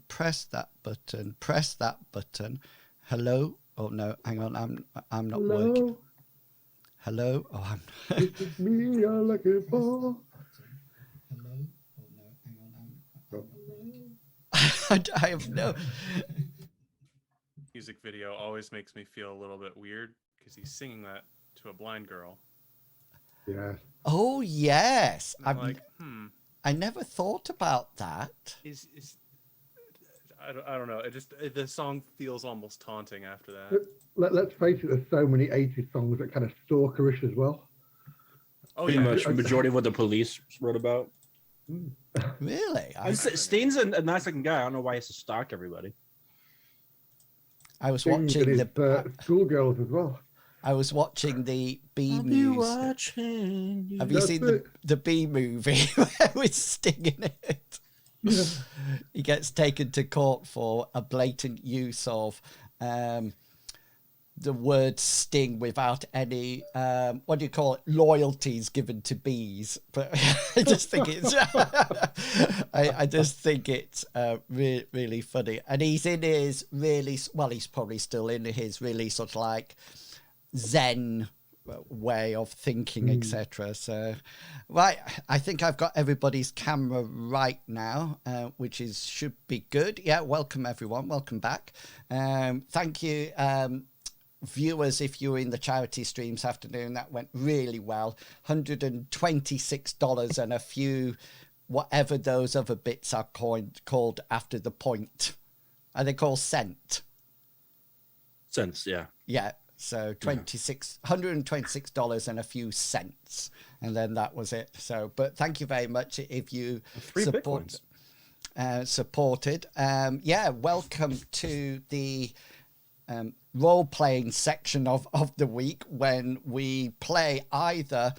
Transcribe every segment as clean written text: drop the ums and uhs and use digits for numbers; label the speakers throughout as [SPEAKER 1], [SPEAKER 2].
[SPEAKER 1] Press that button. Press that button. Hello? Oh no, hang on. I'm not working.
[SPEAKER 2] Hello,
[SPEAKER 1] Hello? Oh, I'm.
[SPEAKER 2] this is me you're looking for.
[SPEAKER 1] Hello? Oh no, hang on.
[SPEAKER 2] Oh,
[SPEAKER 1] I have no.
[SPEAKER 3] Music video always makes me feel a little bit weird because he's singing that to a blind girl.
[SPEAKER 2] yeah.
[SPEAKER 1] Oh yes,
[SPEAKER 3] And I'm like,
[SPEAKER 1] I never thought about that.
[SPEAKER 3] is I don't know. The song feels almost taunting after
[SPEAKER 2] Let,
[SPEAKER 3] that.
[SPEAKER 2] let's face it, there's so many 80s songs that kind of stalkerish as well.
[SPEAKER 3] Oh
[SPEAKER 4] Pretty
[SPEAKER 3] yeah,
[SPEAKER 4] much majority of what the police wrote about.
[SPEAKER 1] Really?
[SPEAKER 4] Steen's a nice looking guy. I don't know why he has to stalk everybody.
[SPEAKER 1] I was
[SPEAKER 2] Sting and
[SPEAKER 1] watching
[SPEAKER 2] his
[SPEAKER 1] the.
[SPEAKER 2] schoolgirls as well.
[SPEAKER 1] I was watching the B
[SPEAKER 4] I'll be
[SPEAKER 1] movies.
[SPEAKER 4] watching you.
[SPEAKER 1] Have you
[SPEAKER 2] That's
[SPEAKER 1] seen
[SPEAKER 2] it.
[SPEAKER 1] the B movie with Sting in it?
[SPEAKER 2] Yeah.
[SPEAKER 1] He gets taken to court for a blatant use of the word sting without any what do you call it, loyalties given to bees. But I just think it's I just think it's really funny, and he's in his really, well, he's probably still in his really sort of like zen way of thinking, etc. So right, I think I've got everybody's camera right now, which is should be good. Yeah, welcome everyone, welcome back. Thank you, viewers, if you were in the charity streams afternoon. That went really well. $126 and a few whatever those other bits are called after the point. Are they called cent?
[SPEAKER 4] Cents, yeah.
[SPEAKER 1] Yeah. So $126 and a few cents, and then that was it. So, but thank you very much if you
[SPEAKER 4] 3 bitcoins.
[SPEAKER 1] Supported. Yeah, welcome to the role-playing section of the week, when we play either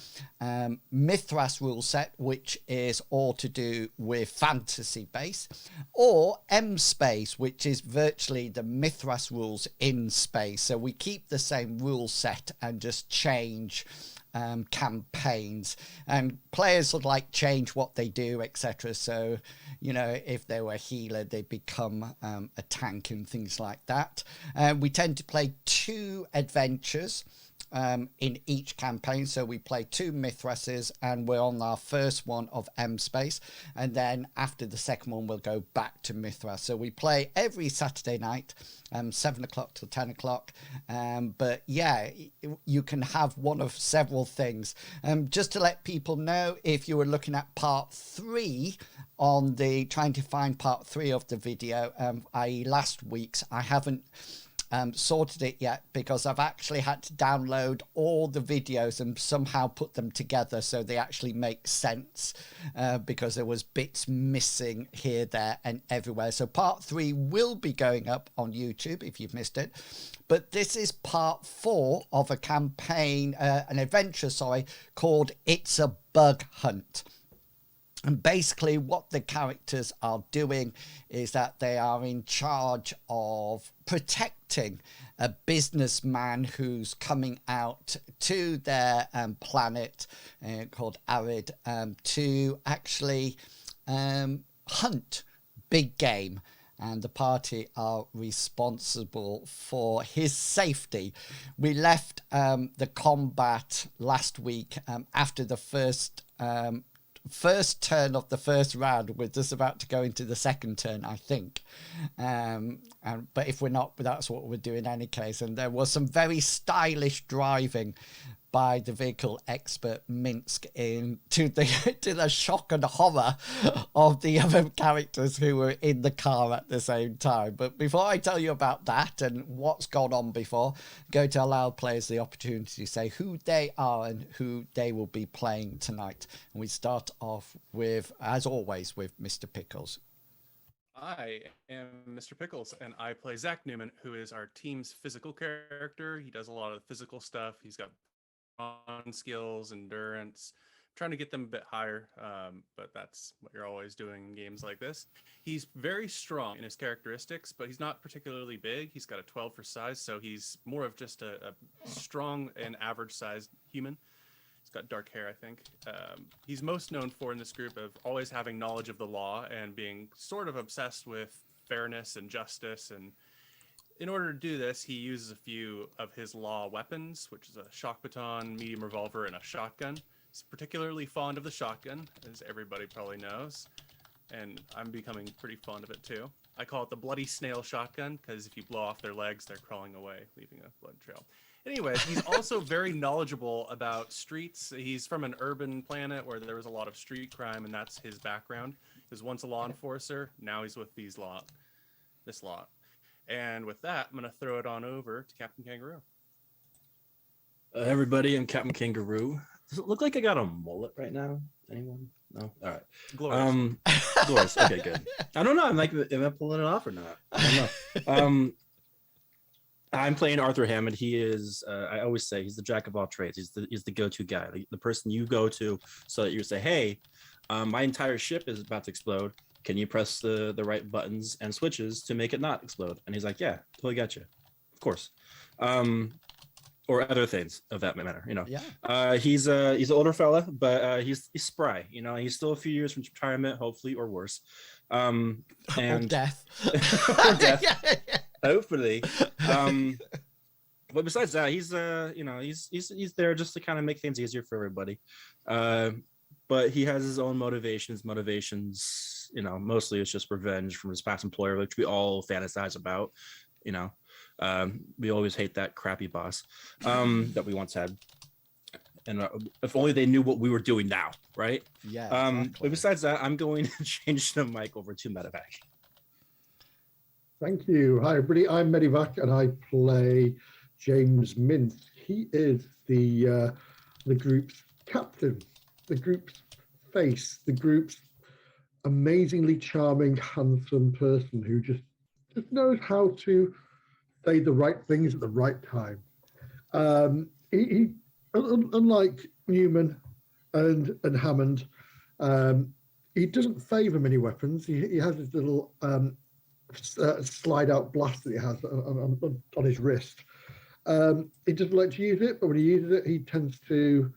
[SPEAKER 1] Mithras rule set, which is all to do with fantasy base, or M space, which is virtually the Mithras rules in space. So we keep the same rule set and just change campaigns, and players would like change what they do, etc. So, you know, if they were a healer, they become a tank and things like that. We tend to play 2 adventures in each campaign. So we play 2 Mithrases, and we're on our first one of M space, and then after the second one we'll go back to Mithras. So we play every Saturday night, 7 o'clock till 10 o'clock. But yeah, you can have one of several things. Just to let people know, if you were looking at part 3 on the trying to find part 3 of the video, i.e. last week's, I haven't sorted it yet, because I've actually had to download all the videos and somehow put them together so they actually make sense, because there was bits missing here, there and everywhere. So part 3 will be going up on YouTube if you've missed it, but this is part 4 of a campaign, an adventure, sorry, called It's a Bug Hunt. And basically what the characters are doing is that they are in charge of protecting a businessman who's coming out to their planet called Arid, to actually hunt big game. And the party are responsible for his safety. We left the combat last week after the first turn of the first round. We're just about to go into the second turn, I think, but if we're not, that's what we're doing in any case. And there was some very stylish driving by the vehicle expert Minsk, in to the shock and horror of the other characters who were in the car at the same time. But before I tell you about that and what's gone on before, I'm going to allow players the opportunity to say who they are and who they will be playing tonight. And we start off with, as always, with Mr. Pickles.
[SPEAKER 3] I am Mr. Pickles, and I play Zach Newman, who is our team's physical character. He does a lot of the physical stuff. He's got on skills, endurance, trying to get them a bit higher, but that's what you're always doing in games like this. He's very strong in his characteristics, but he's not particularly big. He's got a 12 for size, so he's more of just a strong and average sized human. He's got dark hair, I think. He's most known for in this group of always having knowledge of the law and being sort of obsessed with fairness and justice. And in order to do this, he uses a few of his law weapons, which is a shock baton, medium revolver, and a shotgun. He's particularly fond of the shotgun, as everybody probably knows, and I'm becoming pretty fond of it too. I call it the bloody snail shotgun because if you blow off their legs, they're crawling away, leaving a blood trail. Anyways, he's also very knowledgeable about streets. He's from an urban planet where there was a lot of street crime, and that's his background. He was once a law enforcer. Now he's with this lot. And with that, I'm going to throw it on over to Captain Kangaroo.
[SPEAKER 4] Everybody, I'm Captain Kangaroo. Does it look like I got a mullet right now? Anyone? No? All right.
[SPEAKER 3] Glorious.
[SPEAKER 4] Glorious. Okay, good. I don't know. I'm like, am I pulling it off or not? I don't know. I'm playing Arthur Hammond. He is, I always say, he's the jack of all trades. He's the go-to guy, the person you go to so that you say, hey, my entire ship is about to explode. Can you press the right buttons and switches to make it not explode? And he's like, yeah, totally got you. Of course. Or other things of that matter, you know.
[SPEAKER 1] Yeah.
[SPEAKER 4] He's an older fella, but he's spry. You know, he's still a few years from retirement, hopefully, or worse. And
[SPEAKER 1] Or death.
[SPEAKER 4] or death,
[SPEAKER 1] Yeah.
[SPEAKER 4] hopefully. But besides that, he's there just to kind of make things easier for everybody. But he has his own motivations. Motivations, you know, mostly it's just revenge from his past employer, which we all fantasize about. You know, we always hate that crappy boss that we once had. And if only they knew what we were doing now, right?
[SPEAKER 1] Yeah.
[SPEAKER 4] But
[SPEAKER 1] Exactly.
[SPEAKER 4] besides that, I'm going to change the mic over to Medevac.
[SPEAKER 2] Thank you. Hi, everybody. I'm Medivac, and I play James Mintz. He is the group's captain, the group's face, the group's amazingly charming, handsome person who just knows how to say the right things at the right time. He unlike Newman and Hammond, he doesn't favour many weapons. He has this little slide out blast that he has on his wrist. He doesn't like to use it, but when he uses it, he tends to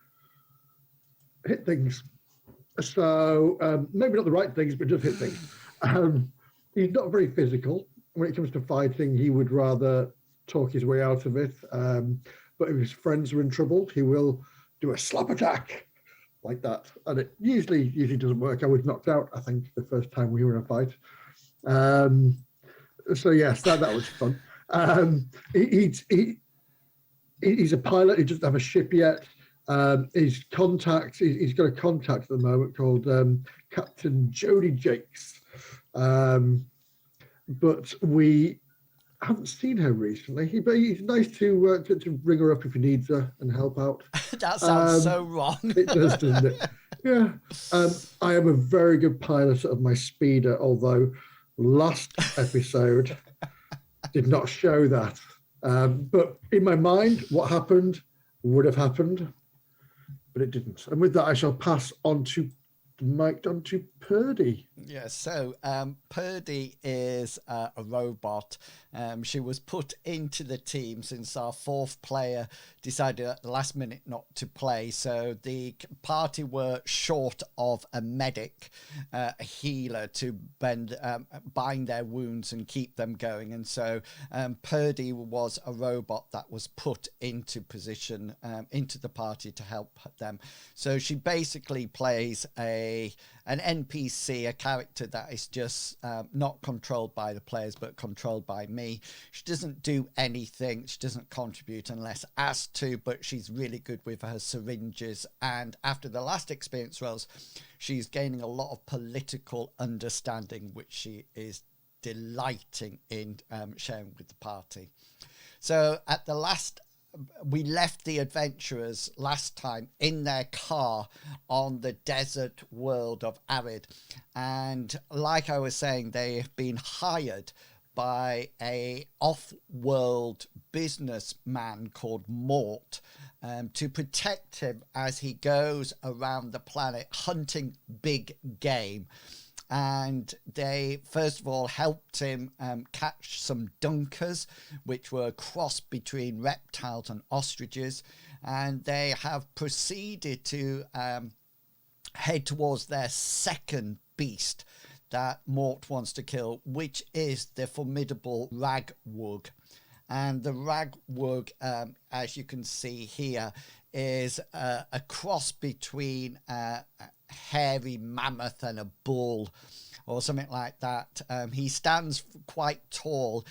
[SPEAKER 2] hit things. So maybe not the right things, but does hit things. He's not very physical. When it comes to fighting, he would rather talk his way out of it. But if his friends are in trouble, he will do a slap attack like that. And it usually doesn't work. I was knocked out, I think, the first time we were in a fight. So yes, that was fun. He's a pilot. He doesn't have a ship yet. His contact, he's got a contact at the moment called Captain Jody Jakes. But we haven't seen her recently. But he's nice to ring her up if he needs her and help out.
[SPEAKER 1] That sounds so wrong.
[SPEAKER 2] It does, doesn't it? Yeah. I am a very good pilot of my speeder, although last episode did not show that. But in my mind, what happened would have happened, but it didn't. And with that, I shall pass on to the mic on to Purdy.
[SPEAKER 1] Yeah, so Purdy is a robot. She was put into the team since our fourth player decided at the last minute not to play. So the party were short of a medic, a healer to bind their wounds and keep them going. And so Purdy was a robot that was put into position, into the party to help them. So she basically plays an NPC, a character that is just not controlled by the players but controlled by me. She doesn't do anything, she doesn't contribute unless asked to, but she's really good with her syringes, and after the last experience rolls she's gaining a lot of political understanding, which she is delighting in sharing with the party. So at the last, we left the adventurers last time in their car on the desert world of Arid. And like I was saying, they have been hired by a off-world businessman called Mort to protect him as he goes around the planet hunting big game. And they first of all helped him catch some dunkers, which were a cross between reptiles and ostriches, and they have proceeded to head towards their second beast that Mort wants to kill, which is the formidable Ragwug. And the Ragwug, as you can see here, is a cross between a hairy mammoth and a bull, or something like that. He stands quite tall.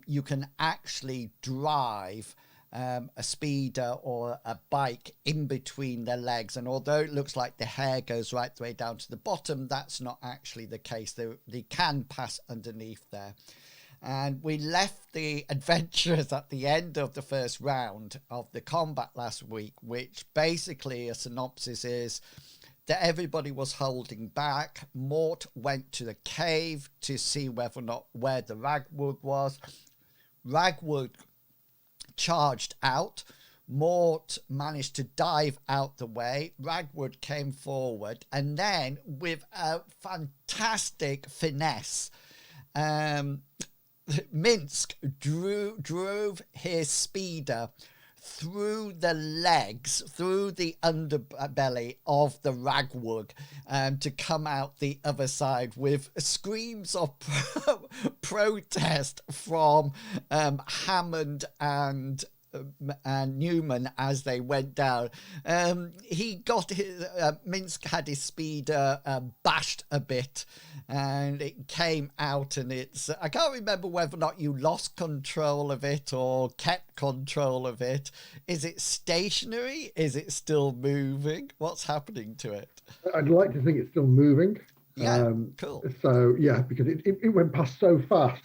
[SPEAKER 1] You can actually drive a speeder or a bike in between their legs, and although it looks like the hair goes right the way down to the bottom, that's not actually the case. They can pass underneath there. And we left the adventurers at the end of the first round of the combat last week, which basically a synopsis is that everybody was holding back. Mort went to the cave to see whether or not where the Ragwug was. Ragwug charged out. Mort managed to dive out the way. Ragwug came forward, and then with a fantastic finesse, Minsk drove his speeder through the legs, through the underbelly of the Ragwug, to come out the other side with screams of protest from Hammond and Newman as they went down. He got his Minsk had his speeder bashed a bit, and it came out, and I can't remember whether or not you lost control of it or kept control of it. Is it stationary? Is it still moving? What's happening to it?
[SPEAKER 2] I'd like to think it's still moving.
[SPEAKER 1] Yeah, cool.
[SPEAKER 2] So yeah, because it went past so fast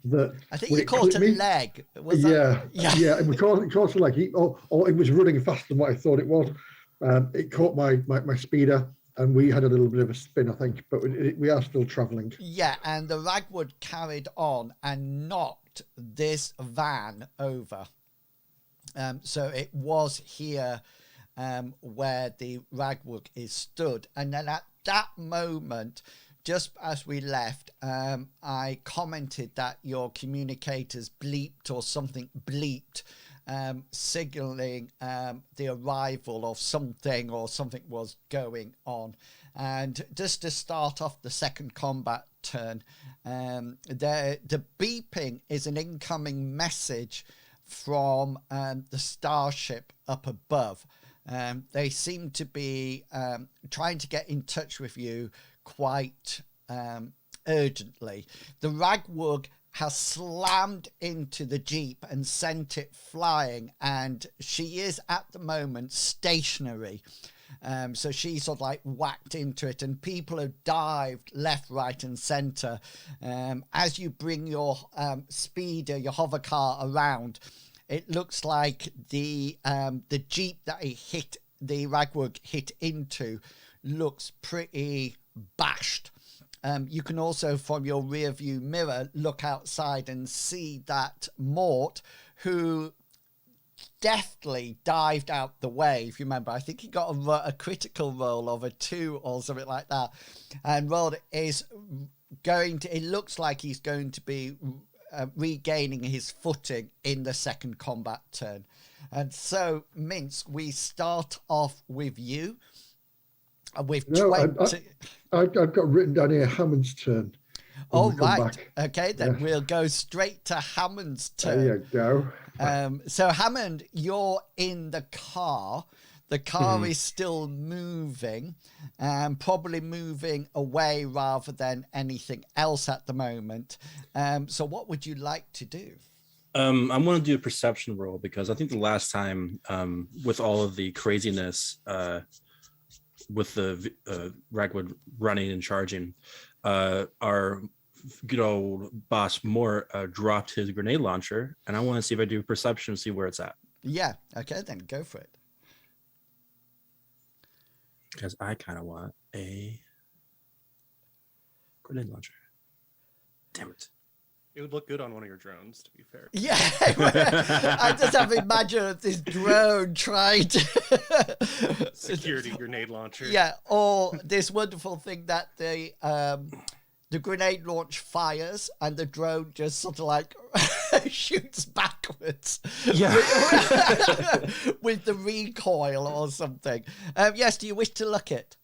[SPEAKER 2] that
[SPEAKER 1] I think you caught a leg. Was
[SPEAKER 2] yeah,
[SPEAKER 1] that?
[SPEAKER 2] yeah. It caught a leg, or it was running faster than what I thought it was. It caught my speeder, and we had a little bit of a spin, I think, but we are still travelling.
[SPEAKER 1] Yeah, and the Ragwug carried on and knocked this van over. So it was here where the Ragwug is stood, and then at that moment, just as we left, I commented that your communicators bleeped or something bleeped, signaling the arrival of something, or something was going on. And just to start off the second combat turn, the beeping is an incoming message from the starship up above. They seem to be trying to get in touch with you quite urgently. The Ragwug has slammed into the Jeep and sent it flying, and she is at the moment stationary. So she sort of like whacked into it, and people have dived left, right, and centre. As you bring your speeder, your hover car around, it looks like the Jeep that the Ragwug hit into looks pretty bashed. You can also, from your rear view mirror, look outside and see that Mort, who deftly dived out the way, if you remember, I think he got a critical roll of a 2 or something like that, and Rod is going to, it looks like he's going to be regaining his footing in the second combat turn. And so, Minsk, we start off with you. With 20.
[SPEAKER 2] I've got written down here Hammond's turn.
[SPEAKER 1] Oh, right. Okay, then we'll go straight to Hammond's turn.
[SPEAKER 2] There you go.
[SPEAKER 1] So, Hammond, you're in the car. The car is still moving, probably moving away rather than anything else at the moment. So what would you like to do?
[SPEAKER 4] I'm going to do a perception roll, because I think the last time, with all of the craziness, with the Ragwug running and charging, our good old boss Mort dropped his grenade launcher, and I want to see if I do perception and see where it's at.
[SPEAKER 1] Yeah, okay, then go for it.
[SPEAKER 4] Because I kind of want a grenade launcher. Damn it.
[SPEAKER 3] It would look good on one of your drones, to be fair.
[SPEAKER 1] Yeah, I just have to imagine this drone trying to...
[SPEAKER 3] Security grenade launcher.
[SPEAKER 1] Yeah, or this wonderful thing that the grenade launch fires and the drone just sort of like shoots backwards.
[SPEAKER 4] Yeah.
[SPEAKER 1] with the recoil or something. Yes, do you wish to look it?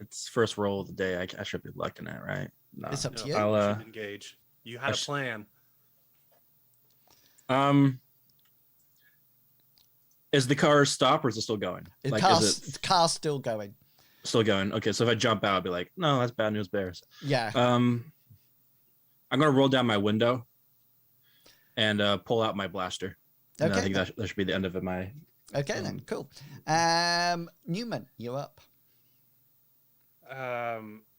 [SPEAKER 4] It's first roll of the day. I should be looking at, right? No.
[SPEAKER 1] It's up to you.
[SPEAKER 3] You should engage. You had a plan.
[SPEAKER 4] Is the car stopped or is it still going?
[SPEAKER 1] The
[SPEAKER 4] Like,
[SPEAKER 1] the car's still going.
[SPEAKER 4] still going? Okay, so if I jump out, I'll be like, no, that's bad news bears.
[SPEAKER 1] Yeah.
[SPEAKER 4] I'm gonna roll down my window and pull out my blaster. And
[SPEAKER 1] Okay.
[SPEAKER 4] I think that should be the end of my.
[SPEAKER 1] Okay then, cool. Newman, you're up.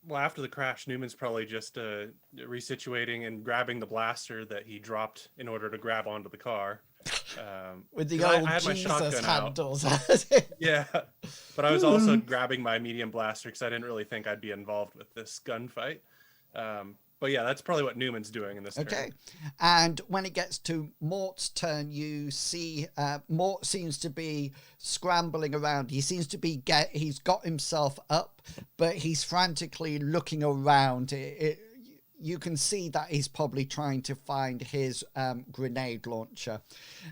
[SPEAKER 3] Well, after the crash, Newman's probably just resituating and grabbing the blaster that he dropped in order to grab onto the car.
[SPEAKER 1] With the
[SPEAKER 3] 'cause
[SPEAKER 1] old
[SPEAKER 3] I had my
[SPEAKER 1] Jesus
[SPEAKER 3] shotgun out.
[SPEAKER 1] handles.
[SPEAKER 3] Yeah, but I was also grabbing my medium blaster because I didn't really think I'd be involved with this gunfight. But yeah, that's probably what Newman's doing in this turn.
[SPEAKER 1] Okay. And when it gets to Mort's turn, you see Mort seems to be scrambling around. He seems to be he's got himself up, but he's frantically looking around. You can see that he's probably trying to find his grenade launcher.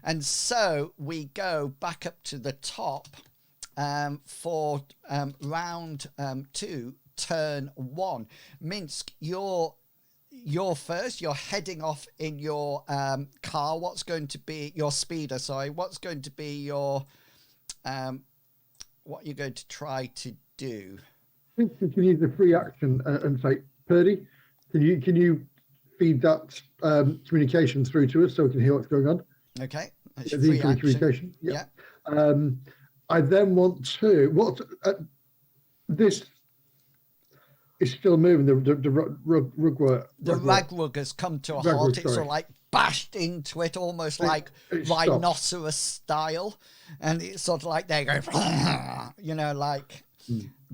[SPEAKER 1] And so we go back up to the top for round 2, turn 1. Minsk, you're first. You're heading off in your car. What's going to be your speeder? Sorry. What's going to be your what you're going to try to do?
[SPEAKER 2] I think you can use the free action and say, Purdy, can you feed that communication through to us so we can hear what's going on?
[SPEAKER 1] Okay. That's
[SPEAKER 2] The
[SPEAKER 1] free
[SPEAKER 2] incoming
[SPEAKER 1] action.
[SPEAKER 2] communication.
[SPEAKER 1] Yeah.
[SPEAKER 2] I then want to this is still moving. The Ragwug.
[SPEAKER 1] The Ragwug has come to a
[SPEAKER 2] Ragwug,
[SPEAKER 1] halt. It's sort
[SPEAKER 2] sorry.
[SPEAKER 1] of like bashed into it, almost like
[SPEAKER 2] it stopped.
[SPEAKER 1] rhinoceros style. And it's sort of like they're going, like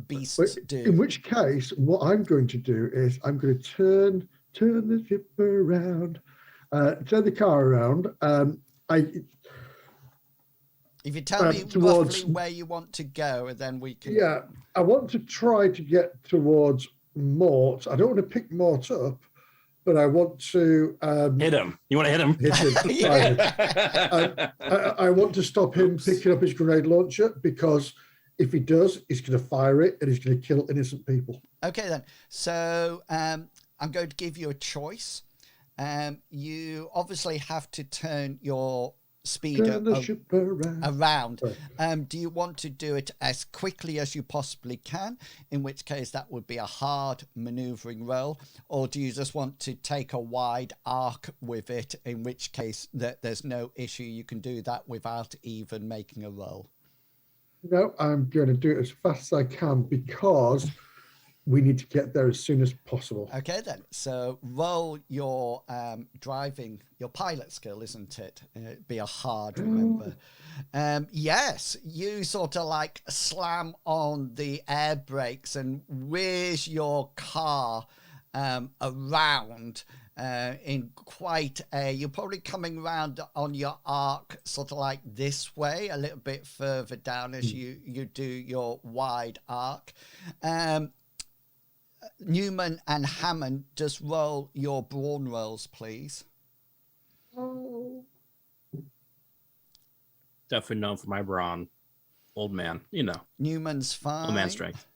[SPEAKER 1] beasts
[SPEAKER 2] In
[SPEAKER 1] do.
[SPEAKER 2] which case, what I'm going to do is I'm going to turn the ship around, turn the car around.
[SPEAKER 1] If you tell me
[SPEAKER 2] towards-
[SPEAKER 1] roughly where you want to go, and then we can...
[SPEAKER 2] Yeah, I want to try to get towards Mort. I don't want to pick Mort up, but I want to
[SPEAKER 4] Hit him. You want to hit him?
[SPEAKER 2] hit him. I want to stop him picking up his grenade launcher, because if he does, he's going to fire it and he's going to kill innocent people.
[SPEAKER 1] Okay, then. So I'm going to give you a choice. You obviously have to turn your speeder
[SPEAKER 2] Turn the ship around.
[SPEAKER 1] around. Do you want to do it as quickly as you possibly can, in which case that would be a hard maneuvering roll, or do you just want to take a wide arc with it, in which case there's no issue, you can do that without even making a roll?
[SPEAKER 2] No, I'm going to do it as fast as I can, because we need to get there as soon as possible.
[SPEAKER 1] Okay then, so roll your driving, your pilot skill, isn't it? It'd be a hard, remember. Yes, you sort of like slam on the air brakes and whiz your car around in quite a, you're probably coming around on your arc sort of like this way, a little bit further down as you do your wide arc. Newman and Hammond, just roll your brawn rolls, please.
[SPEAKER 4] Definitely known for my brawn. Old man,
[SPEAKER 1] Newman's 5.
[SPEAKER 4] old man strength.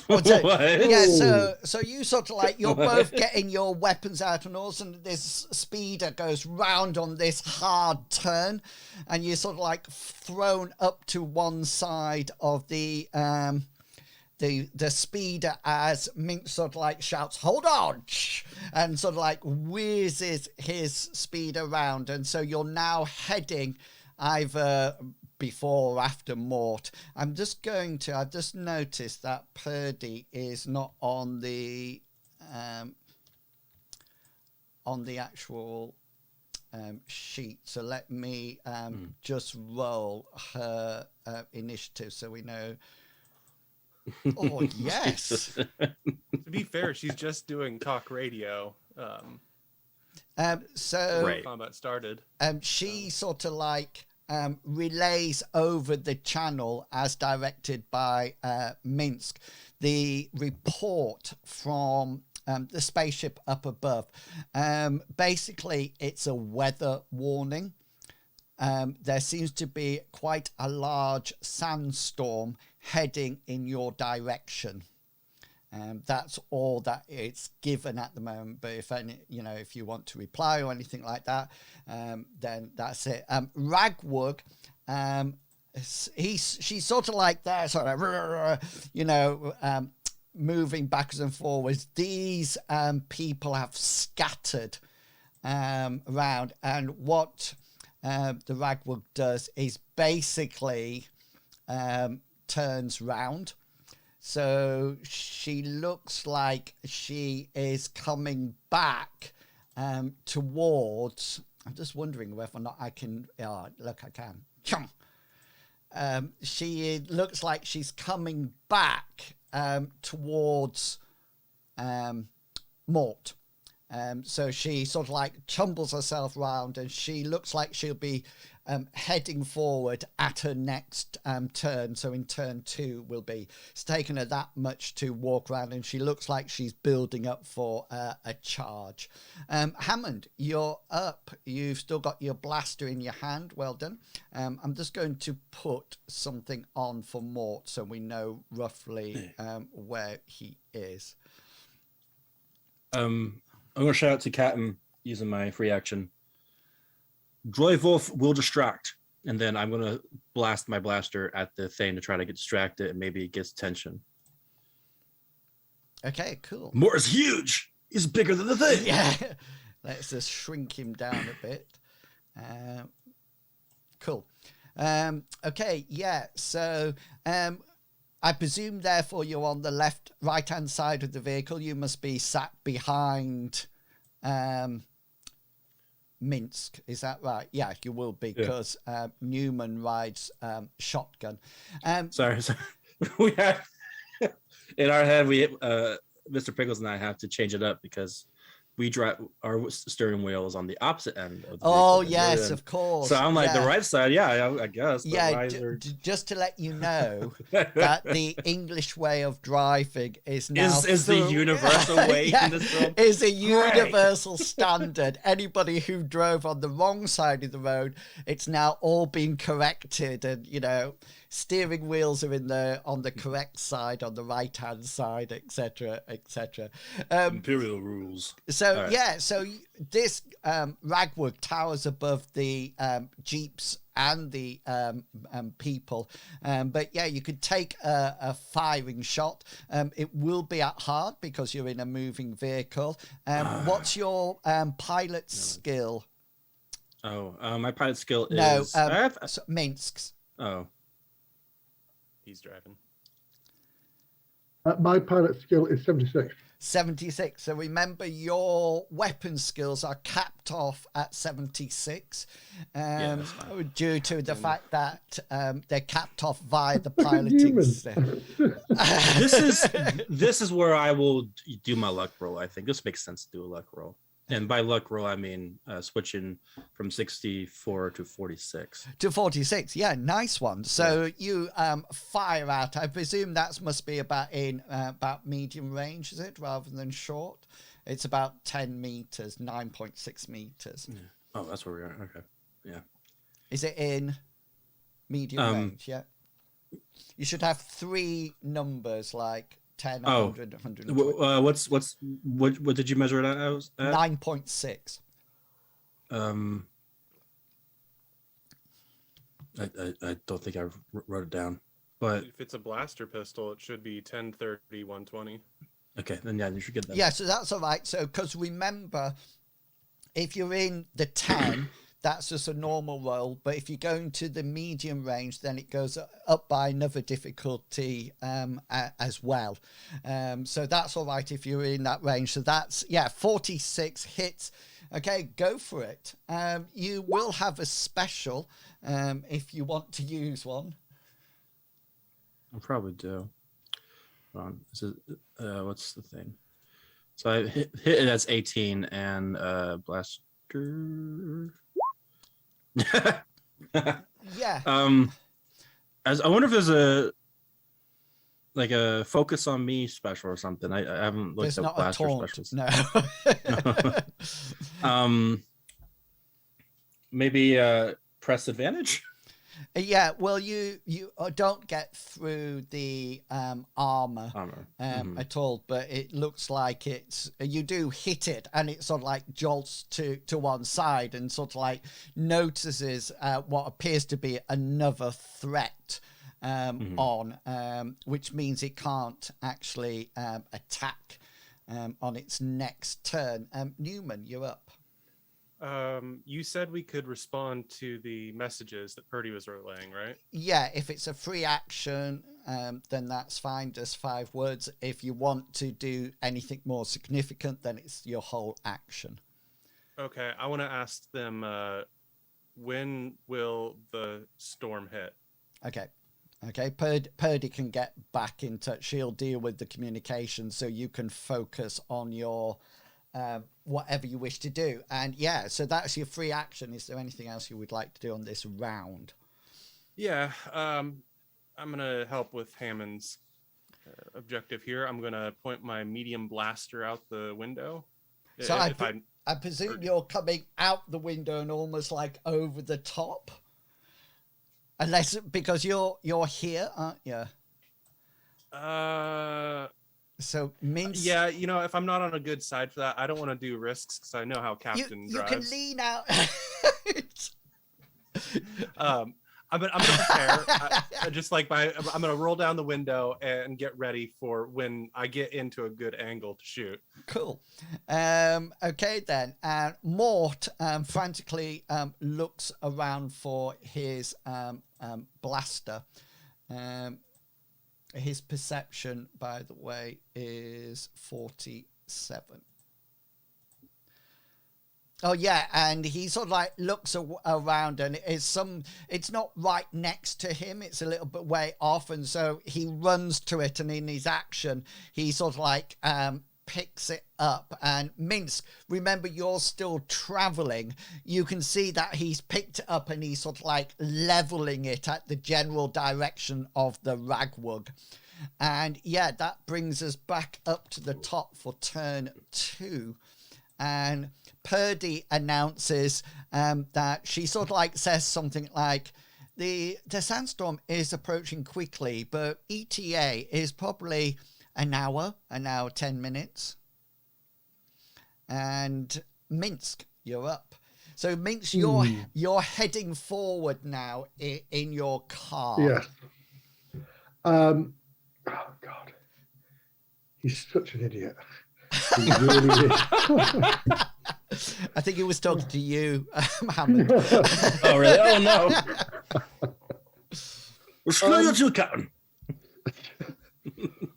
[SPEAKER 1] What? Yeah,
[SPEAKER 2] Oh.
[SPEAKER 1] so you sort of like, you're both getting your weapons out, and all of a sudden this speeder goes round on this hard turn, and you're sort of like thrown up to one side of the speeder as Mink sort of like shouts, "Hold on!" and sort of like whizzes his speed around, and so you're now heading either before or after Mort. I've just noticed that Purdy is not on the actual sheet, so let me just roll her initiative so we know. Oh yes.
[SPEAKER 3] To be fair, she's just doing talk radio.
[SPEAKER 1] So
[SPEAKER 4] Right.
[SPEAKER 3] Combat started.
[SPEAKER 1] She sort of like relays over the channel as directed by Minsk the report from the spaceship up above. Basically, it's a weather warning. there seems to be quite a large sandstorm heading in your direction. That's all that it's given at the moment. But if you want to reply or anything like that, then that's it. Ragwug, she's sort of like there, sort of, moving backwards and forwards. These people have scattered around, and what the Ragwug does is basically turns round. So she looks like she is coming back towards. I'm just wondering whether or not I can. Look, I can. She looks like she's coming back towards Mort. So she sort of like tumbles herself round, and she looks like she'll be heading forward at her next turn. So in turn 2 will be, it's taken her that much to walk around, and she looks like she's building up for a charge. Hammond, you're up. You've still got your blaster in your hand. Well done. I'm just going to put something on for Mort so we know roughly where he is.
[SPEAKER 4] I'm going to shout out to Captain using my free action. Droy Wolf will distract, and then I'm going to blast my blaster at the thing to try to get distracted, and maybe it gets tension.
[SPEAKER 1] Okay, cool.
[SPEAKER 4] Mort is huge. He's bigger than the thing.
[SPEAKER 1] Yeah. Let's just shrink him down a bit. Cool. Okay, yeah. So I presume, therefore, you're on the right-hand side of the vehicle. You must be sat behind Minsk. Is that right? Yeah, you will be, because Newman rides shotgun.
[SPEAKER 4] Sorry. We have in our head. Mr. Pickles and I have to change it up because we drive, our steering wheel is on the opposite end of the
[SPEAKER 1] Oh,
[SPEAKER 4] vehicle,
[SPEAKER 1] yes, of course.
[SPEAKER 4] So I'm like, the right side, I guess.
[SPEAKER 1] Yeah, just to let you know that the English way of driving is now
[SPEAKER 4] is the universal way in this film.
[SPEAKER 1] Is a universal standard. Anybody who drove on the wrong side of the road, it's now all been corrected, and steering wheels are on the correct side, on the right hand side, etc., etc.
[SPEAKER 4] Imperial rules.
[SPEAKER 1] So right. So this Ragwug towers above the jeeps and the people, but yeah, you could take a firing shot. It will be at hard because you're in a moving vehicle. What's your pilot skill?
[SPEAKER 4] My pilot skill is
[SPEAKER 1] Minsk's.
[SPEAKER 4] Oh,
[SPEAKER 3] he's driving.
[SPEAKER 2] My pilot skill is 76.
[SPEAKER 1] 76. So remember, your weapon skills are capped off at 76, due to the fact that they're capped off via the piloting system.
[SPEAKER 4] This is where I will do my luck roll. I think this makes sense to do a luck roll. And by luck roll, I mean switching from 64 to 46.
[SPEAKER 1] To 46, yeah, nice one. So you fire out. I presume that must be about medium range, is it, rather than short? It's about 10 meters, 9.6 meters.
[SPEAKER 4] Yeah. Oh, that's where we are. Okay, yeah.
[SPEAKER 1] Is it in medium range? Yeah. You should have 3 numbers like 10, 100, 120.
[SPEAKER 4] What did you measure it at?
[SPEAKER 1] 9.6.
[SPEAKER 4] I don't think I wrote it down, but
[SPEAKER 3] if it's a blaster pistol, it should be 10, 30, 120.
[SPEAKER 4] Okay, then you should get that.
[SPEAKER 1] Yeah, so that's all right. So, because remember, if you're in the 10, that's just a normal roll. But if you're going to the medium range, then it goes up by another difficulty as well. So that's all right if you're in that range. So that's, 46 hits. Okay, go for it. You will have a special if you want to use one.
[SPEAKER 4] I probably do. What's the thing? So I hit it, that's 18, and blaster.
[SPEAKER 1] Yeah.
[SPEAKER 4] I wonder if there's a focus on me special or something. I haven't looked at blaster specials.
[SPEAKER 1] No.
[SPEAKER 4] Maybe press advantage.
[SPEAKER 1] Yeah, well, you don't get through the armor at all, but it looks like you do hit it, and it sort of like jolts to one side and sort of like notices what appears to be another threat which means it can't actually attack on its next turn. Newman, you're up.
[SPEAKER 3] You said we could respond to the messages that Purdy was relaying, right?
[SPEAKER 1] Yeah, if it's a free action, then that's fine, just 5 words. If you want to do anything more significant, then it's your whole action.
[SPEAKER 3] Okay, I want to ask them, when will the storm hit?
[SPEAKER 1] Okay, Purdy can get back in touch. She'll deal with the communication so you can focus on your whatever you wish to do. And yeah, so that's your free action. Is there anything else you would like to do on this round?
[SPEAKER 3] Yeah, I'm going to help with Hammond's objective here. I'm going to point my medium blaster out the window.
[SPEAKER 1] So I presume you're coming out the window and almost like over the top? Unless, because you're here, aren't you? So Mince.
[SPEAKER 3] Yeah, if I'm not on a good side for that, I don't want to do risks because I know how Captain drives.
[SPEAKER 1] You can lean out.
[SPEAKER 3] I'm gonna prepare. I'm gonna roll down the window and get ready for when I get into a good angle to shoot.
[SPEAKER 1] Cool. Okay then. Mort frantically looks around for his blaster. His perception, by the way, is 47. Oh yeah, and he sort of like looks around, and it's not right next to him, it's a little bit way off, and so he runs to it, and in his action he sort of like picks it up. And Minsk, remember, you're still traveling. You can see that he's picked it up and he's sort of like leveling it at the general direction of the Ragwug. And yeah, that brings us back up to the top for turn 2. And Purdy announces that she sort of like says something like, the sandstorm is approaching quickly, but ETA is probably an hour, 10 minutes. And Minsk, you're up. So Minsk, you're heading forward now in your car.
[SPEAKER 2] Yes. Oh God, he's such an idiot. He really is.
[SPEAKER 1] I think he was talking to you, Hammond.
[SPEAKER 4] Oh really? Oh no. Well, screw you too, Captain.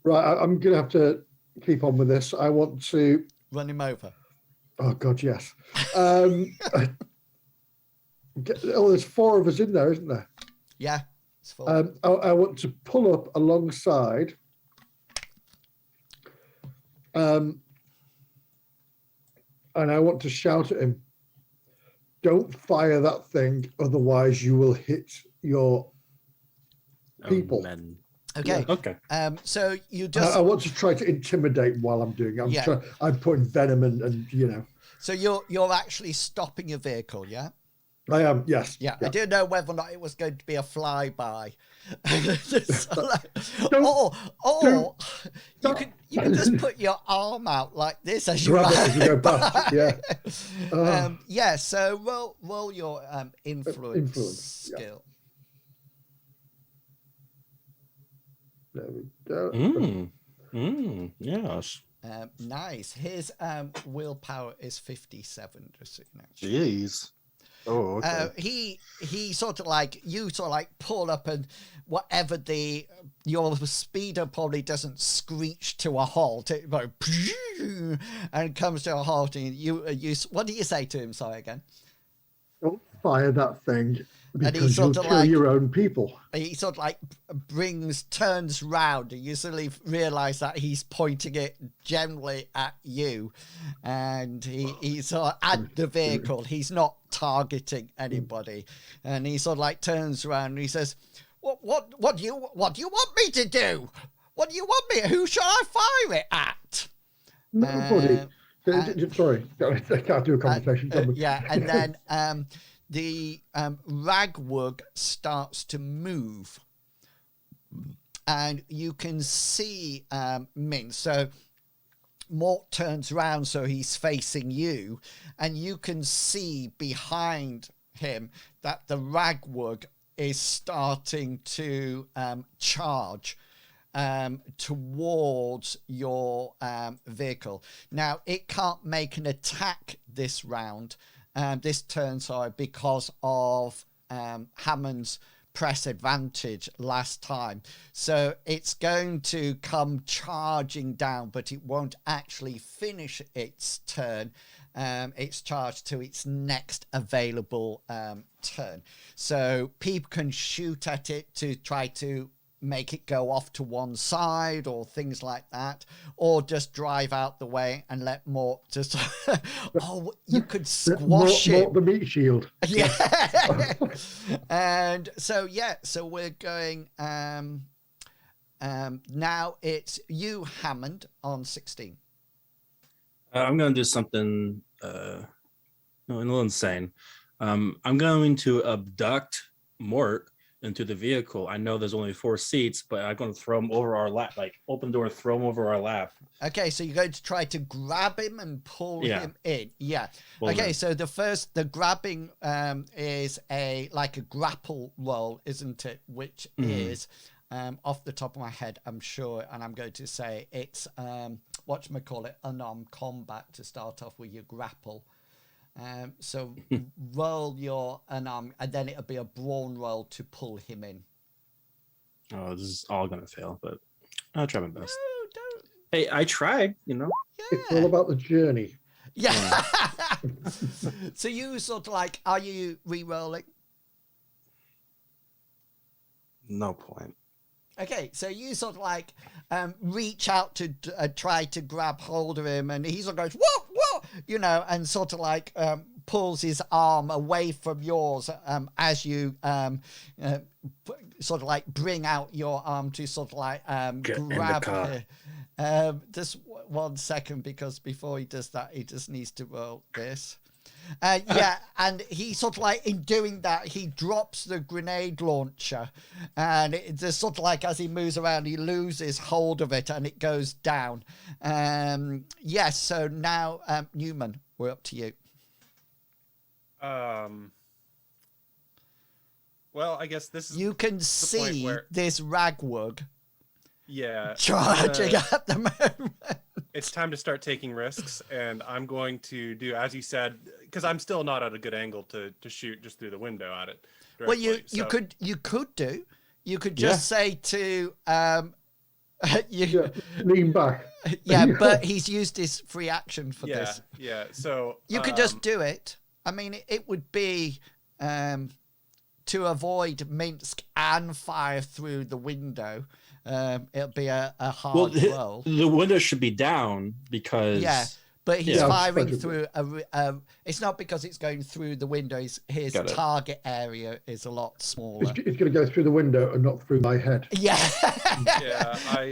[SPEAKER 2] Right, I'm going to have to keep on with this. I want to...
[SPEAKER 1] Run him over.
[SPEAKER 2] Oh, God, yes. There's 4 of us in there, isn't there?
[SPEAKER 1] Yeah, it's 4.
[SPEAKER 2] I want to pull up alongside... and I want to shout at him, don't fire that thing, otherwise you will hit your people.
[SPEAKER 4] Men.
[SPEAKER 1] Okay.
[SPEAKER 4] Yeah. Okay.
[SPEAKER 1] So you just...
[SPEAKER 2] I want to try to intimidate while I'm doing it. I'm putting venom and.
[SPEAKER 1] So you're actually stopping your vehicle, yeah?
[SPEAKER 2] I am, yes.
[SPEAKER 1] Yeah, I didn't know whether or not it was going to be a flyby. You can just put your arm out like this as you
[SPEAKER 2] grab it as you go past. Yeah.
[SPEAKER 1] Yeah. So roll your influence skill.
[SPEAKER 2] Yeah. There we go.
[SPEAKER 4] Yes.
[SPEAKER 1] Nice. His willpower is 57. Just so you know.
[SPEAKER 4] Jeez. Oh, okay.
[SPEAKER 1] He sort of like, you sort of like pull up, and whatever your speeder probably doesn't screech to a halt. It goes, and comes to a halt. And you what do you say to him? Sorry again.
[SPEAKER 2] Don't fire that thing because you'll kill your own people.
[SPEAKER 1] He sort of like turns round, and you suddenly realise that he's pointing it generally at you, and he's sort of at the vehicle. He's not targeting anybody, and he sort of like turns around and he says, "What do you want me to do? What do you want me? Who shall I fire it at?"
[SPEAKER 2] Nobody. Sorry, I can't do a conversation.
[SPEAKER 1] Yeah, and then the Ragwug starts to move, and you can see Mint. So Mort turns around, so he's facing you, and you can see behind him that the Ragwug is starting to charge towards your vehicle. Now, it can't make an attack this round, this turn, sorry, because of Hammond's press advantage last time. So it's going to come charging down, but it won't actually finish its turn. It's charged to its next available turn. So people can shoot at it to try to make it go off to one side or things like that, or just drive out the way and let Mort just oh, you could squash it.
[SPEAKER 2] Mort the meat shield.
[SPEAKER 1] Yeah. And so so we're going now it's you, Hammond, on 16.
[SPEAKER 4] I'm gonna do something a little insane. I'm going to abduct Mort into the vehicle. I know there's only 4 seats, but I'm going to throw him over our lap, like open the door, throw him over our lap.
[SPEAKER 1] Okay, so you're going to try to grab him and pull him in. Yeah.
[SPEAKER 4] Well,
[SPEAKER 1] okay, so the grabbing is a grapple roll, isn't it? Which is off the top of my head, I'm sure, and I'm going to say it's whatchamacallit, unarmed combat to start off with your grapple. So roll your unarmed, and then it'll be a brawn roll to pull him in.
[SPEAKER 4] Oh, this is all gonna fail, but I'll try my best.
[SPEAKER 1] No, don't.
[SPEAKER 4] Hey, I tried,
[SPEAKER 1] Yeah.
[SPEAKER 2] It's all about the journey.
[SPEAKER 1] Yeah. So you sort of are you re-rolling?
[SPEAKER 4] No point.
[SPEAKER 1] Okay, so you sort of reach out to try to grab hold of him, and he sort of goes, whoa, and sort of pulls his arm away from yours as you sort of bring out your arm to sort of grab her. Just 1 second, because before he does that, he just needs to roll this. And he sort of in doing that, he drops the grenade launcher, and it just sort of as he moves around, he loses hold of it and it goes down. Yes, so now Newman, we're up to you.
[SPEAKER 3] Well, I guess this is
[SPEAKER 1] you can see
[SPEAKER 3] where...
[SPEAKER 1] this Ragwug
[SPEAKER 3] charging
[SPEAKER 1] at the moment.
[SPEAKER 3] It's time to start taking risks, and I'm going to do, as you said, because I'm still not at a good angle to shoot just through the window at it directly.
[SPEAKER 1] Well, you could just say to
[SPEAKER 2] lean back.
[SPEAKER 1] Yeah, but he's used his free action for this.
[SPEAKER 3] Yeah, so
[SPEAKER 1] you could just do it. I mean, it would be to avoid Minsk and fire through the window. It'll be a hard roll.
[SPEAKER 4] The window should be down because
[SPEAKER 1] but he's firing through it's not because it's going through the window. His target area is a lot smaller.
[SPEAKER 2] It's going to go through the window and not through my head.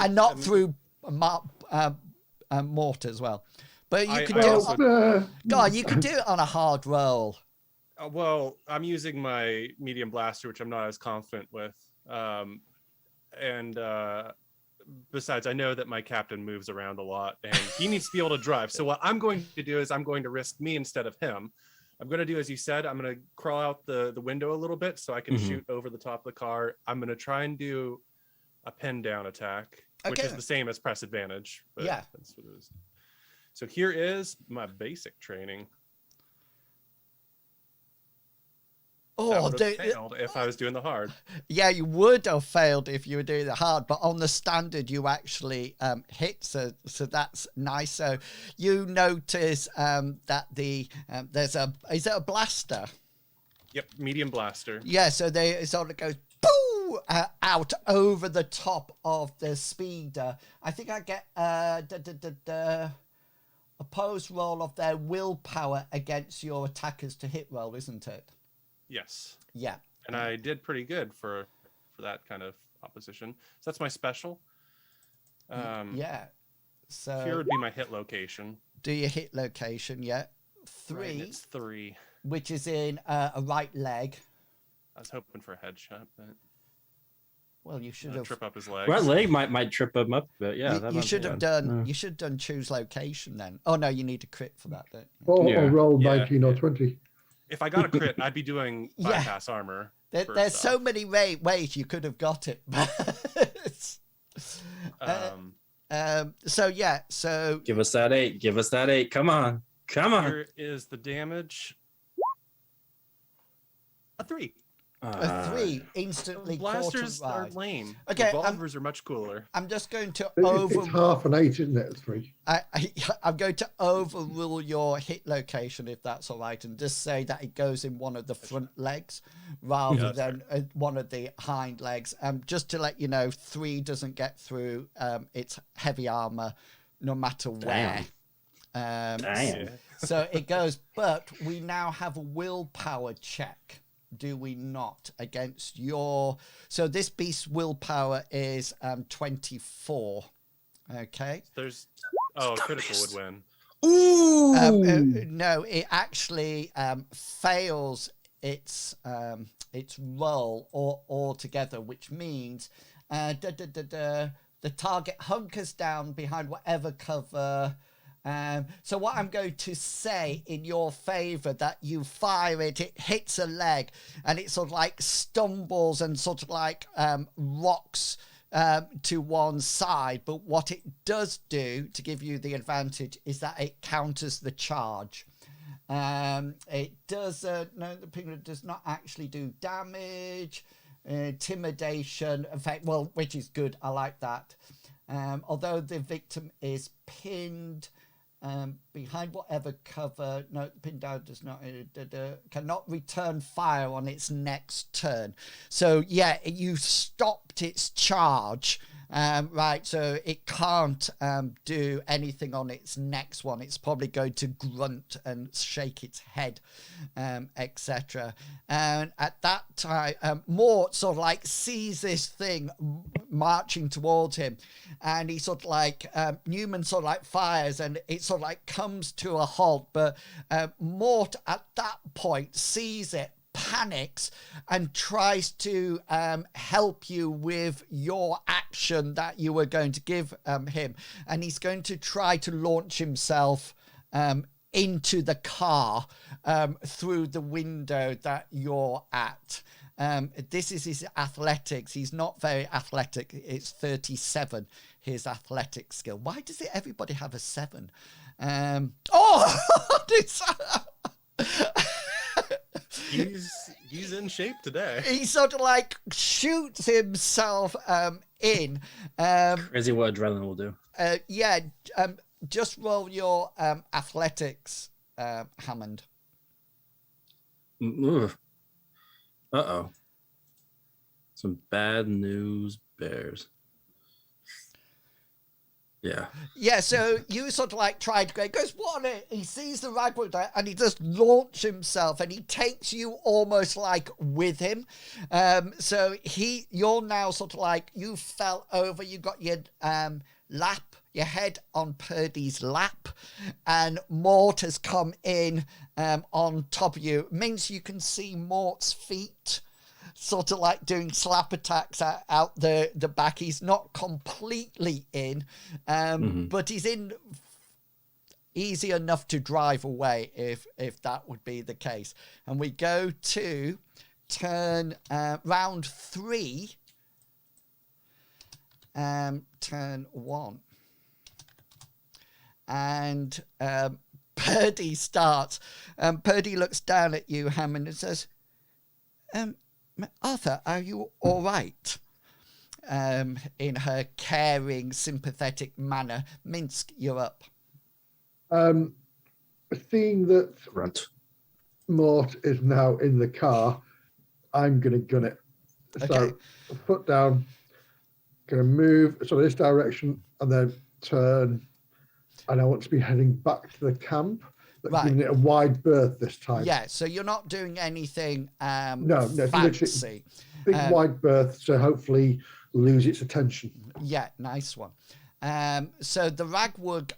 [SPEAKER 1] And not through Mort as well. But you could you could do it on a hard roll.
[SPEAKER 3] Well, I'm using my medium blaster, which I'm not as confident with. And besides, I know that my captain moves around a lot and he needs to be able to drive. So what I'm going to do is I'm going to risk me instead of him. I'm going to do, as you said, I'm going to crawl out the window a little bit so I can shoot over the top of the car. I'm going to try and do a pin down attack, which is the same as press advantage. But that's what it is. So here is my basic training.
[SPEAKER 1] Oh,
[SPEAKER 3] failed if I was doing the hard.
[SPEAKER 1] Yeah, you would have failed if you were doing the hard, but on the standard you actually hit, so that's nice. So you notice that there's is it a blaster?
[SPEAKER 3] Yep, medium blaster.
[SPEAKER 1] Yeah, so it sort of goes boo out over the top of the speeder. I think I get opposed roll of their willpower against your attackers to hit roll, isn't it?
[SPEAKER 3] Yes.
[SPEAKER 1] Yeah.
[SPEAKER 3] And I did pretty good for that kind of opposition. So that's my special. So here would be my hit location.
[SPEAKER 1] Do your hit location? Yeah. 3.
[SPEAKER 3] Right, it's 3.
[SPEAKER 1] which is in a right leg.
[SPEAKER 3] I was hoping for a headshot, but
[SPEAKER 1] Well, you should
[SPEAKER 3] I'll
[SPEAKER 1] have.
[SPEAKER 3] trip up his legs.
[SPEAKER 4] Right leg might trip him up, but yeah,
[SPEAKER 1] You should have done. You should have done choose location then. Oh no, you need a crit for that. Don't you?
[SPEAKER 2] Or roll
[SPEAKER 3] Yeah,
[SPEAKER 2] 19 or 20.
[SPEAKER 3] If I got a crit, I'd be doing
[SPEAKER 1] Yeah.
[SPEAKER 3] bypass armor.
[SPEAKER 1] There's so many ways you could have got it. So yeah. So
[SPEAKER 4] give us that 8. Give us that 8. Come on.
[SPEAKER 3] Here is the damage. A 3.
[SPEAKER 1] a 3 instantly
[SPEAKER 3] Blasters are
[SPEAKER 1] cauterized.
[SPEAKER 3] lame.
[SPEAKER 1] Okay,
[SPEAKER 3] Revolvers are much cooler.
[SPEAKER 1] I'm just going to
[SPEAKER 2] It's half an 8, isn't it? 3.
[SPEAKER 1] I'm going to overrule your hit location if that's all right, and just say that it goes in one of the front legs rather than one of the hind legs. Just to let you know, 3 doesn't get through its heavy armor, no matter where.
[SPEAKER 4] Damn.
[SPEAKER 1] So it goes, but we now have a willpower check. Do we not against your? So this beast's willpower is 24. Okay.
[SPEAKER 3] There's a critical would win.
[SPEAKER 4] Ooh.
[SPEAKER 1] No, it actually fails its roll altogether, which means the target hunkers down behind whatever cover. So what I'm going to say in your favor, that you fire it, it hits a leg, and it sort of like stumbles and sort of like rocks to one side. But what it does do to give you the advantage is that it counters the charge. It does no, the piglet does not actually do damage, intimidation effect. Well, which is good. I like that. Although the victim is pinned. Behind whatever cover, no, pinned down does not, cannot return fire on its next turn. So yeah, you stopped its charge, right? So it can't do anything on its next one. It's probably going to grunt and shake its head, etc. And at that time, Mort sort of like sees this thing marching towards him, and he sort of like Newman sort of like fires, and it sort of like comes to a halt. But Mort at that point sees it, panics, and tries to help you with your action that you were going to give him, and he's going to try to launch himself into the car through the window that you're at. This is his athletics. He's not very athletic. It's 37, his athletic skill. Why does everybody have a 7?
[SPEAKER 3] He's in shape today.
[SPEAKER 1] He sort of like shoots himself in.
[SPEAKER 4] Crazy what adrenaline will do.
[SPEAKER 1] Just roll your athletics, Hammond.
[SPEAKER 4] Uh-oh. Some bad news bears. Yeah.
[SPEAKER 1] Yeah, so you sort of like tried to go, he goes, what on it? He sees the Ragwug there, and he just launches himself, and he takes you almost like with him. So you're now sort of like, you fell over, you got your your head on Purdy's lap, and Mort has come in on top of you. It means you can see Mort's feet sort of like doing slap attacks out the back. He's not completely in, but he's in easy enough to drive away if that would be the case. And we go to round 3, turn 1. And Purdy starts. Purdy looks down at you, Hammond, and says, Arthur, are you all right? In her caring, sympathetic manner. Minsk, you're up.
[SPEAKER 2] Seeing that Mort is now in the car, I'm going to gun it.
[SPEAKER 1] Okay.
[SPEAKER 2] So, foot down, going to move this direction, and then turn. And I want to be heading back to the camp, but
[SPEAKER 1] Right.
[SPEAKER 2] giving it a wide berth this time.
[SPEAKER 1] Yeah, so you're not doing anything
[SPEAKER 2] No,
[SPEAKER 1] fancy.
[SPEAKER 2] Big wide berth, so hopefully lose its attention.
[SPEAKER 1] Yeah, nice one. So the Ragwug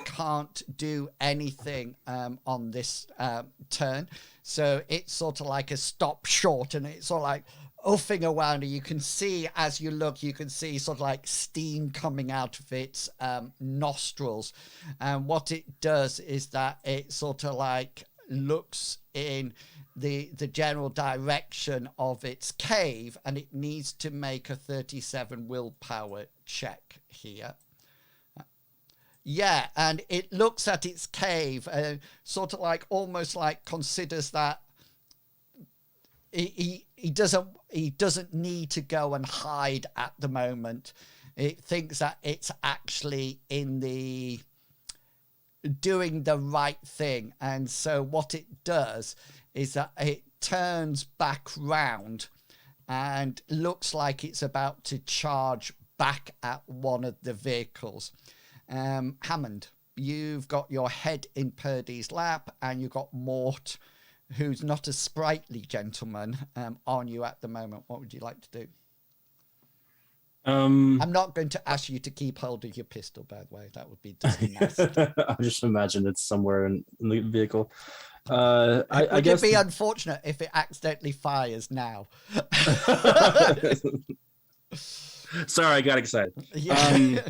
[SPEAKER 1] can't do anything on this turn. So it's sort of like a stop short, and it's sort of like uffing around. And you can see, as you look, you can see sort of like steam coming out of its nostrils. And what it does is that it sort of like looks in the general direction of its cave, and it needs to make a 37 willpower check here. Yeah, and it looks at its cave and sort of like almost like considers that he doesn't need to go and hide at the moment. It thinks that it's actually in the doing the right thing, and so what it does is that it turns back round and looks like it's about to charge back at one of the vehicles. Hammond, you've got your head in Purdy's lap, and you've got Mort, who's not a sprightly gentleman, on you at the moment. What would you like to do? I'm not going to ask you to keep hold of your pistol, by the way. That would be just nasty.
[SPEAKER 4] I just imagine it's somewhere in the vehicle.
[SPEAKER 1] I guess it'd be unfortunate if it accidentally fires now.
[SPEAKER 4] Sorry, I got excited.
[SPEAKER 1] Yeah.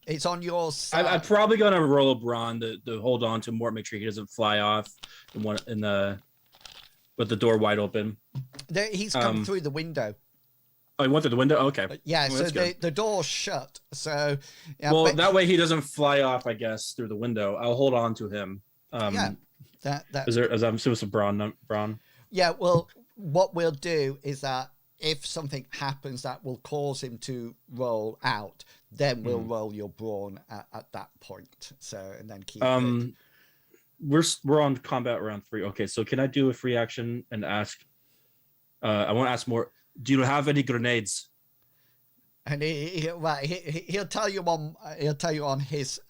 [SPEAKER 1] It's on your side.
[SPEAKER 4] I'm probably gonna roll a brawn to hold on to Mort, make sure he doesn't fly off with the door wide open.
[SPEAKER 1] He's come through the window.
[SPEAKER 4] Oh, he went through the window? Okay.
[SPEAKER 1] Yeah,
[SPEAKER 4] well,
[SPEAKER 1] so the door's shut. So yeah,
[SPEAKER 4] well, that way he doesn't fly off, I guess, through the window. I'll hold on to him.
[SPEAKER 1] Yeah.
[SPEAKER 4] I'm supposed to brawn?
[SPEAKER 1] Yeah, well, what we'll do is that if something happens that will cause him to roll out, then we'll roll your brawn at that point. So, and then keep it.
[SPEAKER 4] We're on combat round 3. Okay, so can I do a free action and ask? I want to ask more. Do you have any grenades?
[SPEAKER 1] And he'll tell you on his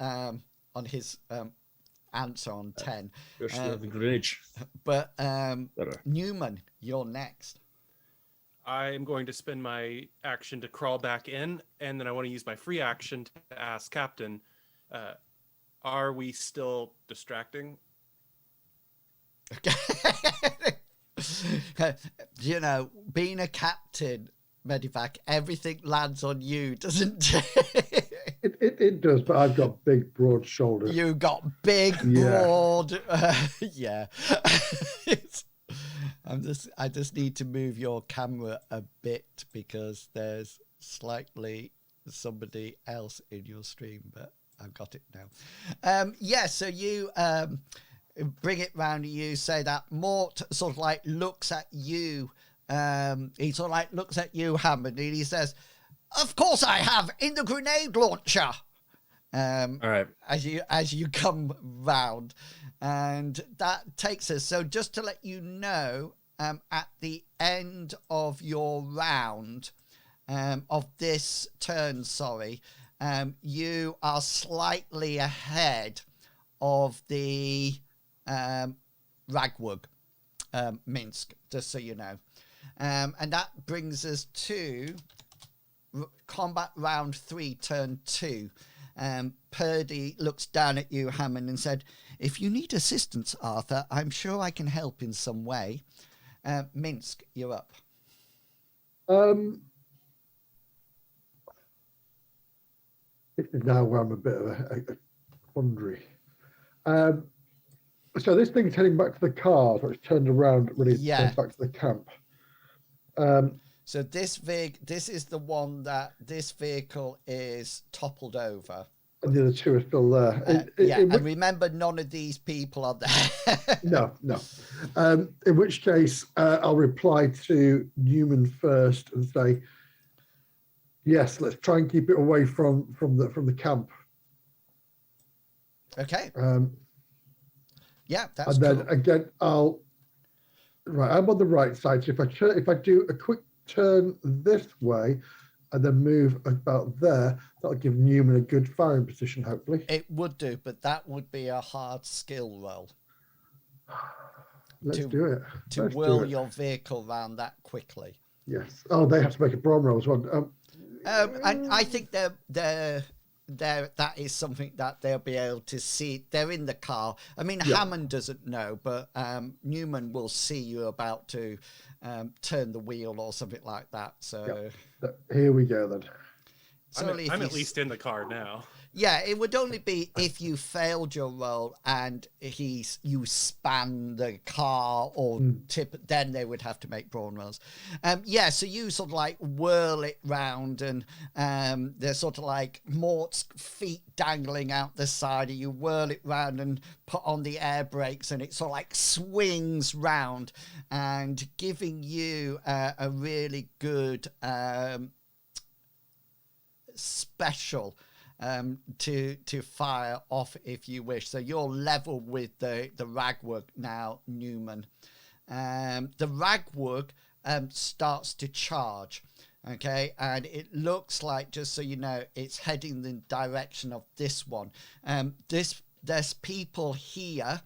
[SPEAKER 1] answer on 10.
[SPEAKER 4] The grenades.
[SPEAKER 1] But Newman, you're next.
[SPEAKER 3] I'm going to spend my action to crawl back in, and then I want to use my free action to ask Captain, are we still distracting?
[SPEAKER 1] You know, being a captain, Medivac, everything lands on you, doesn't it?
[SPEAKER 2] It does, but I've got big, broad shoulders.
[SPEAKER 1] You got big, broad. Yeah. I just need to move your camera a bit because there's slightly somebody else in your stream, but I've got it now. Yeah, so you bring it round to you, say that Mort sort of like looks at you. He sort of like looks at you, Hammond, and he says, "Of course I have, in the grenade launcher."
[SPEAKER 4] All right.
[SPEAKER 1] As you come round, and that takes us. So just to let you know, at the end of your round, of this turn, you are slightly ahead of the Ragwug, Minsk, just so you know. And that brings us to combat round 3, turn 2. Purdy looks down at you, Hammond, and said, "If you need assistance, Arthur, I'm sure I can help in some way." Minsk, you're up.
[SPEAKER 2] This is now where I'm a bit of a quandary. So this thing's heading back to the car, so it's turned around when it turns back to the camp.
[SPEAKER 1] So this is the one that this vehicle is toppled over.
[SPEAKER 2] And the other two are still there.
[SPEAKER 1] And remember, none of these people are there.
[SPEAKER 2] No. In which case, I'll reply to Newman first and say, yes, let's try and keep it away from the camp.
[SPEAKER 1] Okay. Yeah, that's
[SPEAKER 2] and then
[SPEAKER 1] cool.
[SPEAKER 2] Again, I'm on the right side. So if I do a quick turn this way and then move about there, that'll give Newman a good firing position, hopefully.
[SPEAKER 1] It would do, but that would be a hard skill roll.
[SPEAKER 2] Let's do it.
[SPEAKER 1] To whirl your vehicle around that quickly.
[SPEAKER 2] Yes. Oh, they have to make a brawn roll as well.
[SPEAKER 1] And I think that is something that they'll be able to see. They're in the car. I mean, Hammond doesn't know, but Newman will see you about to turn the wheel or something like that. So
[SPEAKER 2] here we go then.
[SPEAKER 3] I'm at least in the car now.
[SPEAKER 1] Yeah, it would only be if you failed your roll and you span the car or tip, then they would have to make brawn rolls. So you sort of like whirl it round, and there's sort of like Mort's feet dangling out the side, and you whirl it round and put on the air brakes, and it sort of like swings round and giving you a really good special to fire off if you wish. So you're level with the Ragwug now, Newman. The Ragwug starts to charge, okay, and it looks like, just so you know, it's heading the direction of this one. There's people here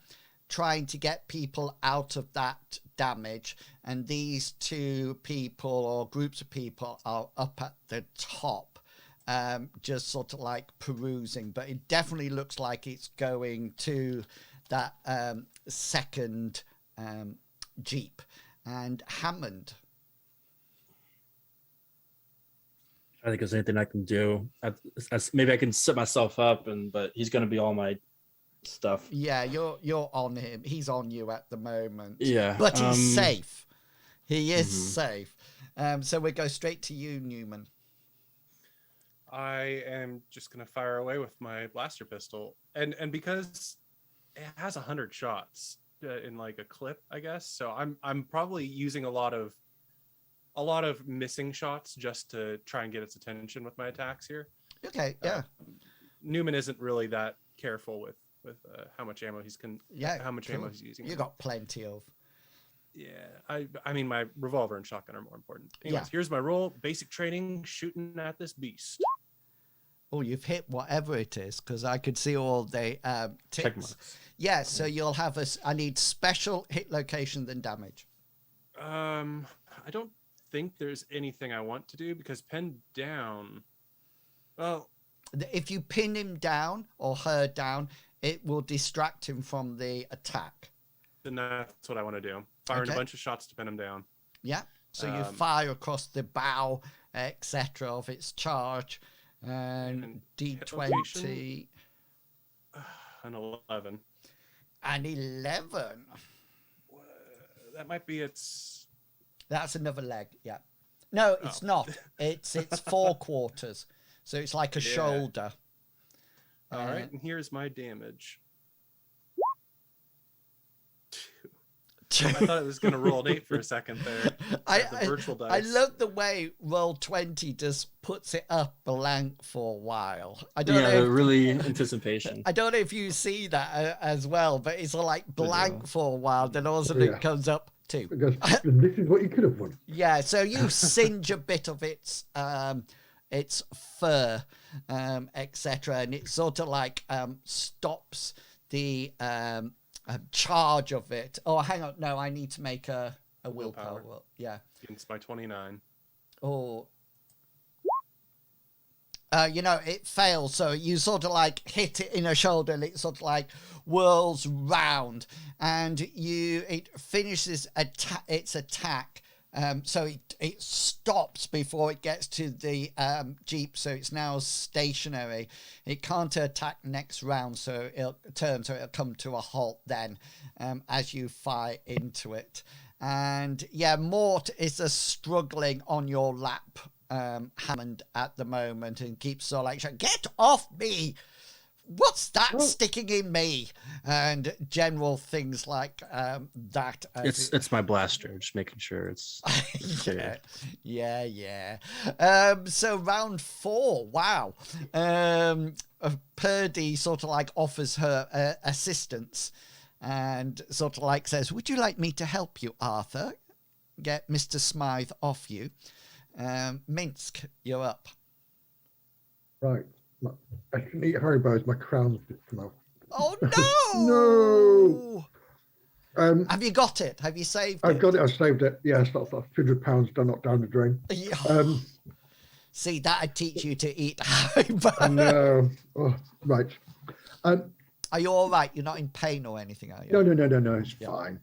[SPEAKER 1] trying to get people out of that damage, and these two people or groups of people are up at the top, just sort of like perusing, but it definitely looks like it's going to that second Jeep. And Hammond.
[SPEAKER 4] I think there's anything I can do. Maybe I can set myself up, but he's going to be all my stuff.
[SPEAKER 1] Yeah, you're on him. He's on you at the moment.
[SPEAKER 4] Yeah,
[SPEAKER 1] but he's safe. He is safe. So we go straight to you, Newman.
[SPEAKER 3] I am just gonna fire away with my blaster pistol, and because it has 100 shots in like a clip, I guess. So I'm probably using a lot of missing shots just to try and get its attention with my attacks here.
[SPEAKER 1] Okay, yeah.
[SPEAKER 3] Newman isn't really that careful with how much ammo how much ammo he's using.
[SPEAKER 1] You got plenty of.
[SPEAKER 3] Yeah, I mean, my revolver and shotgun are more important. Anyways, here's my roll. Basic training, shooting at this beast.
[SPEAKER 1] Oh, you've hit whatever it is, because I could see all the
[SPEAKER 4] check marks.
[SPEAKER 1] Yeah, so you'll have I need special hit location then damage.
[SPEAKER 3] I don't think there's anything I want to do, because pinned down. Well,
[SPEAKER 1] if you pin him down or her down, it will distract him from the attack.
[SPEAKER 3] Then that's what I want to do. Firing a bunch of shots to pin him down.
[SPEAKER 1] Yeah. So you fire across the bow, etc., of its charge, and D20.
[SPEAKER 3] An 11.
[SPEAKER 1] An 11.
[SPEAKER 3] That might be its.
[SPEAKER 1] That's another leg. Yeah. No, it's not. It's 4 quarters. So it's like a shoulder.
[SPEAKER 3] All right, and here's my damage. I thought it was going to roll an 8 for a second there. The virtual dice.
[SPEAKER 1] I love the way Roll20 just puts it up blank for a while. I don't know.
[SPEAKER 4] Really anticipation.
[SPEAKER 1] I don't know if you see that as well, but it's all like blank for a while, then all of a sudden it comes up 2.
[SPEAKER 2] Because this is what you could have won.
[SPEAKER 1] Yeah, so you singe a bit of its fur, etc., and it sort of like stops the charge of it. Oh, hang on. No, I need to make a willpower roll. Yeah.
[SPEAKER 3] Against my 29.
[SPEAKER 1] Oh. It fails. So you sort of like hit it in a shoulder, and it sort of like whirls round, and it finishes its attack. So it stops before it gets to the Jeep, so it's now stationary. It can't attack next round, so it'll turn, so it'll come to a halt then as you fire into it. And yeah, Mort is struggling on your lap, Hammond, at the moment, and keeps sort of like shouting, "Get off me! What's that sticking in me?" And general things like that.
[SPEAKER 4] It's my blaster, just making sure it's
[SPEAKER 1] yeah. So round 4, wow. Purdy sort of like offers her assistance and sort of like says, "Would you like me to help you, Arthur? Get Mr. Smythe off you." Minsk, you're up.
[SPEAKER 2] Right. I shouldn't eat Haribos. My crown's come out.
[SPEAKER 1] Oh no!
[SPEAKER 2] No.
[SPEAKER 1] Have you got it? Have you saved it?
[SPEAKER 2] I've got it. I've saved it. Yeah, it's not £200 done not down the drain.
[SPEAKER 1] See, that'd teach you to eat.
[SPEAKER 2] I know. Oh, right.
[SPEAKER 1] Are you all right? You're not in pain or anything, are you?
[SPEAKER 2] No. It's fine.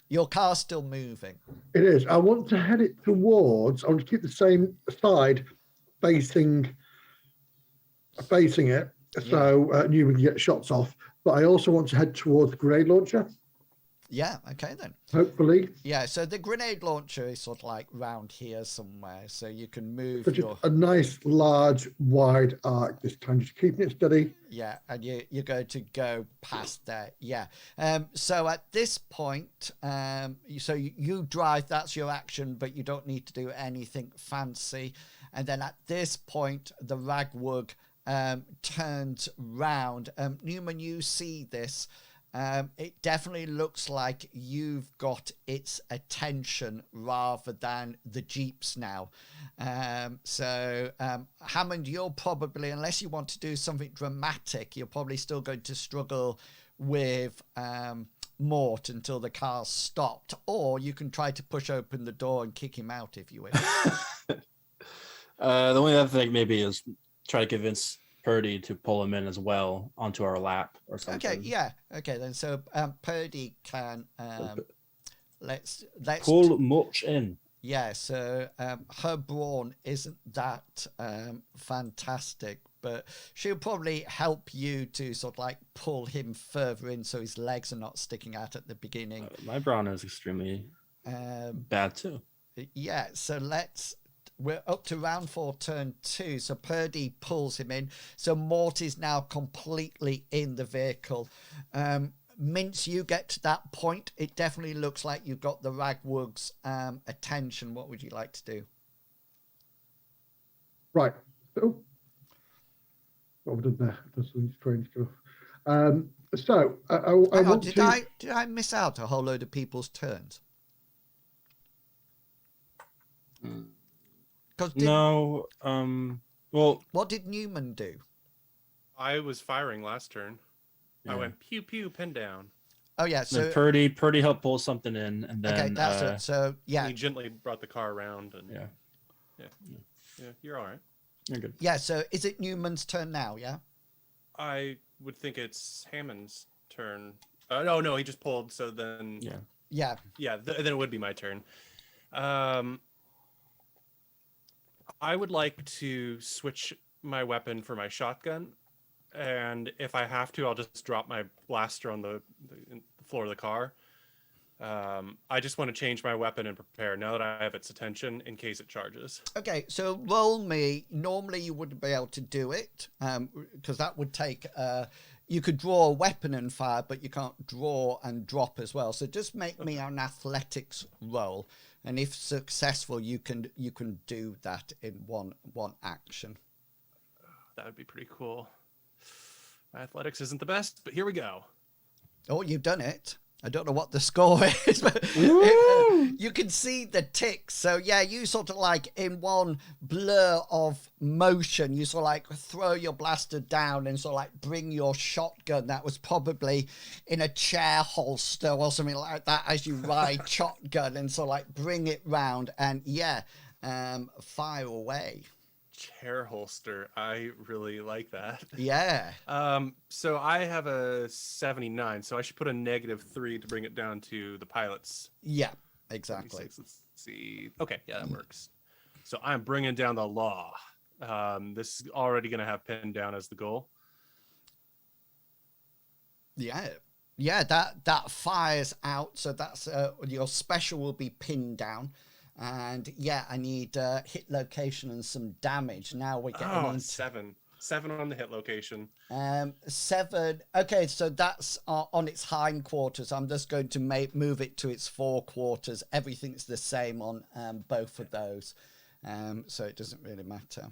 [SPEAKER 1] Your car's still moving.
[SPEAKER 2] It is. I want to head it towards. I want to keep the same side facing it, so Newman can get shots off. But I also want to head towards the grenade launcher.
[SPEAKER 1] Yeah, okay then.
[SPEAKER 2] Hopefully.
[SPEAKER 1] Yeah, so the grenade launcher is sort of like round here somewhere, so you can move
[SPEAKER 2] But
[SPEAKER 1] your...
[SPEAKER 2] just a nice, large, wide arc this time, just keeping it steady.
[SPEAKER 1] Yeah, and you're going to go past there. Yeah. So at this point, so you drive, that's your action, but you don't need to do anything fancy. And then at this point, the Ragwug turns round. Newman, you see this. It definitely looks like you've got its attention rather than the Jeeps now. So Hammond, you're probably, unless you want to do something dramatic, you're probably still going to struggle with Mort until the car's stopped, or you can try to push open the door and kick him out if you wish.
[SPEAKER 4] The only other thing maybe is try to convince Purdy to pull him in as well onto our lap or something.
[SPEAKER 1] Okay, yeah. Okay, then. So Purdy can let's
[SPEAKER 4] pull Much in.
[SPEAKER 1] Yeah. So her brawn isn't that fantastic, but she'll probably help you to sort of like pull him further in so his legs are not sticking out at the beginning.
[SPEAKER 4] My brawn is extremely bad too.
[SPEAKER 1] Yeah. So we're up to round 4, turn 2. So Purdy pulls him in. So Mort is now completely in the vehicle. Mince, you get to that point. It definitely looks like you've got the Ragwug's attention. What would you like to do?
[SPEAKER 2] Right. Oh, what have we done there? That's something strange stuff. So I want to...
[SPEAKER 1] Did I miss out a whole load of people's turns?
[SPEAKER 4] No. Well,
[SPEAKER 1] what did Newman do?
[SPEAKER 3] I was firing last turn.
[SPEAKER 4] Yeah.
[SPEAKER 3] I went pew pew, pin down.
[SPEAKER 1] Oh yeah, so
[SPEAKER 4] Purdy helped pull something in, and then
[SPEAKER 1] okay, that's it. So yeah,
[SPEAKER 3] he gently brought the car around, and yeah, you're all right.
[SPEAKER 4] You're good.
[SPEAKER 1] Yeah, so is it Newman's turn now? Yeah,
[SPEAKER 3] I would think it's Hammond's turn. No, he just pulled. So then
[SPEAKER 1] yeah.
[SPEAKER 3] Then it would be my turn. I would like to switch my weapon for my shotgun, and if I have to, I'll just drop my blaster on the floor of the car. I just want to change my weapon and prepare now that I have its attention in case it charges.
[SPEAKER 1] Okay, so roll me. Normally you wouldn't be able to do it because that would take... you could draw a weapon and fire, but you can't draw and drop as well. So just make me an athletics roll. And if successful, you can do that in one action.
[SPEAKER 3] That would be pretty cool. My athletics isn't the best, but here we go.
[SPEAKER 1] Oh, you've done it. I don't know what the score is, but you can see the ticks. So yeah, you sort of like in one blur of motion, you sort of like throw your blaster down and sort of like bring your shotgun that was probably in a chair holster or something like that as you ride shotgun and sort of like bring it round and fire away.
[SPEAKER 3] Chair holster. I really like that.
[SPEAKER 1] Yeah.
[SPEAKER 3] So I have a 79, so I should put a -3 to bring it down to the pilot's.
[SPEAKER 1] Yeah, exactly.
[SPEAKER 3] Let's see. Okay, yeah, that works. So I'm bringing down the law. This is already going to have pinned down as the goal.
[SPEAKER 1] Yeah, that fires out. So that's your special will be pinned down. And yeah, I need hit location and some damage. Now we're getting into
[SPEAKER 3] 7 on the hit location.
[SPEAKER 1] 7. Okay, so that's on its hindquarters. I'm just going to move it to its forequarters. Everything's the same on both of those, so it doesn't really matter.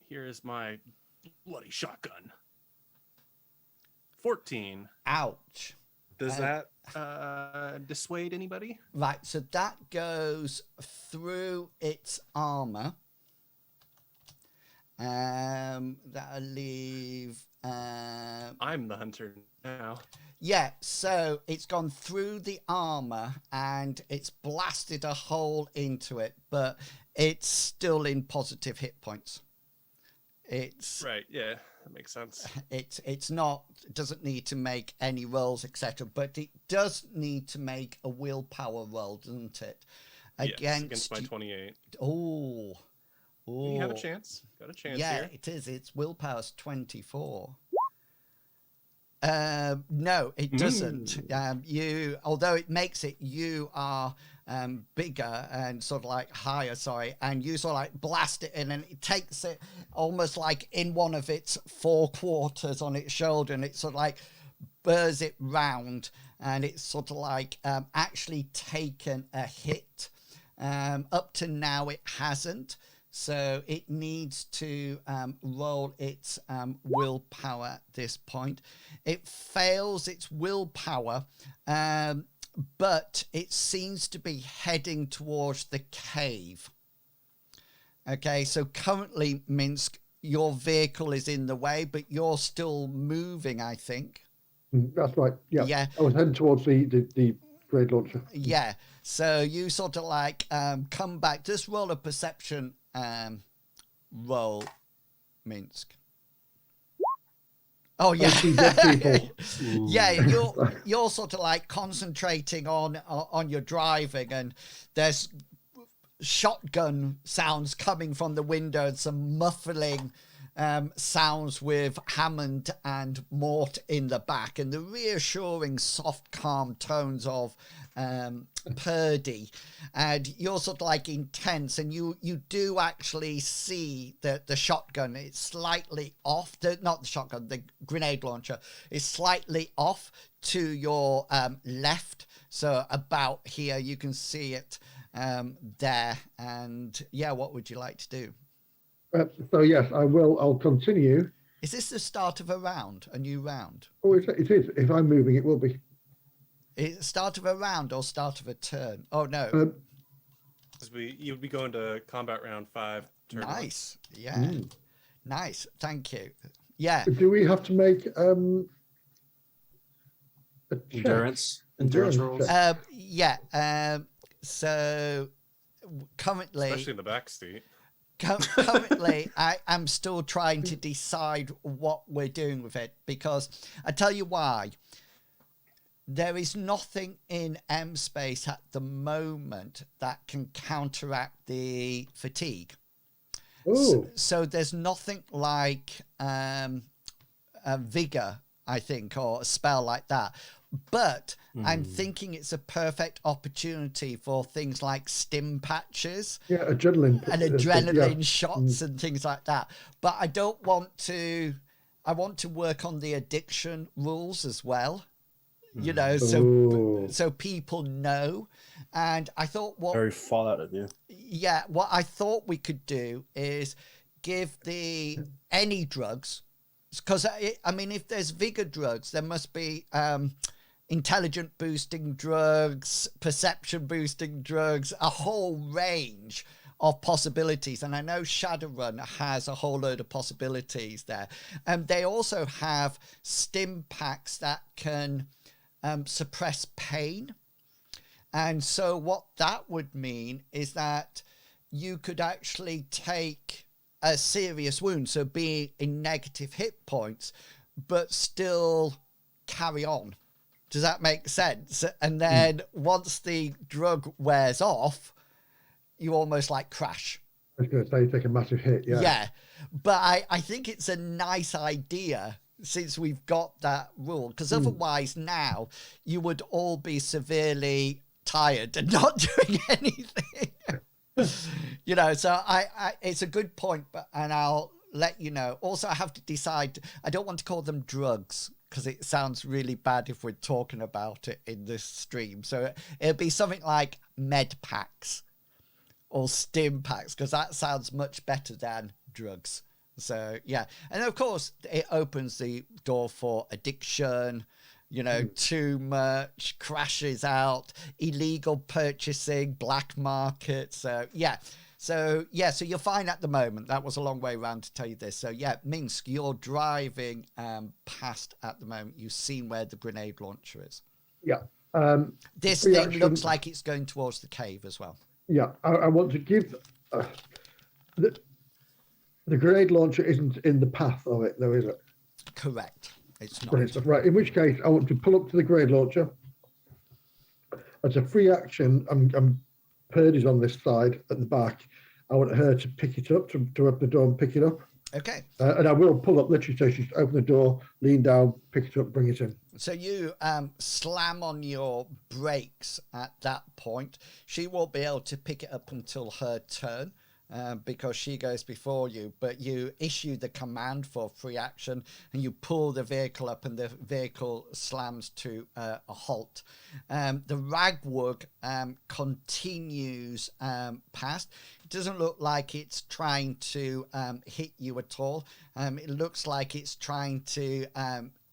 [SPEAKER 3] Here is my bloody shotgun. 14.
[SPEAKER 1] Ouch.
[SPEAKER 3] Does that dissuade anybody?
[SPEAKER 1] Right, so that goes through its armor. That'll leave
[SPEAKER 3] I'm the hunter now.
[SPEAKER 1] Yeah, so it's gone through the armor and it's blasted a hole into it, but it's still in positive hit points. It's
[SPEAKER 3] Right. Yeah, that makes sense.
[SPEAKER 1] it's not, it doesn't need to make any rolls, etc., but it does need to make a willpower roll, doesn't it?
[SPEAKER 3] Yes, against my 28.
[SPEAKER 1] Oh,
[SPEAKER 3] You have a chance. Got a chance
[SPEAKER 1] yeah,
[SPEAKER 3] here.
[SPEAKER 1] it is. It's willpower's 24. No, it doesn't. You, although it makes it, you are bigger and sort of like higher, sorry, and you sort of like blast it in, and it takes it almost like in one of its four quarters on its shoulder, and it sort of like burrs it round, and it's sort of like actually taken a hit. Up to now, it hasn't. So it needs to roll its willpower at this point. It fails its willpower, but it seems to be heading towards the cave. Okay, so currently, Minsk, your vehicle is in the way, but you're still moving, I think.
[SPEAKER 2] That's right. Yeah.
[SPEAKER 1] Yeah.
[SPEAKER 2] I was heading towards the grade launcher.
[SPEAKER 1] Yeah. So you sort of like come back. Just roll a perception roll, Minsk. Oh yeah, yeah. You're sort of like concentrating on your driving, and there's shotgun sounds coming from the window and some muffling sounds with Hammond and Mort in the back, and the reassuring soft calm tones of Purdy, and you're sort of like intense, and you do actually see the shotgun. It's slightly off, not the shotgun, the grenade launcher is slightly off to your left, so about here you can see it there. And yeah, what would you like to do?
[SPEAKER 2] So yes, I will. I'll continue.
[SPEAKER 1] Is this the start of a round, a new round?
[SPEAKER 2] Oh, it is. If I'm moving, it will be.
[SPEAKER 1] Is it start of a round or start of a turn? Oh no.
[SPEAKER 3] You'd be going to combat round 5. Turn
[SPEAKER 1] Nice. Yeah. Nice. Thank you. Yeah.
[SPEAKER 2] Do we have to make a
[SPEAKER 4] Endurance rolls.
[SPEAKER 1] Yeah. So currently,
[SPEAKER 3] especially in the back seat.
[SPEAKER 1] Currently, I am still trying to decide what we're doing with it, because I tell you why. There is nothing in M space at the moment that can counteract the fatigue. So there's nothing like a vigor, I think, or a spell like that. But I'm thinking it's a perfect opportunity for things like stim patches.
[SPEAKER 2] Yeah, adrenaline
[SPEAKER 1] shots and things like that. But I don't want to. I want to work on the addiction rules as well. You know, so people know. And I thought
[SPEAKER 4] very Fallout of you.
[SPEAKER 1] Yeah, what I thought we could do is give any drugs, because I mean, if there's vigor drugs, there must be intelligent boosting drugs, perception boosting drugs, a whole range of possibilities. And I know Shadowrun has a whole load of possibilities there. And they also have stim packs that can suppress pain. And so what that would mean is that you could actually take a serious wound, so be in negative hit points, but still carry on. Does that make sense? And then once the drug wears off, you almost like crash.
[SPEAKER 2] I was going to say, take a massive hit, yeah.
[SPEAKER 1] Yeah, but I think it's a nice idea since we've got that rule, because otherwise now you would all be severely tired and not doing anything. You know, so I it's a good point, and I'll let you know. Also, I have to decide, I don't want to call them drugs, because it sounds really bad if we're talking about it in this stream. So it'll be something like med packs or stim packs, because that sounds much better than drugs. So yeah, and of course it opens the door for addiction, you know, too much, crashes out, illegal purchasing, black market. So yeah, So yeah, so you're fine at the moment. That was a long way around to tell you this. So yeah, Minsk, you're driving past at the moment. You've seen where the grenade launcher is.
[SPEAKER 2] Yeah.
[SPEAKER 1] This
[SPEAKER 2] free
[SPEAKER 1] thing
[SPEAKER 2] action-
[SPEAKER 1] looks like it's going towards the cave as well.
[SPEAKER 2] Yeah, I want to give the grenade launcher isn't in the path of it, though, is it?
[SPEAKER 1] Correct. It's not.
[SPEAKER 2] Brilliant stuff. Right. In which case, I want to pull up to the grenade launcher. As a free action, I'm Purdy's on this side at the back. I want her to pick it up, to open the door and pick it up.
[SPEAKER 1] Okay.
[SPEAKER 2] And I will pull up literally, so she's open the door, lean down, pick it up, bring it in.
[SPEAKER 1] So you slam on your brakes at that point. She won't be able to pick it up until her turn because she goes before you. But you issue the command for free action and you pull the vehicle up and the vehicle slams to a halt. The Ragwug continues past. It doesn't look like it's trying to hit you at all. It looks like it's trying to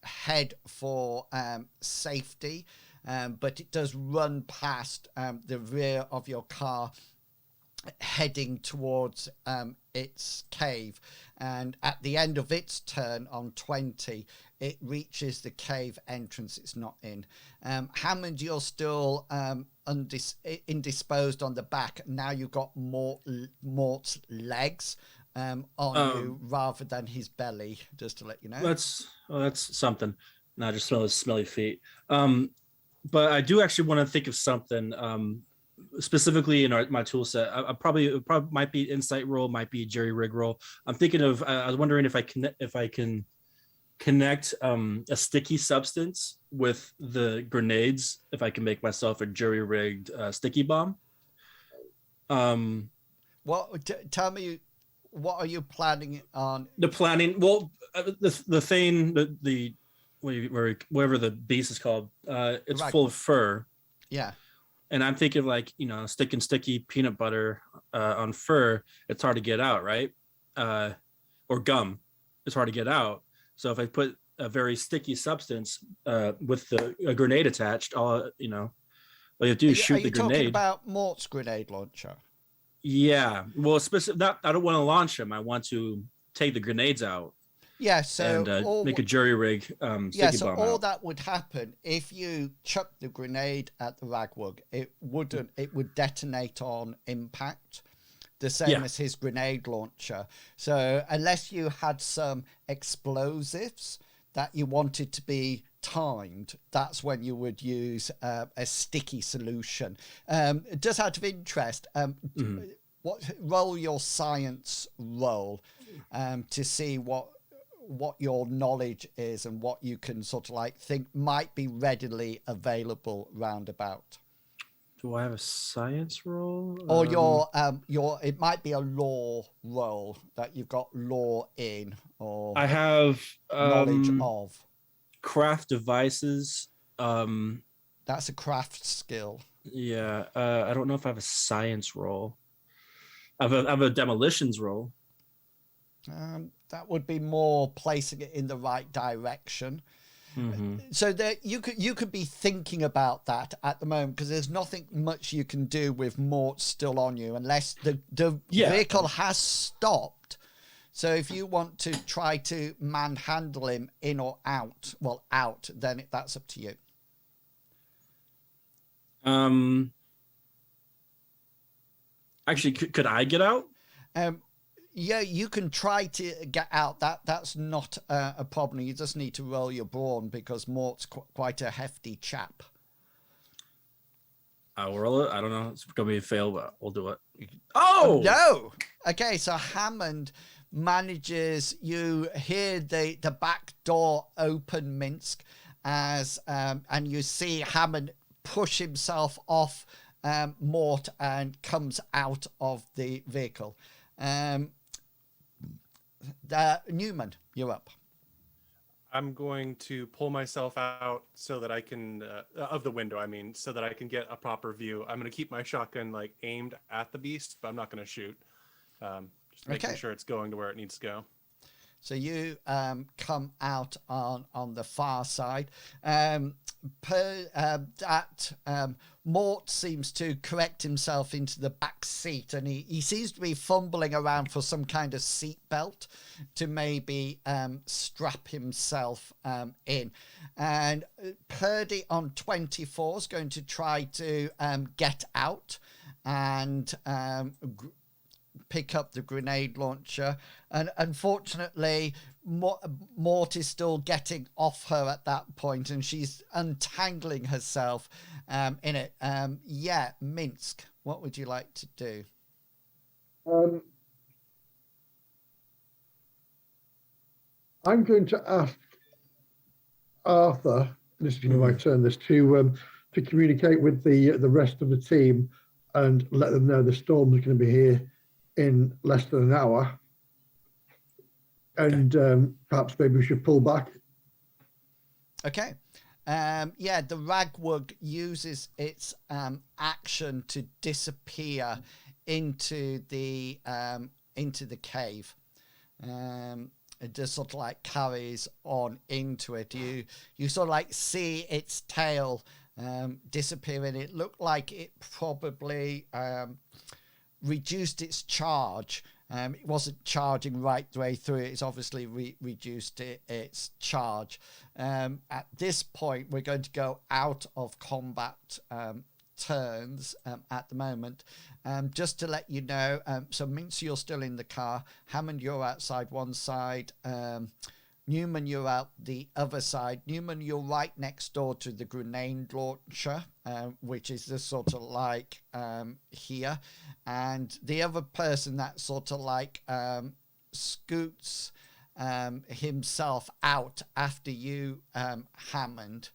[SPEAKER 1] head for safety, but it does run past the rear of your car, heading towards its cave. And at the end of its turn on 20, it reaches the cave entrance it's not in. Hammond, you're still indisposed on the back. Now you've got Mort's legs on you rather than his belly, just to let you know.
[SPEAKER 4] That's something. Not just smell his smelly feet. But I do actually want to think of something specifically in my tool set. It probably might be insight roll, might be jerry rig roll. I'm thinking of. I was wondering if I can connect a sticky substance with the grenades. If I can make myself a jerry rigged sticky bomb.
[SPEAKER 1] Tell me. What are you planning on?
[SPEAKER 4] The planning, well, the thing, the whatever the beast is called, it's full of fur.
[SPEAKER 1] Yeah.
[SPEAKER 4] And I'm thinking of sticky peanut butter on fur. It's hard to get out, right? Or gum, it's hard to get out. So if I put a very sticky substance with a grenade attached, all you have to do is shoot the grenade.
[SPEAKER 1] Are you talking about Mort's grenade launcher?
[SPEAKER 4] Yeah, well, I don't want to launch them. I want to take the grenades out.
[SPEAKER 1] Yeah, so
[SPEAKER 4] and make a jury rig.
[SPEAKER 1] Yeah, so all that would happen if you chuck the grenade at the Ragwug. It would detonate on impact, the same as his grenade launcher. So unless you had some explosives that you wanted to be timed, that's when you would use a sticky solution. Just out of interest, roll your science roll to see what your knowledge is and what you can sort of think might be readily available roundabout.
[SPEAKER 4] Do I have a science roll?
[SPEAKER 1] Or it might be a law roll that you've got law in, or
[SPEAKER 4] I have
[SPEAKER 1] knowledge of
[SPEAKER 4] craft devices.
[SPEAKER 1] That's a craft skill.
[SPEAKER 4] Yeah, I don't know if I have a science roll. I have a demolitions roll.
[SPEAKER 1] That would be more placing it in the right direction. Mm-hmm. So that you could be thinking about that at the moment, because there's nothing much you can do with Mort still on you unless the vehicle has stopped. So if you want to try to manhandle him in or out, then that's up to you.
[SPEAKER 4] Actually, could I get out?
[SPEAKER 1] Yeah, you can try to get out. That's not a problem. You just need to roll your brawn, because Mort's quite a hefty chap.
[SPEAKER 4] I'll roll it. I don't know. It's going to be a fail, but we'll do it. Oh!
[SPEAKER 1] No! Okay, so Hammond manages, you hear the back door open, Minsk, and you see Hammond push himself off Mort and comes out of the vehicle. Newman, you're up.
[SPEAKER 3] I'm going to pull myself out so that I can of the window. So that I can get a proper view. I'm going to keep my shotgun aimed at the beast, but I'm not going to shoot. Just making sure it's going to where it needs to go.
[SPEAKER 1] So you come out on the far side. Mort seems to correct himself into the back seat, and he seems to be fumbling around for some kind of seat belt to maybe strap himself in. And Purdy on 24 is going to try to get out and pick up the grenade launcher, and unfortunately Mort is still getting off her at that point, and she's untangling herself in it. Minsk, what would you like to do?
[SPEAKER 2] I'm going to ask Arthur, this is my turn, to communicate with the rest of the team and let them know the storm is going to be here in less than an hour, and perhaps maybe we should pull back.
[SPEAKER 1] Okay. The Ragwug uses its action to disappear into the cave. It just sort of like carries on into it. You sort of like see its tail disappearing. It looked like it probably reduced its charge. It wasn't charging right the way through. It's obviously reduced its charge. At this point, we're going to go out of combat turns at the moment. Just to let you know, so Minx, you're still in the car. Hammond, you're outside one side. Newman, you're out the other side. Newman, you're right next door to the grenade launcher, which is just sort of like here. And the other person that sort of like scoots himself out after you, Hammond,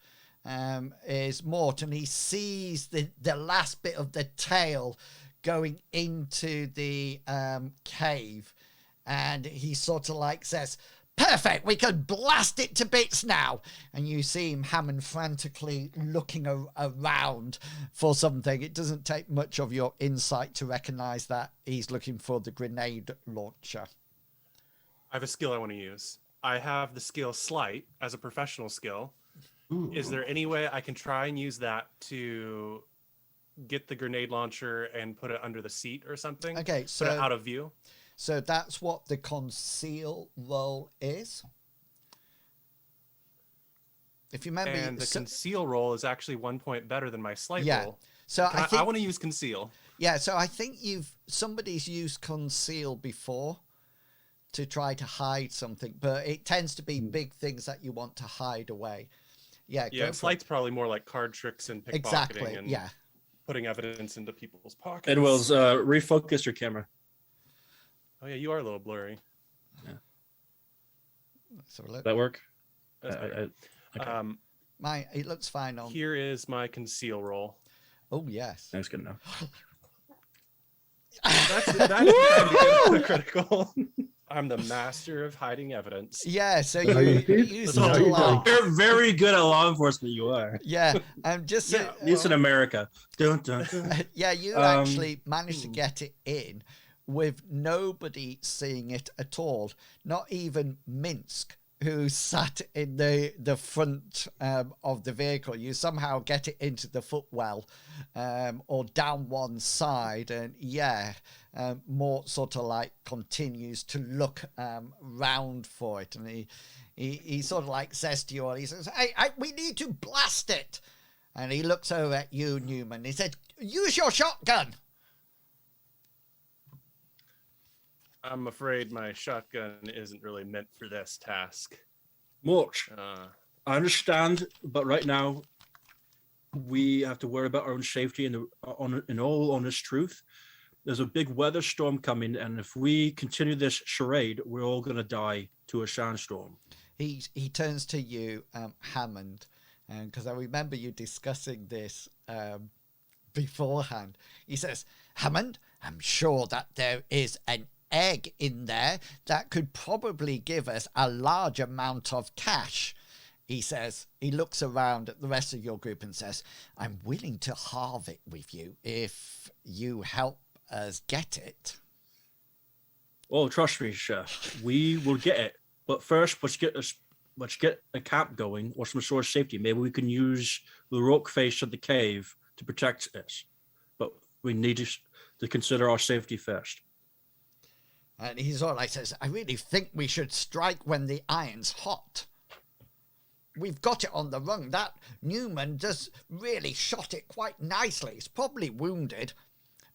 [SPEAKER 1] is Mort, and he sees the last bit of the tail going into the cave, and he sort of like says, "Perfect, we can blast it to bits now." And you see him, Hammond, frantically looking around for something. It doesn't take much of your insight to recognize that he's looking for the grenade launcher.
[SPEAKER 3] I have a skill I want to use. I have the skill Sleight as a professional skill. Ooh. Is there any way I can try and use that to get the grenade launcher and put it under the seat or something?
[SPEAKER 1] Okay, so
[SPEAKER 3] put it out of view.
[SPEAKER 1] So that's what the conceal roll is. If you remember,
[SPEAKER 3] and the conceal roll is actually 1 point better than my Sleight roll.
[SPEAKER 1] So
[SPEAKER 3] I want to use conceal.
[SPEAKER 1] Yeah, so I think somebody's used conceal before to try to hide something, but it tends to be big things that you want to hide away. Yeah,
[SPEAKER 3] Slight's probably more like card tricks and pickpocketing and putting evidence into people's pockets.
[SPEAKER 4] It will refocus your camera.
[SPEAKER 3] Oh yeah, you are a little blurry.
[SPEAKER 4] Yeah.
[SPEAKER 1] Let's have a look.
[SPEAKER 4] That work?
[SPEAKER 3] Okay.
[SPEAKER 1] It looks fine on.
[SPEAKER 3] Here is my conceal roll.
[SPEAKER 1] Oh yes.
[SPEAKER 4] That's good enough.
[SPEAKER 3] That's critical. I'm the master of hiding evidence.
[SPEAKER 1] Yeah, so you sort of
[SPEAKER 4] you're very good at law enforcement. You are.
[SPEAKER 1] Yeah, just
[SPEAKER 4] at least in America. Dun, dun, dun.
[SPEAKER 1] Yeah, you actually managed to get it in with nobody seeing it at all. Not even Minsk, who sat in the front of the vehicle. You somehow get it into the footwell or down one side, and Mort sort of like continues to look round for it, and he sort of like says to you all, he says, hey, we need to blast it. And he looks over at you, Newman. He said, use your shotgun.
[SPEAKER 3] I'm afraid my shotgun isn't really meant for this task.
[SPEAKER 4] Mort, I understand, but right now we have to worry about our own safety in all honest truth. There's a big weather storm coming, and if we continue this charade, we're all going to die to a sandstorm.
[SPEAKER 1] He turns to you, Hammond, because I remember you discussing this beforehand. He says, Hammond, I'm sure that there is an egg in there that could probably give us a large amount of cash. He says, he looks around at the rest of your group and says, I'm willing to halve it with you if you help us get it.
[SPEAKER 4] Oh, trust me, sir. We will get it. But first, let's get a camp going or some sort of safety. Maybe we can use the rock face of the cave to protect us. But we need to consider our safety first.
[SPEAKER 1] And he sort of like says, I really think we should strike when the iron's hot. We've got it on the run. That Newman just really shot it quite nicely. It's probably wounded.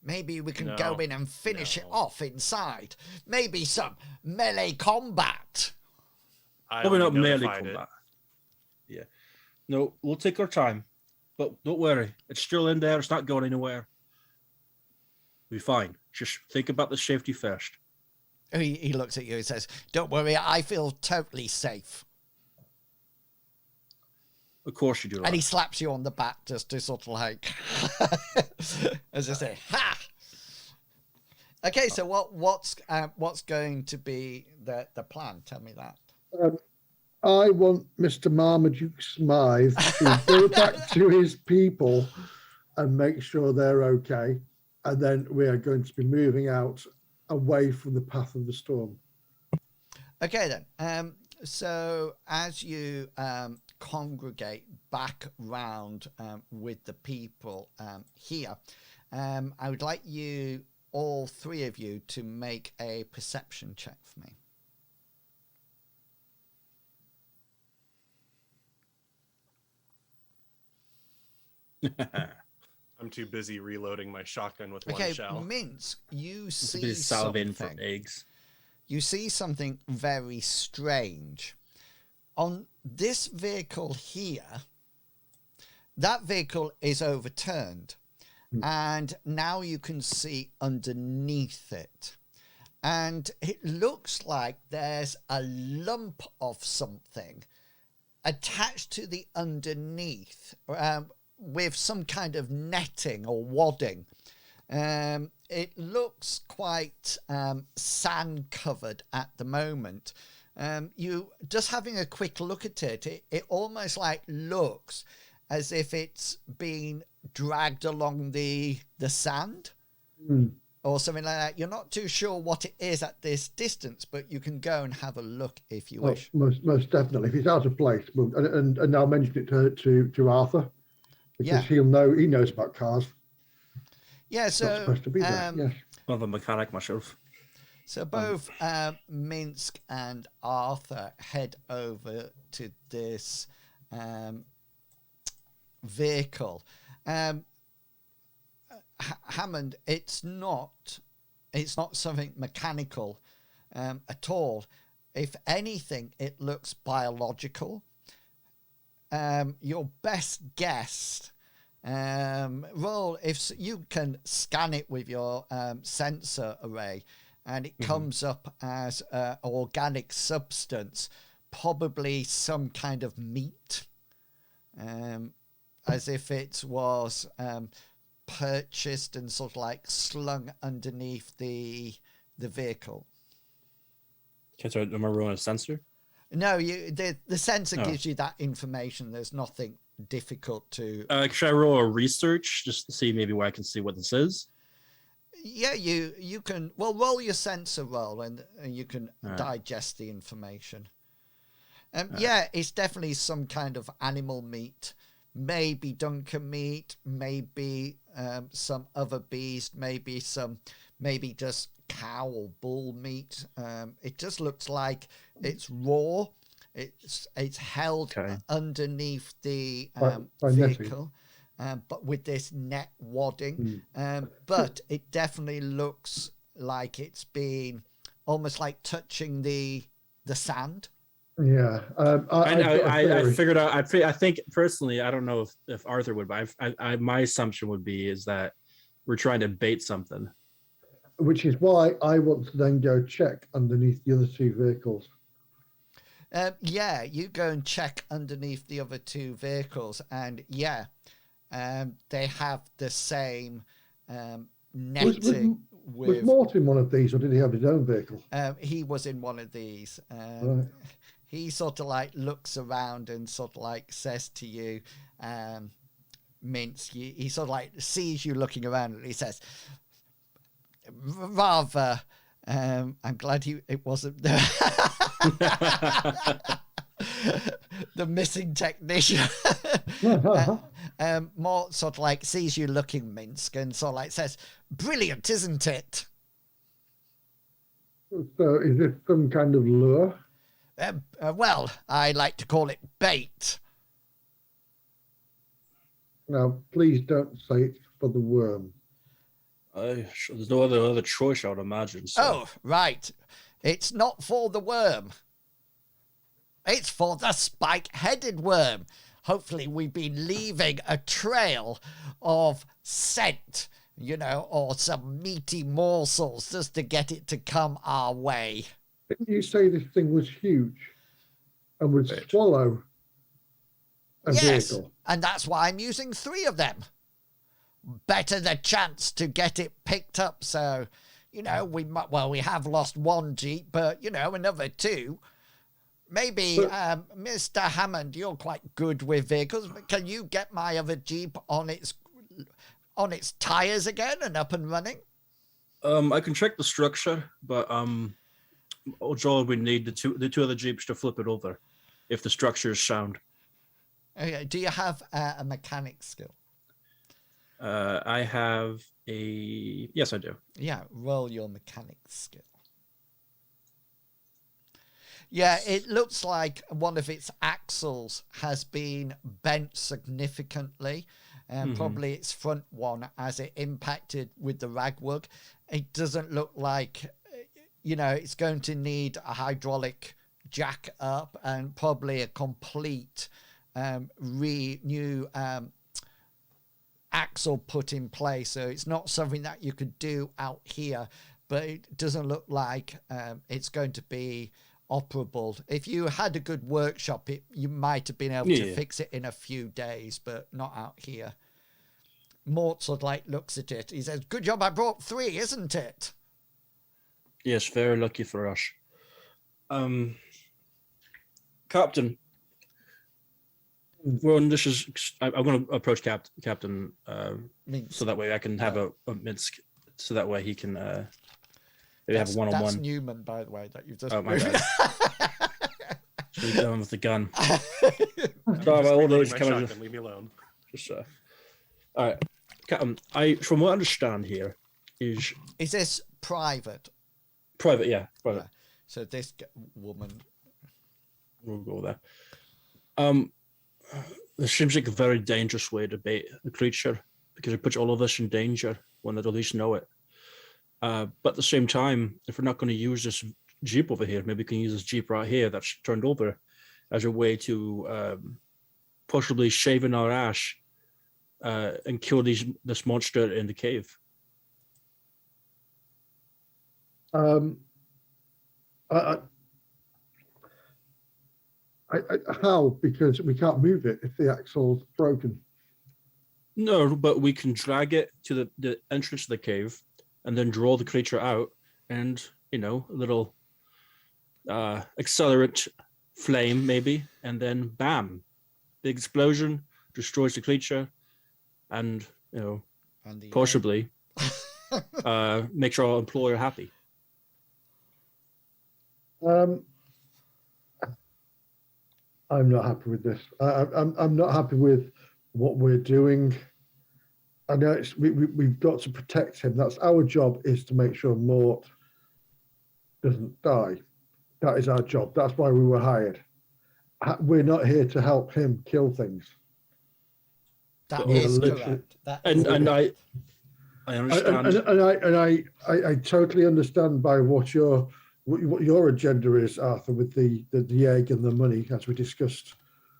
[SPEAKER 1] Maybe we can go in and finish it off inside. Maybe some melee combat.
[SPEAKER 4] Probably not melee combat. Yeah. No, we'll take our time. But don't worry. It's still in there. It's not going anywhere. We'll be fine. Just think about the safety first.
[SPEAKER 1] He looks at you and says, don't worry, I feel totally safe.
[SPEAKER 4] Of course you do.
[SPEAKER 1] And he slaps you on the back just to sort of like, as I say, ha! Okay, so what's going to be the plan? Tell me that.
[SPEAKER 2] I want Mr. Marmaduke Smythe to go back to his people and make sure they're okay. And then we are going to be moving out away from the path of the storm.
[SPEAKER 1] Okay, then. So as you congregate back round with the people here, I would like you, all three of you, to make a perception check for me.
[SPEAKER 3] I'm too busy reloading my shotgun with one shell.
[SPEAKER 1] Okay, Minsk, you see
[SPEAKER 4] salivating
[SPEAKER 1] something.
[SPEAKER 4] for eggs.
[SPEAKER 1] You see something very strange. On this vehicle here, that vehicle is overturned. And now you can see underneath it. And it looks like there's a lump of something attached to the underneath with some kind of netting or wadding. It looks quite sand covered at the moment. You just having a quick look at it, it almost like looks as if it's been dragged along the sand or something like that. You're not too sure what it is at this distance, but you can go and have a look if you wish.
[SPEAKER 2] Most definitely. If it's out of place, and I'll mention it to Arthur, because he knows about cars.
[SPEAKER 1] Yeah,
[SPEAKER 2] It's not supposed to be there. Yes.
[SPEAKER 4] I'm a mechanic myself.
[SPEAKER 1] So both Minsk and Arthur head over to this vehicle. Hammond, it's not something mechanical at all. If anything, it looks biological. Your best guess. Roll if you can scan it with your sensor array, and it comes up as organic substance, probably some kind of meat, as if it was purchased and sort of like slung underneath the vehicle.
[SPEAKER 4] Okay, so am I rolling a sensor?
[SPEAKER 1] No, the sensor gives you that information. There's nothing difficult to.
[SPEAKER 4] Should I roll a research just to see maybe where I can see what this is?
[SPEAKER 1] Yeah, you can. Well, roll your sensor roll, and you can digest the information. Yeah, it's definitely some kind of animal meat. Maybe Duncan meat. Maybe some other beast. Maybe just cow or bull meat. It just looks like it's raw. It's held underneath the vehicle, but with this net wadding. But it definitely looks like it's been almost like touching the sand.
[SPEAKER 2] Yeah,
[SPEAKER 4] I figured out. I think personally, I don't know if Arthur would, but my assumption would be is that we're trying to bait something.
[SPEAKER 2] Which is why I want to then go check underneath the other two vehicles.
[SPEAKER 1] Yeah, you go and check underneath the other two vehicles, and they have the same netting.
[SPEAKER 2] Was Morton one of these, or did he have his own vehicle?
[SPEAKER 1] He was in one of these.
[SPEAKER 2] Right.
[SPEAKER 1] He sort of like looks around and sort of like says to you, Mince, he sort of like sees you looking around, and he says, rather, I'm glad it wasn't there. The missing technician. Mort sort of like sees you looking, Minsk, and sort of like says, "Brilliant, isn't it?"
[SPEAKER 2] So is this some kind of lure?
[SPEAKER 1] Well, I like to call it bait.
[SPEAKER 2] Now, please don't say it's for the worm.
[SPEAKER 4] There's no other choice, I would imagine. So.
[SPEAKER 1] Oh, right. It's not for the worm. It's for the spike-headed worm. Hopefully we've been leaving a trail of scent, or some meaty morsels just to get it to come our way.
[SPEAKER 2] Didn't you say this thing was huge and would swallow a vehicle?
[SPEAKER 1] And that's why I'm using 3 of them. Better the chance to get it picked up. So, we have lost 1 Jeep, but, another 2. Maybe, Mr. Hammond, you're quite good with vehicles. But can you get my other Jeep on its tires again and up and running?
[SPEAKER 4] I can check the structure, but all we need the two other Jeeps to flip it over, if the structure is sound.
[SPEAKER 1] Okay. Do you have a mechanic skill?
[SPEAKER 4] I have yes, I do.
[SPEAKER 1] Yeah, roll your mechanic skill. Yeah, it looks like one of its axles has been bent significantly, and probably its front one as it impacted with the Ragwug. It doesn't look like, it's going to need a hydraulic jack up and probably a complete new axle put in place. So it's not something that you could do out here, but it doesn't look like it's going to be operable. If you had a good workshop, you might have been able to fix it in a few days, but not out here. Mort sort of like looks at it. He says, "Good job I brought 3, isn't it?"
[SPEAKER 4] Yes, very lucky for us. Captain, I'm going to approach Captain so that way I can have a Minsk, so that way he can maybe have a one-on-one.
[SPEAKER 1] That's Newman, by the way, that you've just.
[SPEAKER 4] Oh my god! Should be done with the gun. All those coming.
[SPEAKER 3] Leave me alone.
[SPEAKER 4] Just all right, Captain. From what I understand here, is
[SPEAKER 1] this private?
[SPEAKER 4] Private, yeah, private.
[SPEAKER 1] So this woman.
[SPEAKER 4] We'll go there. This seems like a very dangerous way to bait the creature, because it puts all of us in danger when they at least know it. But at the same time, if we're not going to use this Jeep over here, maybe we can use this Jeep right here that's turned over as a way to possibly shave in our ash and kill this monster in the cave.
[SPEAKER 2] How? Because we can't move it if the axle's broken.
[SPEAKER 4] No, but we can drag it to the entrance of the cave and then draw the creature out, and a little accelerant flame maybe, and then bam, big explosion destroys the creature, and possibly makes our employer happy.
[SPEAKER 2] I'm not happy with this. I'm not happy with what we're doing. I know we've got to protect him. That's our job, is to make sure Mort doesn't die. That is our job. That's why we were hired. We're not here to help him kill things.
[SPEAKER 1] That is correct.
[SPEAKER 4] I understand.
[SPEAKER 2] And I totally understand by what your agenda is, Arthur, with the egg and the money, as we discussed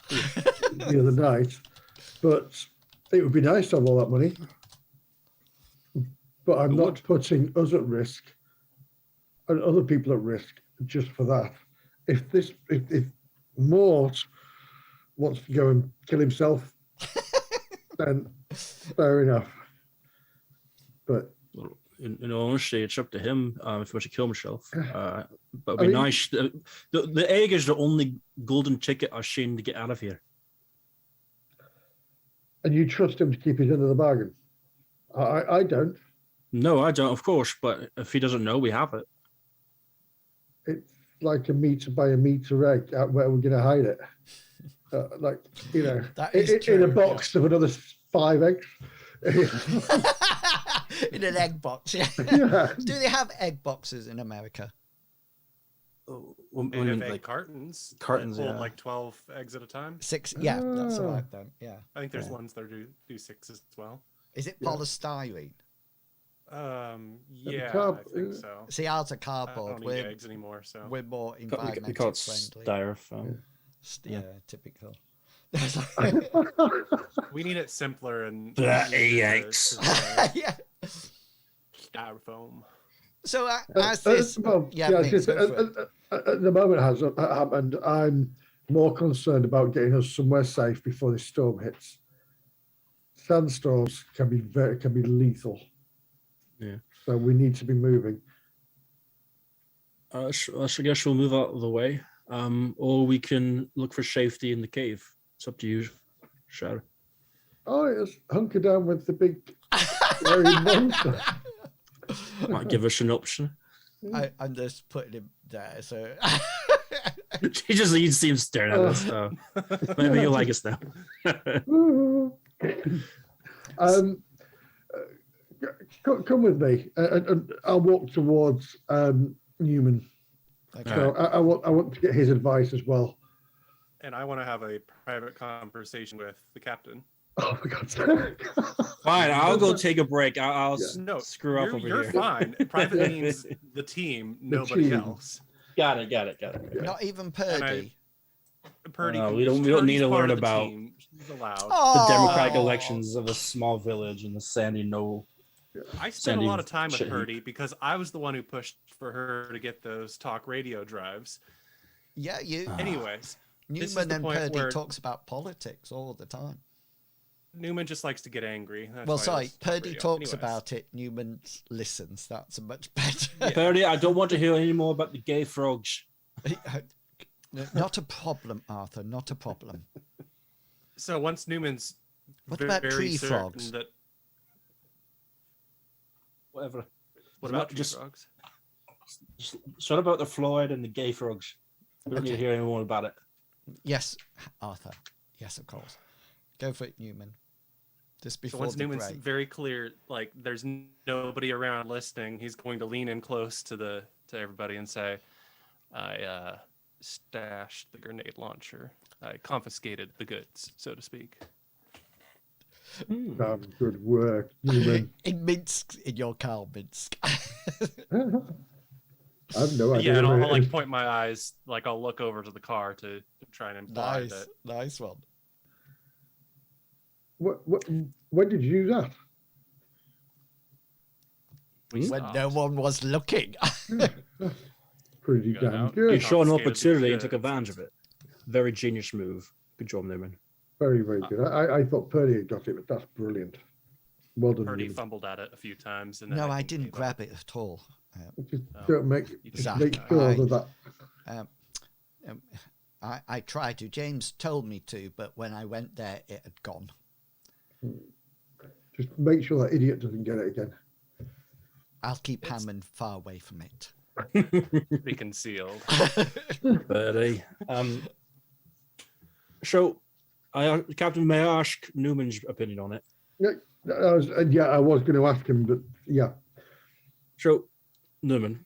[SPEAKER 2] the other night. But it would be nice to have all that money. But I'm not putting us at risk and other people at risk just for that. If Mort wants to go and kill himself, then fair enough. But
[SPEAKER 4] in all honesty, it's up to him if he wants to kill himself. But it'd be nice. The egg is the only golden ticket I've seen to get out of here.
[SPEAKER 2] And you trust him to keep his end of the bargain? I don't.
[SPEAKER 4] No, I don't, of course. But if he doesn't know, we have it.
[SPEAKER 2] like a meter by a meter egg. Where we're going to hide it? Like, you know,
[SPEAKER 1] That is
[SPEAKER 2] in a
[SPEAKER 1] true,
[SPEAKER 2] box of another 5 eggs.
[SPEAKER 1] In an egg box, yeah.
[SPEAKER 2] Yeah.
[SPEAKER 1] Do they have egg boxes in America?
[SPEAKER 4] Oh, what do
[SPEAKER 3] They
[SPEAKER 4] you
[SPEAKER 3] have
[SPEAKER 4] mean,
[SPEAKER 3] egg
[SPEAKER 4] like
[SPEAKER 3] cartons.
[SPEAKER 4] cartons,
[SPEAKER 3] that hold
[SPEAKER 4] yeah.
[SPEAKER 3] like 12 eggs at a time.
[SPEAKER 1] 6, yeah, that's all
[SPEAKER 2] Ah.
[SPEAKER 1] right then. Yeah.
[SPEAKER 3] I think there's
[SPEAKER 4] Yeah.
[SPEAKER 3] ones that do 6 as well.
[SPEAKER 1] Is it
[SPEAKER 2] Yeah.
[SPEAKER 1] polystyrene?
[SPEAKER 3] Yeah,
[SPEAKER 2] carb-
[SPEAKER 3] I think so.
[SPEAKER 1] See, ours are
[SPEAKER 3] I
[SPEAKER 1] cardboard.
[SPEAKER 3] don't eat eggs anymore, so
[SPEAKER 1] We're more
[SPEAKER 4] we call it
[SPEAKER 1] environmentally friendly.
[SPEAKER 4] styrofoam.
[SPEAKER 1] Yeah, typical.
[SPEAKER 3] we need it simpler and
[SPEAKER 4] That
[SPEAKER 3] easier
[SPEAKER 4] eggs.
[SPEAKER 1] Yeah.
[SPEAKER 3] styrofoam.
[SPEAKER 1] So as this, yeah, Mick,
[SPEAKER 2] just,
[SPEAKER 1] go for it.
[SPEAKER 2] at the moment has happened. I'm more concerned about getting us somewhere safe before this storm hits. Sandstorms can be lethal.
[SPEAKER 4] Yeah.
[SPEAKER 2] So we need to be moving.
[SPEAKER 4] I guess we'll move out of the way, or we can look for safety in the cave. It's up to you, Shadow.
[SPEAKER 2] Oh, yes, hunker down with the big scary monster.
[SPEAKER 4] Might give us an option.
[SPEAKER 1] I'm just putting him there. So
[SPEAKER 4] He seems staring at us. So maybe you'll like us now.
[SPEAKER 2] Come with me, and I'll walk towards Newman.
[SPEAKER 1] okay.
[SPEAKER 2] So I want to get his advice as well.
[SPEAKER 3] And I want to have a private conversation with the captain.
[SPEAKER 2] Oh my God!
[SPEAKER 4] Fine, I'll go take a break. I'll
[SPEAKER 3] No,
[SPEAKER 4] screw up over
[SPEAKER 3] you're
[SPEAKER 4] here.
[SPEAKER 3] fine. Private means the team, nobody
[SPEAKER 2] team.
[SPEAKER 3] else.
[SPEAKER 4] Got it.
[SPEAKER 1] Not even
[SPEAKER 3] And
[SPEAKER 1] Purdy.
[SPEAKER 3] Purdy,
[SPEAKER 4] No, we don't need to learn about
[SPEAKER 3] He's allowed.
[SPEAKER 4] The democratic
[SPEAKER 1] Oh.
[SPEAKER 4] elections of a small village in the sandy
[SPEAKER 3] I spent
[SPEAKER 4] Sandy
[SPEAKER 3] a lot of time with
[SPEAKER 4] shit heap.
[SPEAKER 3] Purdy because I was the one who pushed for her to get those talk radio drives.
[SPEAKER 1] Yeah, you.
[SPEAKER 3] Anyways, this is
[SPEAKER 1] Newman
[SPEAKER 3] the
[SPEAKER 1] and
[SPEAKER 3] point
[SPEAKER 1] Purdy
[SPEAKER 3] where
[SPEAKER 1] talks about politics all the time.
[SPEAKER 3] Newman just likes to get angry. That's
[SPEAKER 1] Well,
[SPEAKER 3] why
[SPEAKER 1] sorry,
[SPEAKER 3] it's talk
[SPEAKER 1] Purdy
[SPEAKER 3] radio.
[SPEAKER 1] talks
[SPEAKER 3] Anyways.
[SPEAKER 1] about it. Newman listens. That's a much better.
[SPEAKER 4] Purdy, I don't want to hear any more about the gay frogs.
[SPEAKER 1] Not a problem, Arthur. Not a problem.
[SPEAKER 3] So once Newman's
[SPEAKER 1] What about
[SPEAKER 3] very
[SPEAKER 1] tree
[SPEAKER 3] certain
[SPEAKER 1] frogs?
[SPEAKER 3] That,
[SPEAKER 4] Whatever.
[SPEAKER 3] what
[SPEAKER 4] Not
[SPEAKER 3] about tree
[SPEAKER 4] just-
[SPEAKER 3] frogs?
[SPEAKER 4] Just shut about the fluoride and the gay frogs. We don't need to
[SPEAKER 1] Okay.
[SPEAKER 4] hear any more about it.
[SPEAKER 1] Yes, Arthur. Yes, of course. Go for it, Newman. Just
[SPEAKER 3] So
[SPEAKER 1] before
[SPEAKER 3] once
[SPEAKER 1] the
[SPEAKER 3] Newman's
[SPEAKER 1] break.
[SPEAKER 3] very clear, like there's nobody around listening, he's going to lean in close to everybody and say, "I stashed the grenade launcher. I confiscated the goods, so to speak."
[SPEAKER 2] Good work, Newman.
[SPEAKER 1] In Minsk, in your car, Minsk.
[SPEAKER 2] I have no idea.
[SPEAKER 3] Yeah, and
[SPEAKER 2] where
[SPEAKER 3] I'll
[SPEAKER 2] it
[SPEAKER 3] like
[SPEAKER 2] is.
[SPEAKER 3] point my eyes, like I'll look over to the car to try and imply
[SPEAKER 1] Nice,
[SPEAKER 3] that.
[SPEAKER 1] nice one.
[SPEAKER 2] When did you do that?
[SPEAKER 3] We
[SPEAKER 1] When
[SPEAKER 3] stopped.
[SPEAKER 1] no one was looking.
[SPEAKER 2] Pretty
[SPEAKER 3] Got
[SPEAKER 2] damn
[SPEAKER 3] out.
[SPEAKER 2] good.
[SPEAKER 4] You saw an
[SPEAKER 3] Confiscated the
[SPEAKER 4] opportunity and
[SPEAKER 3] goods.
[SPEAKER 4] took advantage of it. Very genius move. Good job, Newman.
[SPEAKER 2] Very, very good. I thought Purdy had got it, but that's brilliant. Well done,
[SPEAKER 3] Purdy
[SPEAKER 2] Newman.
[SPEAKER 3] fumbled at it a few times, and then
[SPEAKER 1] No, I
[SPEAKER 3] think
[SPEAKER 1] didn't
[SPEAKER 3] gave
[SPEAKER 1] grab
[SPEAKER 3] up.
[SPEAKER 1] it at all.
[SPEAKER 2] Just
[SPEAKER 3] Oh,
[SPEAKER 2] don't make,
[SPEAKER 3] you
[SPEAKER 2] just
[SPEAKER 1] Zach,
[SPEAKER 2] make sure
[SPEAKER 1] I-
[SPEAKER 2] that
[SPEAKER 1] I tried to. James told me to, but when I went there, it had gone.
[SPEAKER 2] just make sure that idiot doesn't get it again.
[SPEAKER 1] I'll keep Hammond far away from it.
[SPEAKER 3] Be concealed.
[SPEAKER 4] Birdie. So, Captain, may I ask Newman's opinion on it?
[SPEAKER 2] I was going to ask him, but yeah.
[SPEAKER 4] So, Newman,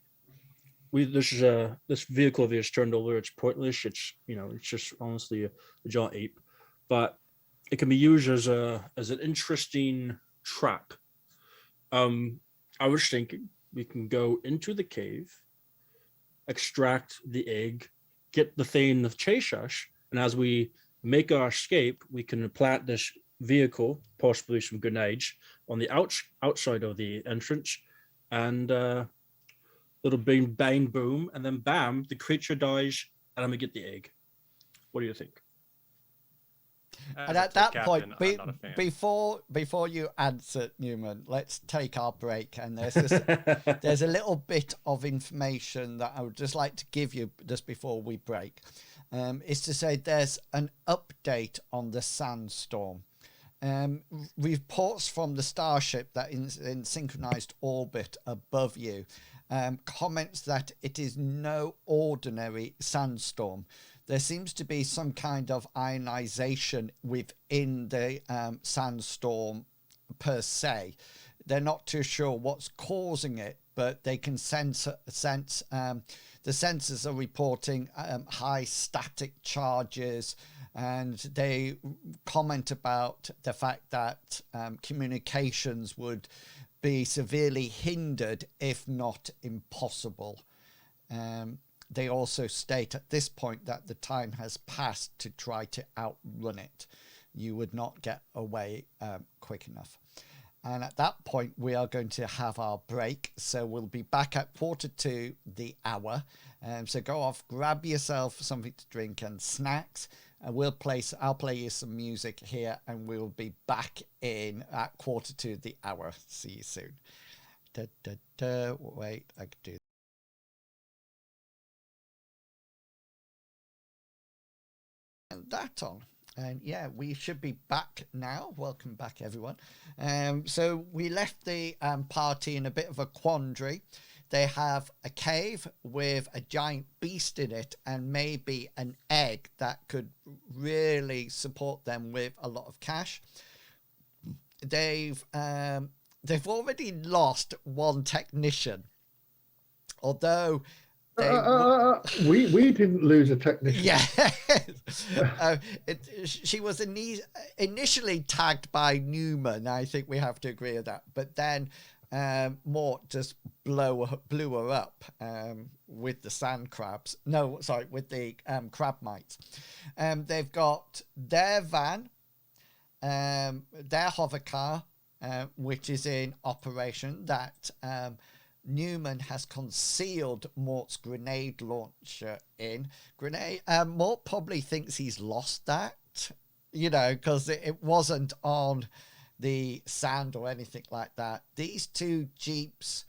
[SPEAKER 4] this vehicle of yours turned over. It's pointless. It's it's just honestly a giant ape, but it can be used as an interesting trap. I was thinking we can go into the cave, extract the egg, get the thing to chase us, and as we make our escape, we can plant this vehicle, possibly some grenades, on the outside of the entrance, and it'll bang, bang, boom, and then bam, the creature dies, and I'm gonna get the egg. What do you think?
[SPEAKER 1] And
[SPEAKER 3] As a
[SPEAKER 1] at that
[SPEAKER 3] captain,
[SPEAKER 1] point,
[SPEAKER 3] I'm not a fan.
[SPEAKER 1] before you answer, Newman, let's take our break. And there's a little bit of information that I would just like to give you just before we break. Is to say there's an update on the sandstorm. Reports from the starship that is in synchronized orbit above you comments that it is no ordinary sandstorm. There seems to be some kind of ionization within the sandstorm per se. They're not too sure what's causing it, but they can sense the sensors are reporting high static charges, and they comment about the fact that communications would be severely hindered, if not impossible. They also state at this point that the time has passed to try to outrun it. You would not get away quick enough. And at that point, we are going to have our break. So we'll be back at 1:45 hour. So go off, grab yourself something to drink and snacks. And I'll play you some music here, and we'll be back in at 1:45 hour. See you soon. Wait, I can do that on. And yeah, we should be back now. Welcome back, everyone. So we left the party in a bit of a quandary. They have a cave with a giant beast in it, and maybe an egg that could really support them with a lot of cash. They've already lost one technician, although
[SPEAKER 2] we didn't lose a technician.
[SPEAKER 1] Yeah. She was initially tagged by Newman. I think we have to agree with that. But then Mort just blew her up with the sand crabs. No, sorry, with the crab mites. They've got their van, their hover car, which is in operation, that Newman has concealed Mort's grenade launcher in. Mort probably thinks he's lost that, because it wasn't on the sand or anything like that. These two Jeeps,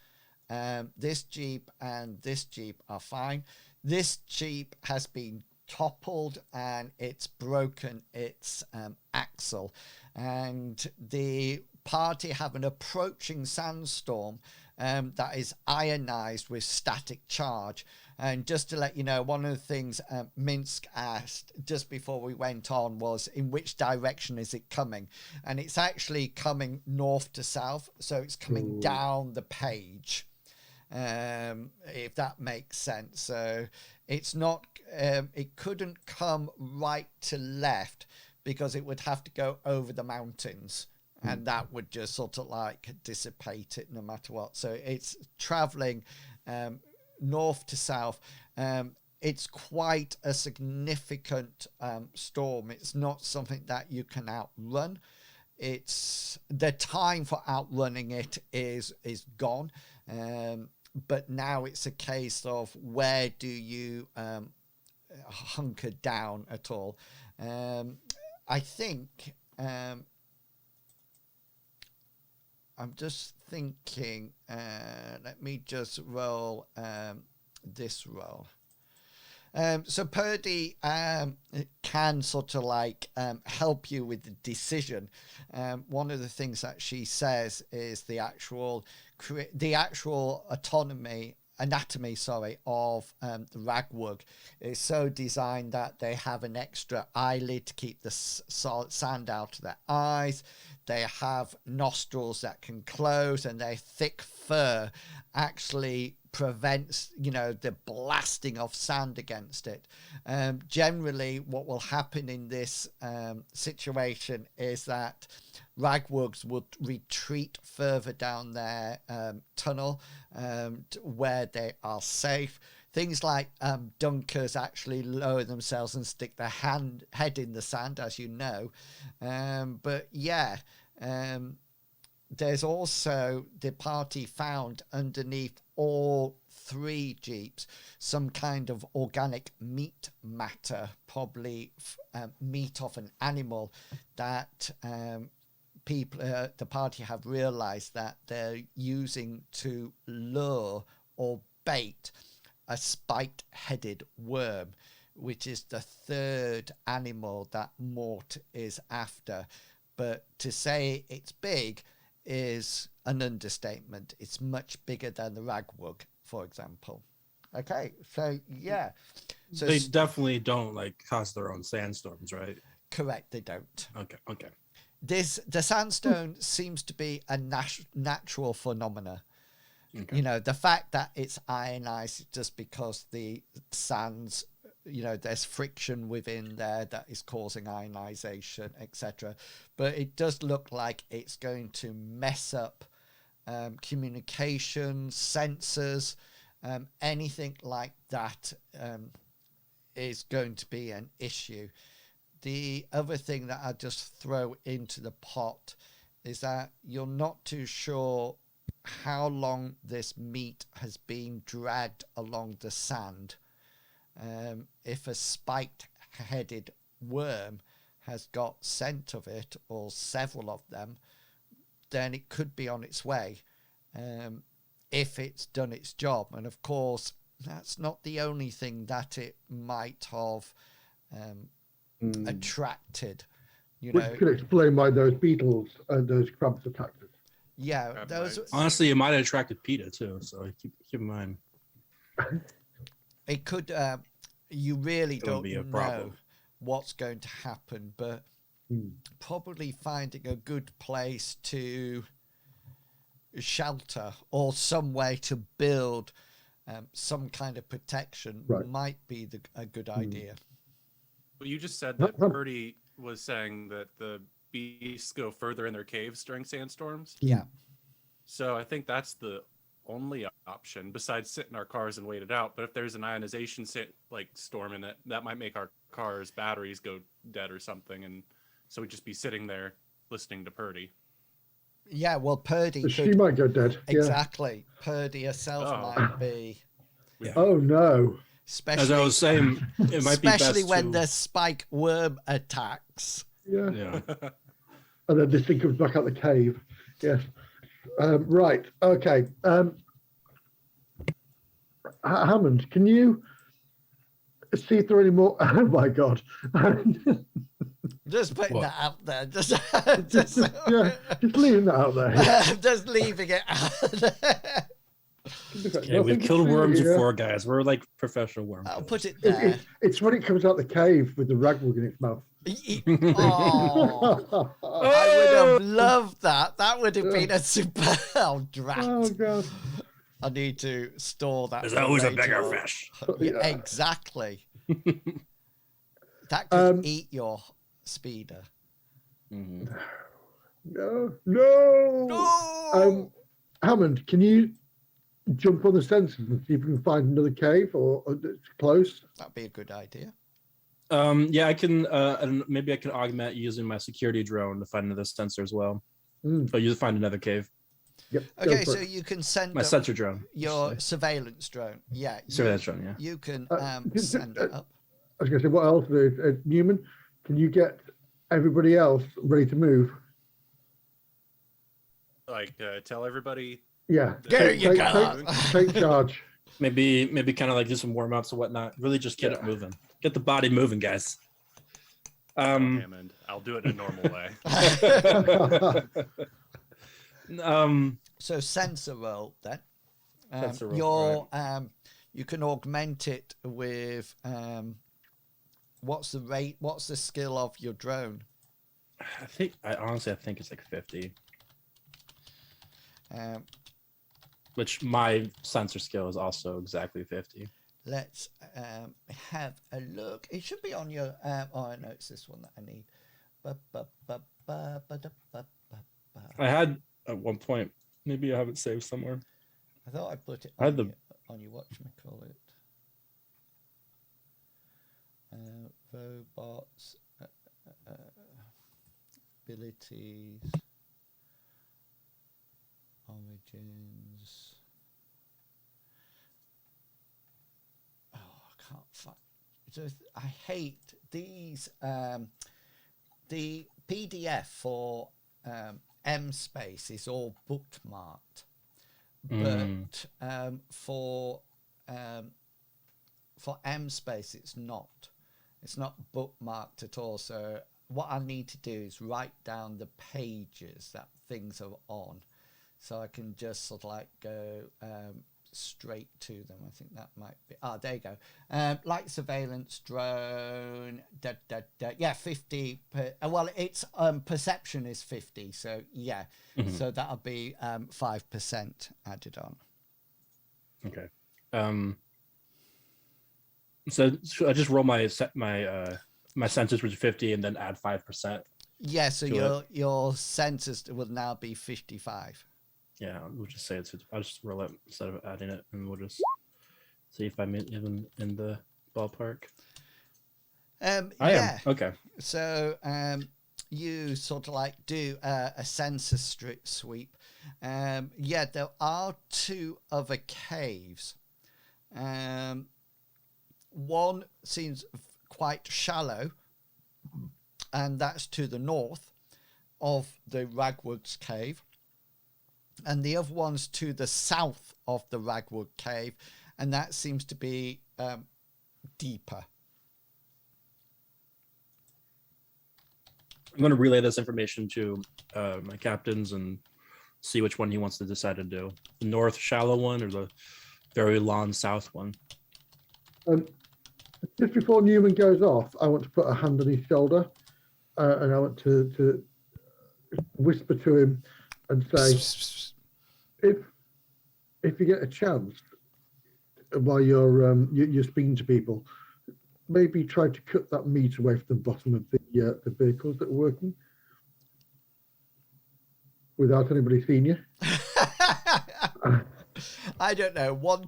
[SPEAKER 1] this Jeep and this Jeep, are fine. This Jeep has been toppled and it's broken its axle, and the party have an approaching sandstorm that is ionized with static charge. And just to let you know, one of the things Minsk asked just before we went on was, in which direction is it coming? And it's actually coming north to south, so it's coming down the page, if that makes sense. So it's not, it couldn't come right to left, because it would have to go over the mountains, and that would just sort of like dissipate it no matter what. So it's traveling north to south. It's quite a significant storm. It's not something that you can outrun. It's the time for outrunning it is gone. But now it's a case of, where do you hunker down at all? I think I'm just thinking, let me just roll this roll. So Purdy can sort of like help you with the decision. One of the things that she says is the actual anatomy of the Ragwug is so designed that they have an extra eyelid to keep the sand out of their eyes. They have nostrils that can close, and their thick fur actually prevents, the blasting of sand against it. Generally, what will happen in this situation is that Ragwugs would retreat further down their tunnel where they are safe. Things like dunkers actually lower themselves and stick their head in the sand, as you know. But yeah, there's also, the party found underneath all three Jeeps some kind of organic meat matter, probably meat of an animal that people, the party have realized that they're using to lure or bait a spiked-headed worm, which is the third animal that Mort is after. But to say it's big is an understatement. It's much bigger than the Ragwug. for example. Okay, so yeah, so
[SPEAKER 4] They definitely don't like cause their own sandstorms, right?
[SPEAKER 1] correct, they don't.
[SPEAKER 4] Okay.
[SPEAKER 1] The sandstone seems to be a natural phenomena.
[SPEAKER 4] Okay.
[SPEAKER 1] You know, the fact that it's ionized is just because the sands, you know, there's friction within there that is causing ionization, etc. But it does look like it's going to mess up communications, sensors, anything like that is going to be an issue. The other thing that I just throw into the pot is that you're not too sure how long this meat has been dragged along the sand. If a spiked-headed worm has got scent of it, or several of them, then it could be on its way, if it's done its job. And of course, that's not the only thing that it might have attracted. You know,
[SPEAKER 2] Which could explain why those beetles and those crabs attacked us.
[SPEAKER 1] yeah,
[SPEAKER 3] Crab
[SPEAKER 1] those.
[SPEAKER 3] bites.
[SPEAKER 4] Honestly, it might have attracted PETA too, so keep in mind.
[SPEAKER 1] It could. You really
[SPEAKER 4] It would
[SPEAKER 1] don't
[SPEAKER 4] be a
[SPEAKER 1] know
[SPEAKER 4] problem.
[SPEAKER 1] what's going to happen, but probably finding a good place to shelter or some way to build some kind of protection
[SPEAKER 2] Right.
[SPEAKER 1] might be a good idea.
[SPEAKER 3] Well, you just said that Purdy was saying that the beasts go further in their caves during sandstorms.
[SPEAKER 1] Yeah.
[SPEAKER 3] So I think that's the only option besides sit in our cars and wait it out. But if there's an ionization storm in it, that might make our cars' batteries go dead or something, and so we'd just be sitting there listening to Purdy.
[SPEAKER 1] Yeah, well, Purdy
[SPEAKER 2] She
[SPEAKER 1] could
[SPEAKER 2] might go dead.
[SPEAKER 1] exactly. Purdy herself
[SPEAKER 3] Oh.
[SPEAKER 1] might be,
[SPEAKER 2] Yeah. Oh no.
[SPEAKER 4] As I
[SPEAKER 1] especially
[SPEAKER 4] was saying, it might be
[SPEAKER 1] especially
[SPEAKER 4] best
[SPEAKER 1] when
[SPEAKER 4] to.
[SPEAKER 1] the spike worm attacks.
[SPEAKER 2] Yeah.
[SPEAKER 4] Yeah.
[SPEAKER 2] And then this thing comes back out the cave. Yes. Right. Okay. Hammond, can you see if there are any more? Oh my God.
[SPEAKER 1] Just putting
[SPEAKER 4] What?
[SPEAKER 1] that out there. Just
[SPEAKER 2] Yeah, just leaving that out there.
[SPEAKER 1] just leaving it out there.
[SPEAKER 4] Yeah, we've killed worms before, guys. We're like professional worm.
[SPEAKER 1] I'll
[SPEAKER 4] killers.
[SPEAKER 1] put it there.
[SPEAKER 2] It's when it comes out the cave with the ragwug in its mouth.
[SPEAKER 1] Oh, I would have loved that. That would have been a super drat.
[SPEAKER 2] Oh God.
[SPEAKER 1] I need to store that.
[SPEAKER 4] There's
[SPEAKER 1] for
[SPEAKER 4] always a
[SPEAKER 1] later
[SPEAKER 4] bigger
[SPEAKER 1] on.
[SPEAKER 4] fish.
[SPEAKER 1] Yeah,
[SPEAKER 2] Yeah.
[SPEAKER 1] exactly. That could eat your speeder.
[SPEAKER 4] Mhm.
[SPEAKER 2] No.
[SPEAKER 1] No!
[SPEAKER 2] Hammond, can you jump on the sensors and see if we can find another cave or it's close?
[SPEAKER 1] That'd be a good idea.
[SPEAKER 4] Yeah, I can. And maybe I can augment using my security drone to find another sensor as well. Or you find another cave.
[SPEAKER 2] Yep.
[SPEAKER 1] Okay, so you can send
[SPEAKER 4] My
[SPEAKER 1] up
[SPEAKER 4] sensor drone.
[SPEAKER 1] your surveillance drone. Yeah.
[SPEAKER 4] Surveillance drone. Yeah.
[SPEAKER 1] You can
[SPEAKER 2] just-
[SPEAKER 1] send it up.
[SPEAKER 2] I was going to say, what else? Newman, can you get everybody else ready to move?
[SPEAKER 3] Tell everybody.
[SPEAKER 2] Yeah.
[SPEAKER 1] There you go.
[SPEAKER 2] Take charge.
[SPEAKER 4] Maybe kind of like do some warm ups and whatnot. Really, just get it moving. Get the body moving, guys.
[SPEAKER 3] Hammond, I'll do it in a normal way.
[SPEAKER 1] So sensor roll then.
[SPEAKER 4] Sensor roll,
[SPEAKER 1] Your you can augment it with what's the rate? What's the skill of your drone?
[SPEAKER 4] I honestly think it's like 50. Which my sensor skill is also exactly 50.
[SPEAKER 1] Let's have a look. It should be on your. Oh no, it's this one that I need.
[SPEAKER 4] I had at one point. Maybe I have it saved somewhere.
[SPEAKER 1] I thought I put it
[SPEAKER 4] I had
[SPEAKER 1] on your whatchamacallit. Robots, abilities, origins. Oh, I can't find. I hate these. The PDF for M space is all bookmarked, but for M space it's not. It's not bookmarked at all. So what I need to do is write down the pages that things are on, so I can just sort of like go straight to them. I think that might be. There you go. Light surveillance drone. Yeah, 50. Well, its perception is 50. So yeah, so that'll be 5% added on.
[SPEAKER 4] Okay. So I just roll my sensors, which is 50, and then add 5%.
[SPEAKER 1] Yeah, so your sensors will now be 55.
[SPEAKER 4] Yeah, we'll just say I'll just roll it instead of adding it, and we'll just see if I'm even in the ballpark.
[SPEAKER 1] Yeah.
[SPEAKER 4] Am. Okay.
[SPEAKER 1] So you sort of like do a sensor sweep. Yeah, there are 2 other caves. One seems quite shallow, and that's to the north of the Ragwug's cave. And the other one's to the south of the Ragwug cave, and that seems to be deeper.
[SPEAKER 4] I'm going to relay this information to my captains and see which one he wants to decide to do. The north shallow one or the very long south one?
[SPEAKER 2] Just before Newman goes off, I want to put a hand on his shoulder and I want to whisper to him and say, if you get a chance while you're speaking to people, maybe try to cut that meat away from the bottom of the vehicles that are working without anybody seeing you.
[SPEAKER 1] I don't know. One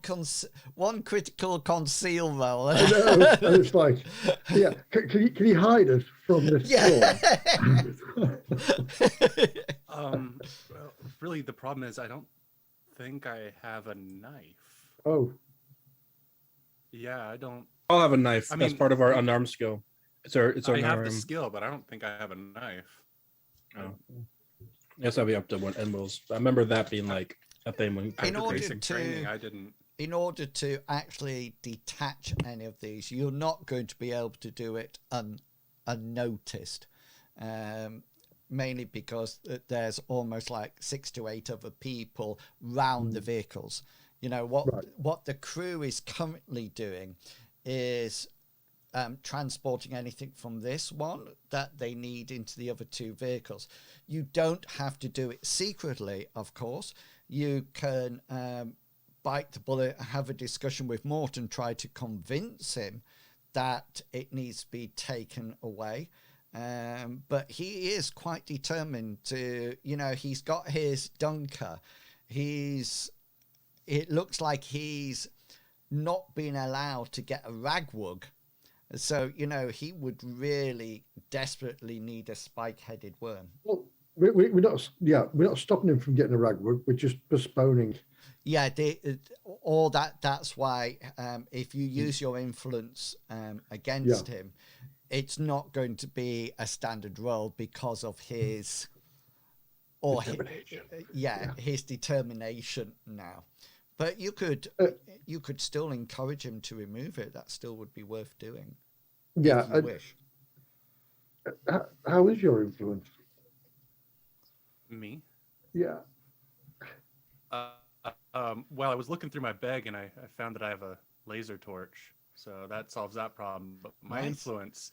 [SPEAKER 1] critical conceal roll.
[SPEAKER 2] I know, and it's like, yeah, can you hide us from this storm?
[SPEAKER 3] Well, really, the problem is I don't think I have a knife.
[SPEAKER 2] Oh.
[SPEAKER 3] Yeah, I don't.
[SPEAKER 4] I'll have a knife.
[SPEAKER 3] I
[SPEAKER 4] That's
[SPEAKER 3] mean,
[SPEAKER 4] part of our unarmed skill. It's our
[SPEAKER 3] I have the skill, but I don't think I have a knife.
[SPEAKER 4] Oh. I guess that'll be up to one Emeralds. I remember that being like a thing when
[SPEAKER 3] Basic training, I didn't.
[SPEAKER 1] In order to actually detach any of these, you're not going to be able to do it unnoticed. Mainly because there's almost like 6 to 8 other people round the vehicles. You know what the crew is currently doing is transporting anything from this one that they need into the other 2 vehicles. You don't have to do it secretly, of course. You can bite the bullet, have a discussion with Morton, try to convince him that it needs to be taken away. But he is quite determined to, he's got his dunker. It looks like he's not been allowed to get a Ragwug. So, he would really desperately need a spike-headed worm.
[SPEAKER 2] Well, we're not stopping him from getting a Ragwug. We're just postponing.
[SPEAKER 1] Yeah, that's why if you use your influence against him, it's not going to be a standard roll because of his his determination now. But you could still encourage him to remove it. That still would be worth doing.
[SPEAKER 2] Yeah,
[SPEAKER 1] if you wish.
[SPEAKER 2] How is your influence?
[SPEAKER 3] Me?
[SPEAKER 2] Yeah.
[SPEAKER 3] Well, I was looking through my bag and I found that I have a laser torch, so that solves that problem. But my influence,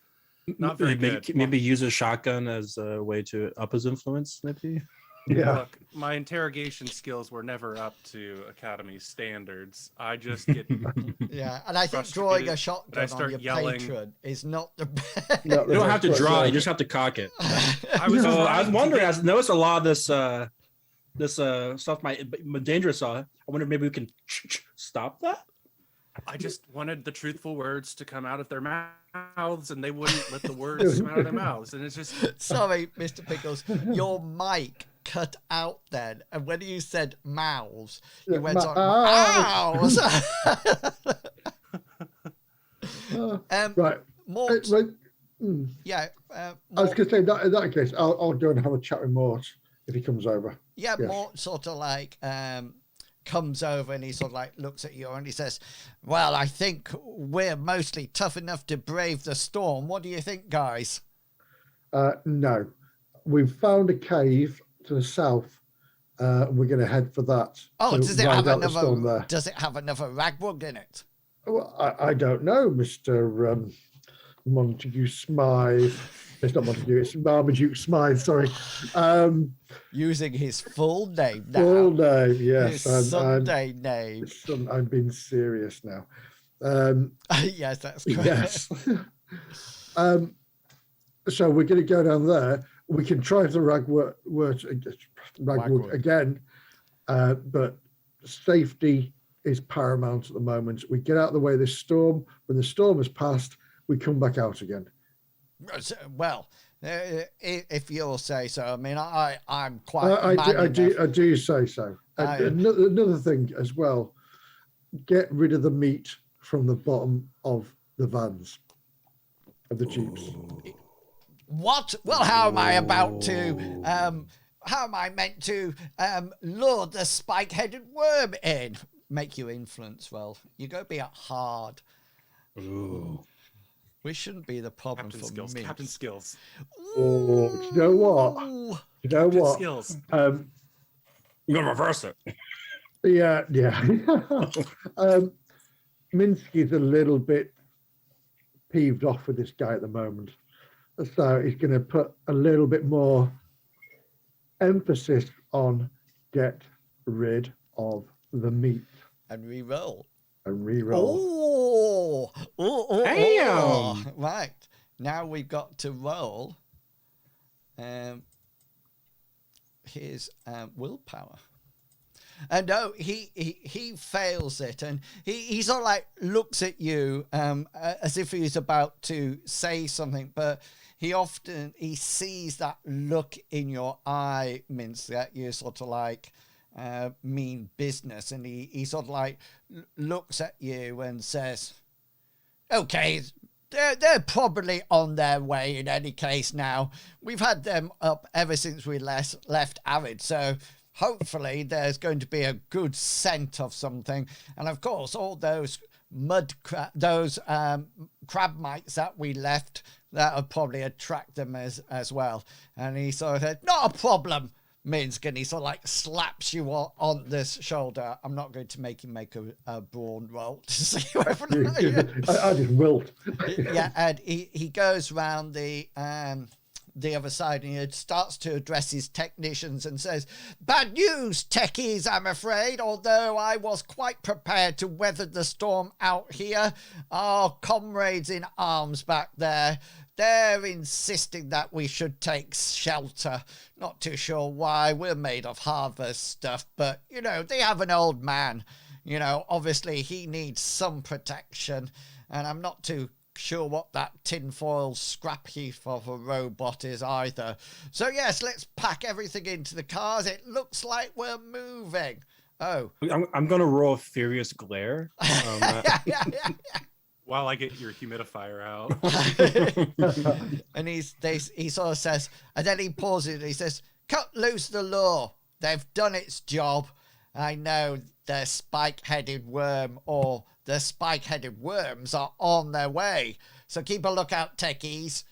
[SPEAKER 3] not very good.
[SPEAKER 4] Maybe use a shotgun as a way to up his influence. Maybe.
[SPEAKER 2] Yeah.
[SPEAKER 3] Look, my interrogation skills were never up to Academy standards. I just get
[SPEAKER 1] yeah, and I think drawing a shotgun on your patron is not the best.
[SPEAKER 2] No,
[SPEAKER 4] You don't have to draw; you just have to cock it.
[SPEAKER 3] I was
[SPEAKER 4] wondering. I noticed a lot of this stuff might dangerous. I wonder if maybe we can stop that.
[SPEAKER 3] I just wanted the truthful words to come out of their mouths, and they wouldn't let the words come out of their mouths. And it's just
[SPEAKER 1] sorry, Mr. Pickles, your mic cut out then, and when you said mouths, you went on mouths.
[SPEAKER 2] Right.
[SPEAKER 1] Mort, yeah.
[SPEAKER 2] I was going to say that in that case, I'll go and have a chat with Mort if he comes over.
[SPEAKER 1] Yeah, yes. Mort sort of like comes over and he sort of like looks at you and he says, "Well, I think we're mostly tough enough to brave the storm. What do you think, guys?"
[SPEAKER 2] No, we've found a cave to the south We're going to head for that.
[SPEAKER 1] Oh,
[SPEAKER 2] to
[SPEAKER 1] does it
[SPEAKER 2] ride
[SPEAKER 1] have
[SPEAKER 2] out the storm
[SPEAKER 1] another?
[SPEAKER 2] there.
[SPEAKER 1] Does it have another Ragwug in it?
[SPEAKER 2] Well, I don't know, Mr. Montague Smythe. It's not Montague, it's Marmaduke Smythe, sorry.
[SPEAKER 1] Using his full name now.
[SPEAKER 2] Full name, yes.
[SPEAKER 1] His Sunday name.
[SPEAKER 2] I'm being serious now.
[SPEAKER 1] Yes, that's correct.
[SPEAKER 2] Yes. So we're going to go down there. We can try the Ragwug again, but safety is paramount at the moment. We get out of the way of this storm. When the storm has passed, we come back out again.
[SPEAKER 1] Well, if you'll say so. I mean, I'm quite.
[SPEAKER 2] I do say so. Another thing as well: get rid of the meat from the bottom of the vans, of the jeeps.
[SPEAKER 1] What? Well, how am I about to? How am I meant to lure the spike-headed worm in? Make your influence roll. You go be hard.
[SPEAKER 4] Ooh.
[SPEAKER 1] We shouldn't be the problem
[SPEAKER 3] Captain
[SPEAKER 1] for
[SPEAKER 3] skills.
[SPEAKER 1] me.
[SPEAKER 3] Captain skills.
[SPEAKER 2] Oh, do you know what?
[SPEAKER 1] Ooh.
[SPEAKER 2] You know
[SPEAKER 3] Captain
[SPEAKER 2] what?
[SPEAKER 3] skills.
[SPEAKER 4] You're gonna reverse it.
[SPEAKER 2] Yeah. Minsky's a little bit peeved off with this guy at the moment. So he's going to put a little bit more emphasis on get rid of the meat.
[SPEAKER 1] And re-roll.
[SPEAKER 2] And re-roll.
[SPEAKER 1] Oh. Right. Now we've got to roll his willpower. And no, he fails it, and he sort of like looks at you as if he's about to say something, but he sees that look in your eye, Mince, that you sort of like mean business, and he sort of like looks at you and says, "Okay, they're probably on their way in any case now. We've had them up ever since we left Arid, so hopefully there's going to be a good scent of something. And of course, all those crab mites that we left, that'll probably attract them as well." And he sort of said, "Not a problem, Minsk," and he sort of like slaps you on this shoulder. I'm not going to make him make a brawn roll to see whether
[SPEAKER 2] I just wilt.
[SPEAKER 1] Yeah, and he goes round the other side, and he starts to address his technicians and says, "Bad news, techies, I'm afraid. Although I was quite prepared to weather the storm out here, our comrades in arms back there, they're insisting that we should take shelter. Not too sure why. We're made of harvest stuff, but, they have an old man. Obviously he needs some protection, and I'm not too sure what that tinfoil scrap heap of a robot is either. So yes, let's pack everything into the cars. It looks like we're moving." Oh.
[SPEAKER 4] I'm going to roll a Furious Glare.
[SPEAKER 3] While I get your humidifier out.
[SPEAKER 1] And he sort of says, and then he pauses and he says, "Cut loose the law. They've done its job. I know the spike-headed worm or the spike-headed worms are on their way. So keep a lookout, techies.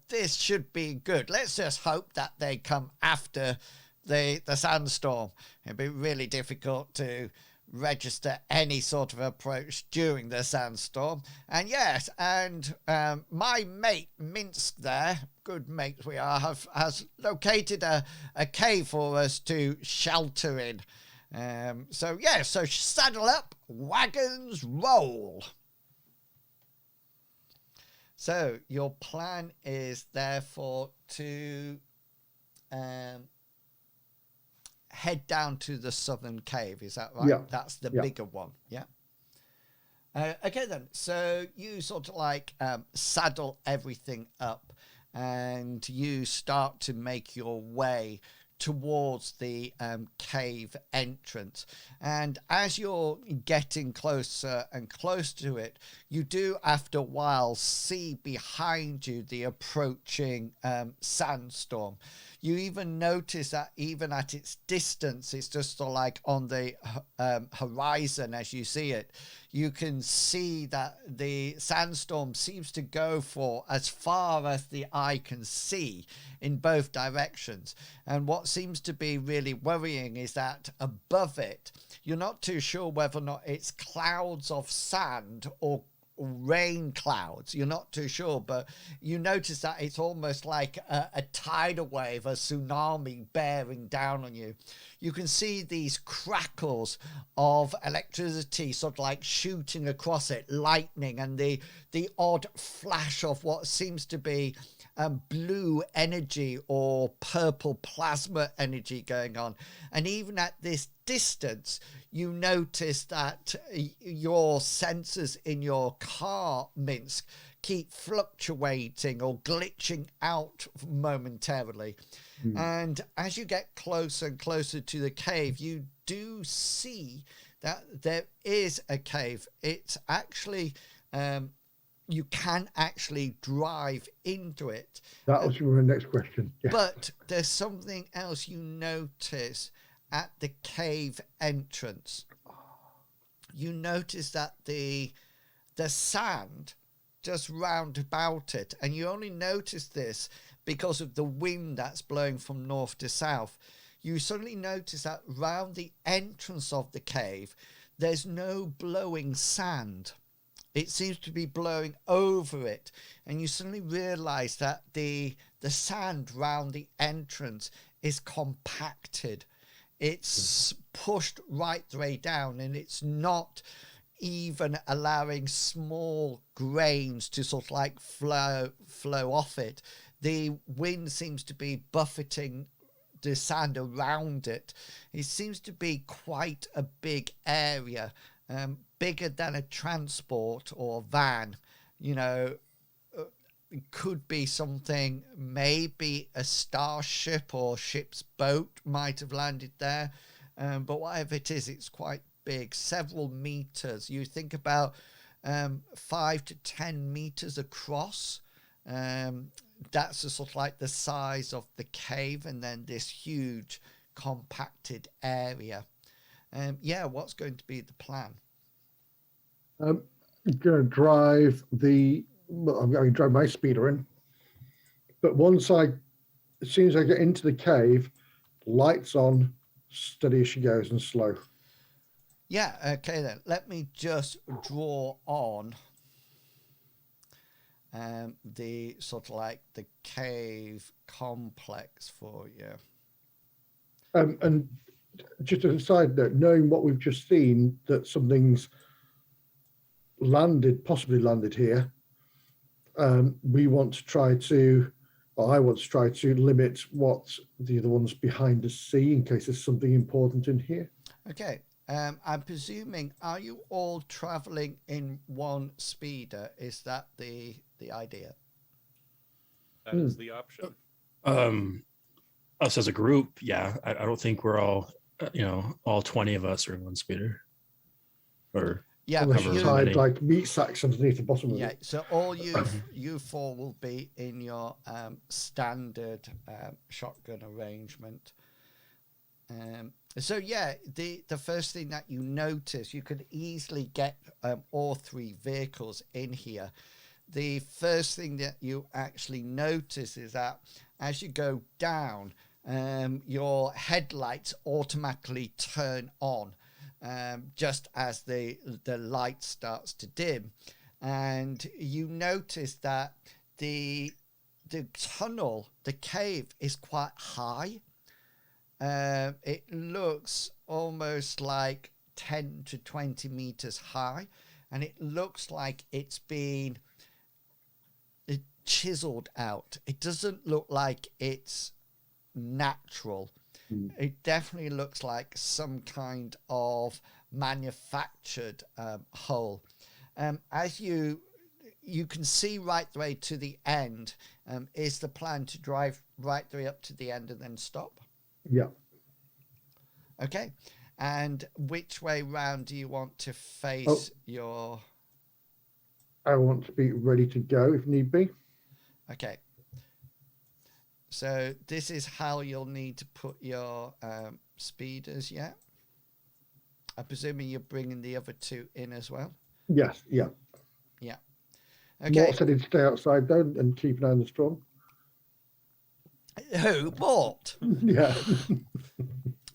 [SPEAKER 1] This should be good. Let's just hope that they come after the sandstorm. It'd be really difficult to register any sort of approach during the sandstorm. And yes, and my mate Minsk there, good mates we are, has located a cave for us to shelter in. So saddle up, wagons roll." So your plan is therefore to head down to the southern cave, is that right?
[SPEAKER 2] Yeah.
[SPEAKER 1] That's the bigger one, yeah? Okay then, so you sort of like saddle everything up and you start to make your way towards the cave entrance. And as you're getting closer and close to it, you do after a while see behind you the approaching sandstorm. You even notice that even at its distance, it's just sort of like on the horizon as you see it. You can see that the sandstorm seems to go for as far as the eye can see in both directions. And what seems to be really worrying is that above it, you're not too sure whether or not it's clouds of sand or rain clouds. You're not too sure, but you notice that it's almost like a tidal wave, a tsunami bearing down on you. You can see these crackles of electricity sort of like shooting across it, lightning, and the odd flash of what seems to be blue energy or purple plasma energy going on. And even at this distance, you notice that your sensors in your car, Minsk, keep fluctuating or glitching out momentarily. And as you get closer and closer to the cave, you do see that there is a cave. It's actually you can actually drive into it.
[SPEAKER 2] That was my next question. Yeah.
[SPEAKER 1] But there's something else you notice at the cave entrance. You notice that the sand just round about it, and you only notice this because of the wind that's blowing from north to south. You suddenly notice that round the entrance of the cave, there's no blowing sand. It seems to be blowing over it, and you suddenly realize that the sand round the entrance is compacted. It's pushed right the way down, and it's not even allowing small grains to sort of like flow off it. The wind seems to be buffeting the sand around it. It seems to be quite a big area, bigger than a transport or van. You know, it could be something, maybe a starship or ship's boat might have landed there. But whatever it is, it's quite big, several meters. You think about 5 to 10 meters across. That's a sort of like the size of the cave, and then this huge compacted area. Yeah, what's going to be the plan?
[SPEAKER 2] I'm going to drive I'm going to drive my speeder in. But as soon as I get into the cave, lights on, steady as she goes and slow.
[SPEAKER 1] Yeah, okay then. Let me just draw on the sort of like the cave complex for you.
[SPEAKER 2] And just as a side note, knowing what we've just seen, that something's possibly landed here, we want to try to, or I want to try to limit what the other ones behind us see in case there's something important in here.
[SPEAKER 1] Okay. I'm presuming, are you all traveling in one speeder? Is that the idea?
[SPEAKER 3] That is the option.
[SPEAKER 4] Us as a group, yeah. I don't think we're all, all 20 of us are in one speeder. Or
[SPEAKER 1] yeah,
[SPEAKER 2] unless you tied like meat sacks underneath the bottom of it.
[SPEAKER 1] So all you four will be in your standard shotgun arrangement. So yeah, the first thing that you notice, you could easily get all three vehicles in here. The first thing that you actually notice is that as you go down, your headlights automatically turn on just as the light starts to dim, and you notice that the tunnel, the cave, is quite high. It looks almost like 10 to 20 meters high, and it looks like it's been chiseled out. It doesn't look like it's natural. It definitely looks like some kind of manufactured hole. As you can see right the way to the end, is the plan to drive right the way up to the end and then stop?
[SPEAKER 2] Yeah.
[SPEAKER 1] Okay. And which way round do you want to face your...
[SPEAKER 2] I want to be ready to go if need be.
[SPEAKER 1] Okay. So this is how you'll need to put your speeders, yeah? I'm presuming you're bringing the other two in as well?
[SPEAKER 2] Yes, yeah.
[SPEAKER 1] Yeah.
[SPEAKER 2] More
[SPEAKER 1] Okay.
[SPEAKER 2] said he'd stay outside though and keep an eye on the storm.
[SPEAKER 1] Who bought?
[SPEAKER 2] Yeah.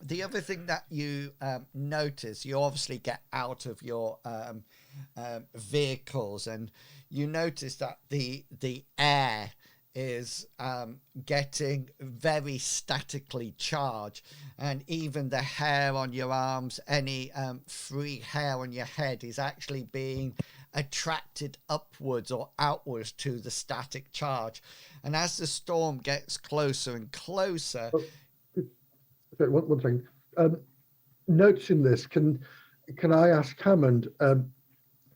[SPEAKER 1] The other thing that you notice, you obviously get out of your vehicles, and you notice that the air is getting very statically charged, and even the hair on your arms, any free hair on your head is actually being attracted upwards or outwards to the static charge. And as the storm gets closer and closer,
[SPEAKER 2] Sorry, one second. Noticing this, can I ask Hammond?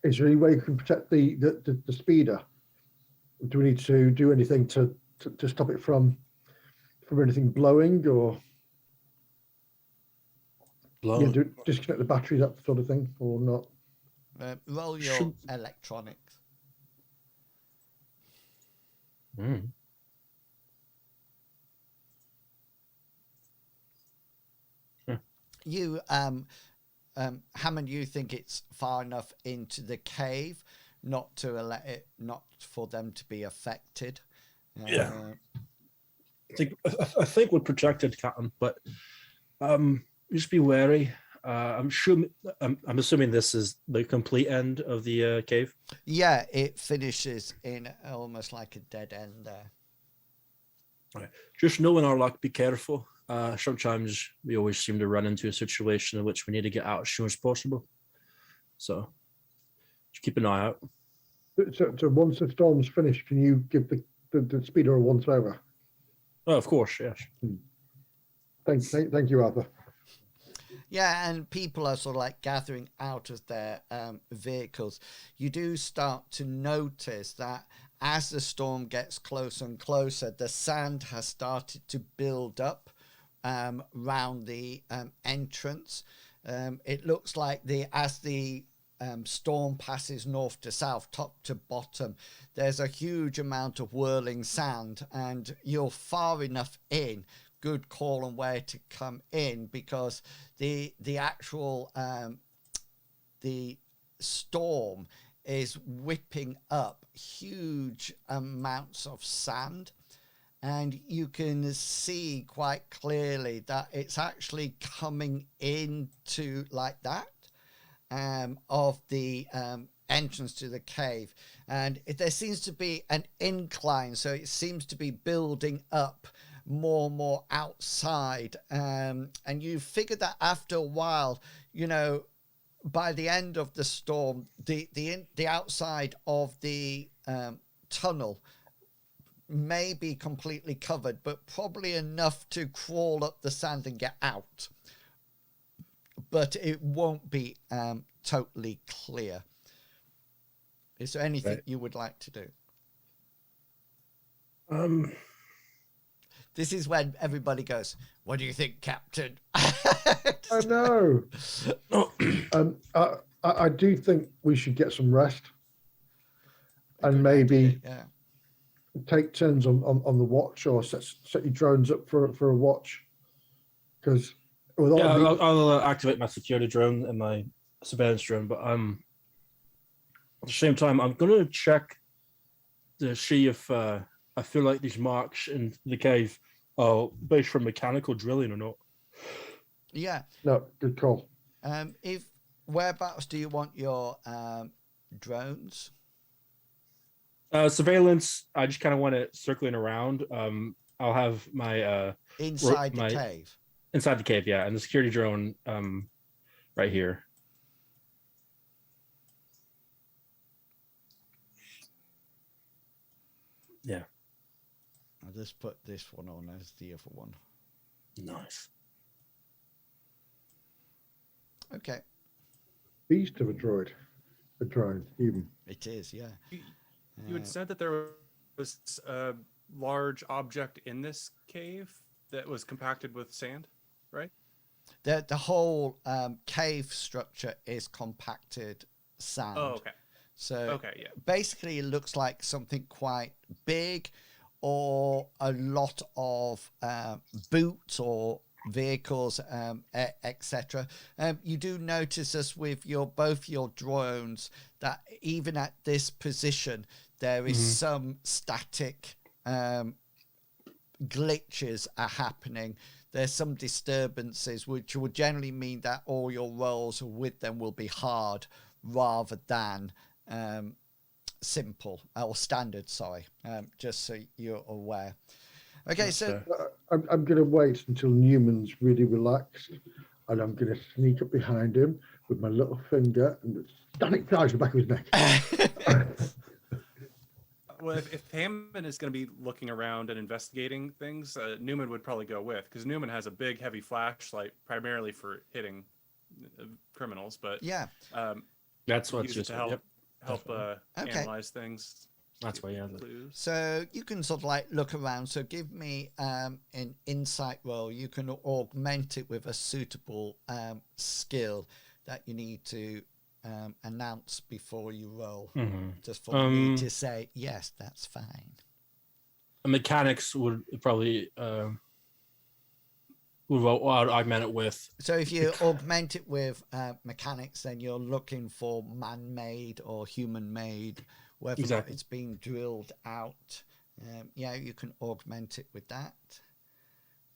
[SPEAKER 2] Is there any way you can protect the speeder? Do we need to do anything to stop it from anything blowing, or disconnect the battery, that sort of thing, or not?
[SPEAKER 1] roll your electronics.
[SPEAKER 4] Mm.
[SPEAKER 1] You Hammond, you think it's far enough into the cave not to let it, not for them to be affected.
[SPEAKER 4] Yeah. I think we're protected, Captain, but just be wary. I'm assuming this is the complete end of the cave.
[SPEAKER 1] Yeah, it finishes in almost like a dead end there.
[SPEAKER 4] Right. Just knowing our luck, be careful. Sometimes we always seem to run into a situation in which we need to get out as soon as possible. So just keep an eye out.
[SPEAKER 2] So once the storm's finished, can you give the speeder a once over?
[SPEAKER 4] Oh, of course, yes.
[SPEAKER 2] Thank you, Arthur.
[SPEAKER 1] Yeah, and people are sort of like gathering out of their vehicles. You do start to notice that as the storm gets closer and closer, the sand has started to build up around the entrance. It looks like as the storm passes north to south, top to bottom, there's a huge amount of whirling sand, and you're far enough in. Good call on where to come in, because the actual the storm is whipping up huge amounts of sand, and you can see quite clearly that it's actually coming into like that of the entrance to the cave, and there seems to be an incline, so it seems to be building up more and more outside, and you figure that after a while, by the end of the storm, the outside of the tunnel may be completely covered, but probably enough to crawl up the sand and get out. But it won't be totally clear. Is there anything you would like to do? This is when everybody goes, "What do you think, Captain?"
[SPEAKER 2] I know. I do think we should get some rest, and maybe take turns on the watch, or set your drones up for a watch. Because
[SPEAKER 4] I'll activate my security drone and my surveillance drone, but at the same time, I'm gonna check to see if I feel like these marks in the cave are based from mechanical drilling or not.
[SPEAKER 1] Yeah.
[SPEAKER 2] No, good call.
[SPEAKER 1] Whereabouts do you want your drones?
[SPEAKER 4] Surveillance, I just kind of want it circling around. I'll have my
[SPEAKER 1] inside the cave.
[SPEAKER 4] Inside the cave, yeah, and the security drone right here. Yeah.
[SPEAKER 1] I'll just put this one on as the other one.
[SPEAKER 4] Nice.
[SPEAKER 1] Okay.
[SPEAKER 2] Beast of a drone, even.
[SPEAKER 1] It is, yeah.
[SPEAKER 3] You had said that there was a large object in this cave that was compacted with sand, right?
[SPEAKER 1] The whole cave structure is compacted sand.
[SPEAKER 3] Oh, okay.
[SPEAKER 1] So basically it looks like something quite big, or a lot of boots or vehicles, etc. You do notice this with both your drones that even at this position there is some static glitches are happening. There's some disturbances which would generally mean that all your rolls with them will be hard rather than simple or standard, sorry, just so you're aware. Okay, so
[SPEAKER 2] I'm going to wait until Newman's really relaxed, and I'm going to sneak up behind him with my little finger and static flies in the back of his neck.
[SPEAKER 3] Well, if Hammond is going to be looking around and investigating things, Newman would probably go with, because Newman has a big, heavy flashlight primarily for hitting criminals. But
[SPEAKER 1] yeah,
[SPEAKER 4] That's what's
[SPEAKER 3] use it
[SPEAKER 4] just
[SPEAKER 3] to help
[SPEAKER 1] Okay.
[SPEAKER 3] analyze things.
[SPEAKER 4] That's why, yeah.
[SPEAKER 3] Clues.
[SPEAKER 1] so you can sort of like look around. So give me an insight roll. You can augment it with a suitable skill that you need to announce before you roll, just for me to say yes, that's fine.
[SPEAKER 4] Mechanics would probably would augment it with.
[SPEAKER 1] So if you augment it with mechanics, then you're looking for man-made or human-made, whether or not it's been drilled out. Yeah, you can augment it with that.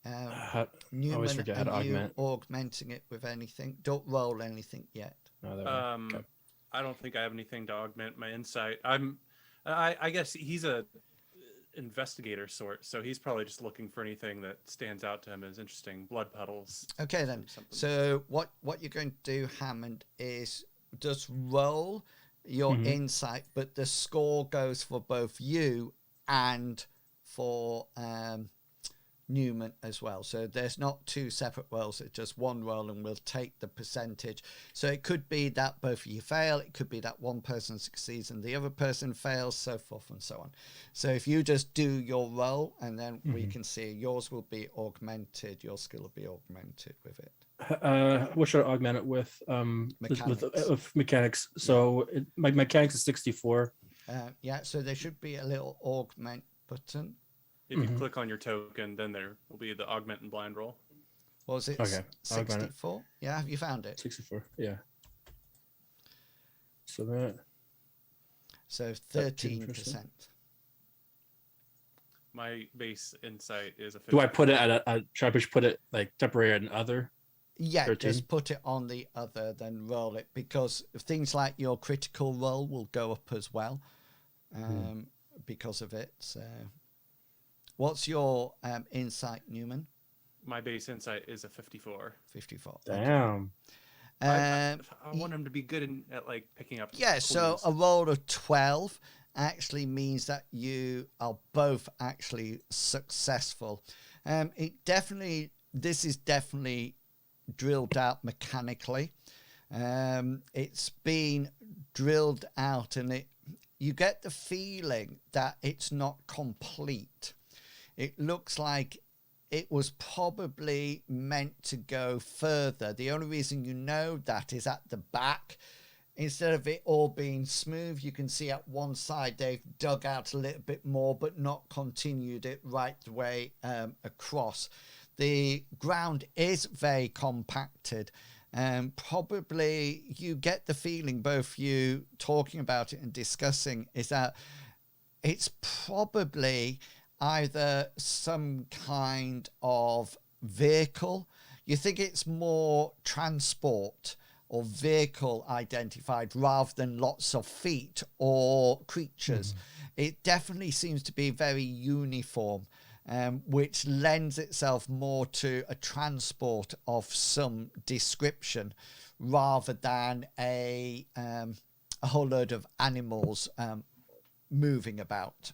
[SPEAKER 4] I
[SPEAKER 1] Newman,
[SPEAKER 4] always forget how to
[SPEAKER 1] are you
[SPEAKER 4] augment.
[SPEAKER 1] augmenting it with anything? Don't roll anything yet.
[SPEAKER 4] Oh, there we go. Okay.
[SPEAKER 3] I don't think I have anything to augment my insight. I guess he's a investigator sort, so he's probably just looking for anything that stands out to him as interesting. Blood puddles.
[SPEAKER 1] Okay then.
[SPEAKER 3] Something.
[SPEAKER 1] So what you're going to do, Hammond, is just roll your insight, but the score goes for both you and for Newman as well. So there's not two separate rolls, it's just one roll, and we'll take the percentage. So it could be that both of you fail, it could be that one person succeeds and the other person fails, so forth and so on. So if you just do your roll, and then we can see yours will be augmented, your skill will be augmented with it.
[SPEAKER 4] What should I augment it with? With mechanics. So my mechanics is 64.
[SPEAKER 1] Yeah, so there should be a little augment button.
[SPEAKER 3] If you click on your token, then there will be the augment and blind roll.
[SPEAKER 1] Was it
[SPEAKER 4] Okay,
[SPEAKER 1] 64? Yeah, have you found it?
[SPEAKER 4] 64. Yeah. So that.
[SPEAKER 1] So 13%.
[SPEAKER 3] My base insight is a 50.
[SPEAKER 4] Do I put it at should I put it like temporary at an other?
[SPEAKER 1] Yeah,
[SPEAKER 4] 13?
[SPEAKER 1] just put it on the other, then roll it, because things like your critical roll will go up as well because of it. So, what's your insight, Newman?
[SPEAKER 3] My base insight is a 54.
[SPEAKER 1] 54.
[SPEAKER 4] Damn.
[SPEAKER 3] I want him to be good at like picking up.
[SPEAKER 1] Yeah, so
[SPEAKER 3] clues.
[SPEAKER 1] a roll of 12 actually means that you are both actually successful. This is definitely drilled out mechanically. It's been drilled out, and you get the feeling that it's not complete. It looks like it was probably meant to go further. The only reason you know that is at the back. Instead of it all being smooth, you can see at one side they've dug out a little bit more, but not continued it right the way across. The ground is very compacted. Probably you get the feeling, both you talking about it and discussing, is that it's probably either some kind of vehicle. You think it's more transport or vehicle identified rather than lots of feet or creatures. It definitely seems to be very uniform, which lends itself more to a transport of some description rather than a whole load of animals moving about.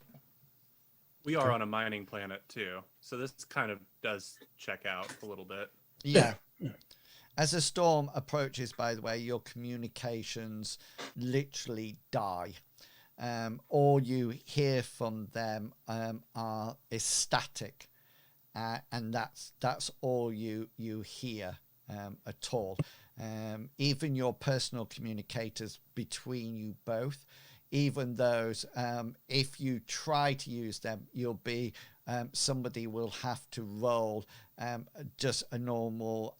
[SPEAKER 3] We are on a mining planet too, so this kind of does check out a little bit.
[SPEAKER 1] Yeah. As the storm approaches, by the way, your communications literally die. All you hear from them is static, and that's all you hear at all. Even your personal communicators between you both, even those, if you try to use them, you'll be somebody will have to roll just a normal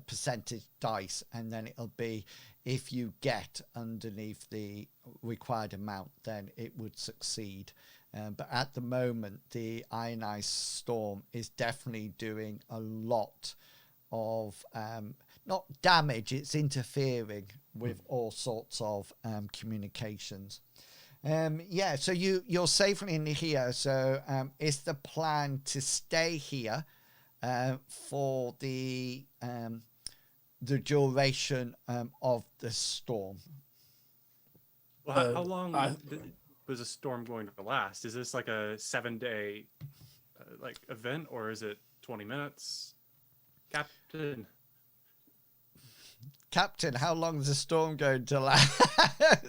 [SPEAKER 1] percentage dice, and then it'll be, if you get underneath the required amount, then it would succeed. But at the moment, the ionized storm is definitely doing a lot of not damage, it's interfering with all sorts of communications. Yeah, so you're safely in here. So is the plan to stay here for the duration of the storm?
[SPEAKER 3] Well, how long was a storm going to last? Is this like a 7-day like event, or is it 20 minutes?
[SPEAKER 1] Captain, how long is the storm going to last?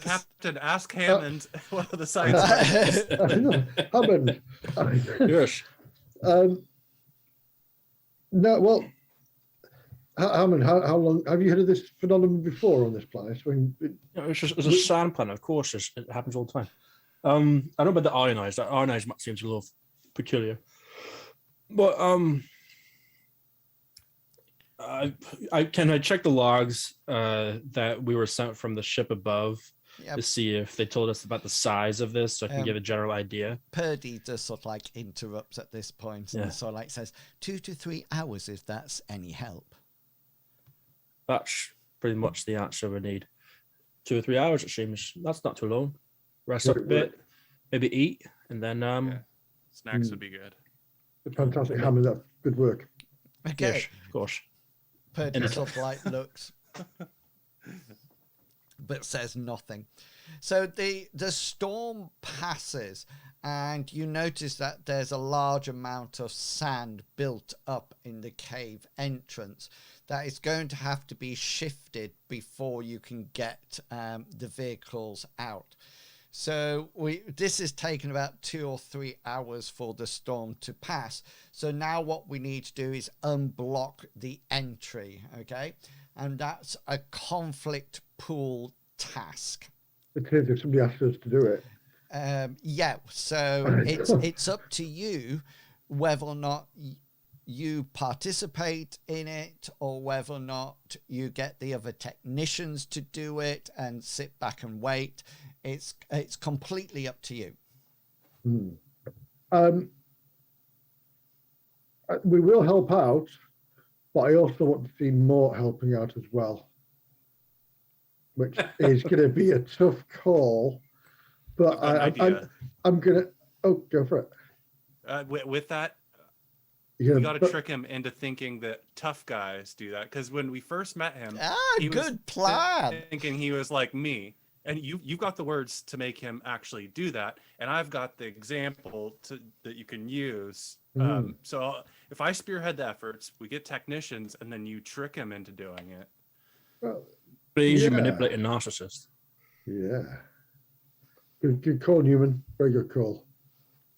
[SPEAKER 3] Captain, ask Hammond what are the signs.
[SPEAKER 2] Hammond.
[SPEAKER 4] Yes.
[SPEAKER 2] No, well, Hammond, how long have you heard of this phenomenon before on this planet? I mean,
[SPEAKER 4] It's a sand planet, of course. It happens all the time. I don't know about the ionized. The ionized seems a little peculiar, but I check the logs that we were sent from the ship above to see if they told us about the size of this, so I can give a general idea.
[SPEAKER 1] Purdy just sort of like interrupts at this point and sort of like says 2 to 3 hours, if that's any help.
[SPEAKER 4] That's pretty much the answer we need. 2 or 3 hours, it seems. That's not too long. Rest up a bit, maybe eat, and then
[SPEAKER 3] snacks would be good.
[SPEAKER 2] Fantastic, Hammond. That's good work.
[SPEAKER 1] Okay.
[SPEAKER 4] Yes, of course.
[SPEAKER 1] Purdy sort of like looks, but says nothing. So the storm passes, and you notice that there's a large amount of sand built up in the cave entrance that is going to have to be shifted before you can get the vehicles out. So this has taken about 2 or 3 hours for the storm to pass. So now what we need to do is unblock the entry, okay? And that's a conflict pool task.
[SPEAKER 2] It is, if somebody asks us to do it.
[SPEAKER 1] Yeah, so it's up to you whether or not you participate in it, or whether or not you get the other technicians to do it and sit back and wait. It's completely up to you.
[SPEAKER 2] We will help out, but I also want to see more helping out as well, which is going to be a tough call. But I'm going to. Oh, go for it.
[SPEAKER 3] With that, you got to trick him into thinking that tough guys do that. Because when we first met him, he
[SPEAKER 1] good plan.
[SPEAKER 3] Thinking he was like me. And you've got the words to make him actually do that, and I've got the example that you can use. So if I spearhead the efforts, we get technicians, and then you trick him into doing it.
[SPEAKER 2] Well,
[SPEAKER 4] easy manipulating narcissist.
[SPEAKER 2] Yeah. Good call, Newman. Very good call.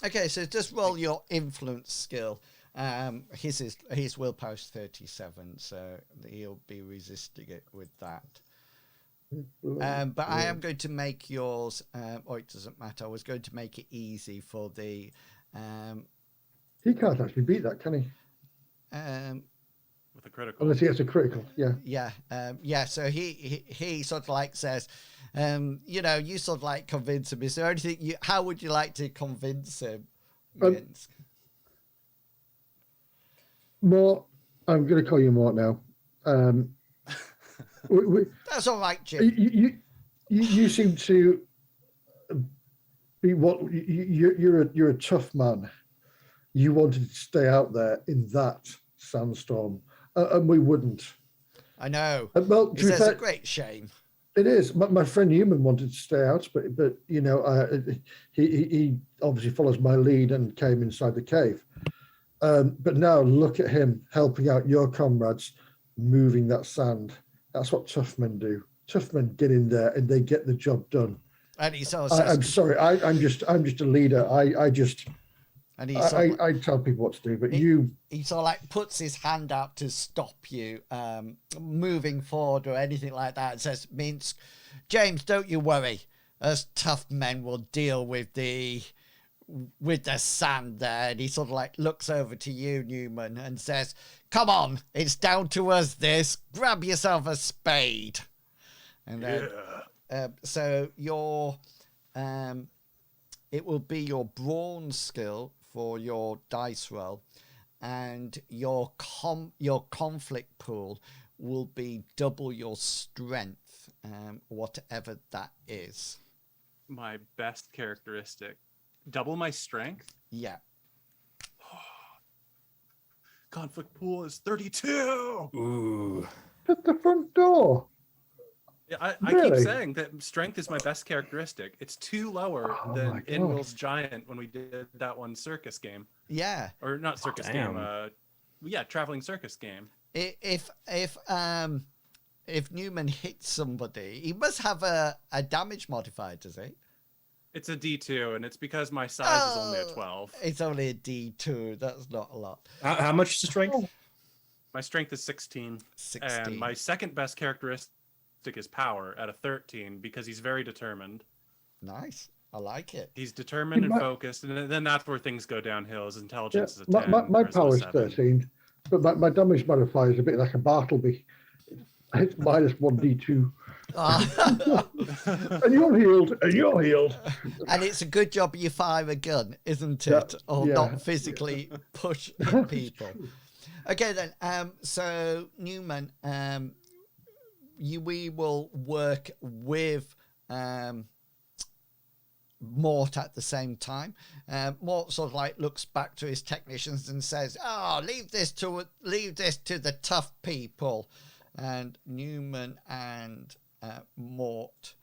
[SPEAKER 1] Okay, so just roll your influence skill. His willpower is 37, so he'll be resisting it with that. But I am going to make yours, or it doesn't matter. I was going to make it easy for the.
[SPEAKER 2] He can't actually beat that, can he?
[SPEAKER 3] With a critical.
[SPEAKER 2] Unless he has a critical, yeah.
[SPEAKER 1] Yeah. So he sort of like says, you sort of like convince him. Is there anything how would you like to convince him?
[SPEAKER 2] Mort, I'm going to call you Mort now.
[SPEAKER 1] That's all right, Jim.
[SPEAKER 2] You seem to be you're a tough man. You wanted to stay out there in that sandstorm, and we wouldn't.
[SPEAKER 1] I know.
[SPEAKER 2] Well,
[SPEAKER 1] it's a great shame.
[SPEAKER 2] It is. My friend Newman wanted to stay out, but he obviously follows my lead and came inside the cave. But now look at him helping out your comrades, moving that sand. That's what tough men do. Tough men get in there and they get the job done.
[SPEAKER 1] And he sort of says,
[SPEAKER 2] I'm sorry. I'm just a leader. I tell people what to do. But
[SPEAKER 1] he sort of like puts his hand out to stop you moving forward or anything like that, and says, "Minsk, James, don't you worry. us tough men will deal with the sand there. And he sort of like looks over to you, Newman, and says, come on, it's down to us this. Grab yourself a spade. And then, so your it will be your brawn skill for your dice roll, and your conflict pool will be double your strength, whatever that is.
[SPEAKER 3] My best characteristic. Double my strength?
[SPEAKER 1] Yeah.
[SPEAKER 3] Conflict pool is 32.
[SPEAKER 4] Ooh.
[SPEAKER 2] At the front door.
[SPEAKER 3] Yeah, I
[SPEAKER 2] Really?
[SPEAKER 3] keep saying that strength is my best characteristic. It's 2 lower
[SPEAKER 2] Oh my
[SPEAKER 3] than
[SPEAKER 2] God.
[SPEAKER 3] Inwill's Giant when we did that one circus game.
[SPEAKER 1] Yeah.
[SPEAKER 3] Or not circus
[SPEAKER 4] Damn.
[SPEAKER 3] game, traveling circus game.
[SPEAKER 1] If Newman hits somebody, he must have a damage modifier, does he?
[SPEAKER 3] It's a D2, and it's because my size is only a
[SPEAKER 1] Oh.
[SPEAKER 3] 12.
[SPEAKER 1] It's only a D2. That's not a lot.
[SPEAKER 4] How much is the strength?
[SPEAKER 3] My strength is 16.
[SPEAKER 1] 16.
[SPEAKER 3] And my second best characteristic is power at a 13 because he's very determined.
[SPEAKER 1] Nice. I like it.
[SPEAKER 3] He's determined and
[SPEAKER 2] My-
[SPEAKER 3] focused, and then that's where things go downhill. His
[SPEAKER 2] Yeah,
[SPEAKER 3] intelligence is a 10.
[SPEAKER 2] my
[SPEAKER 3] charisma
[SPEAKER 2] power's
[SPEAKER 3] 7.
[SPEAKER 2] 13, but my damage modifier is a bit like a Bartleby. It's minus 1d2. And you're healed.
[SPEAKER 1] And it's a good job you fire a gun, isn't
[SPEAKER 2] Yeah,
[SPEAKER 1] it? Or
[SPEAKER 2] yeah.
[SPEAKER 1] not physically push people. Okay then. So Newman, we will work with Mort at the same time. Mort sort of like looks back to his technicians and says, "Oh, leave this to the tough people." And Newman and Mort,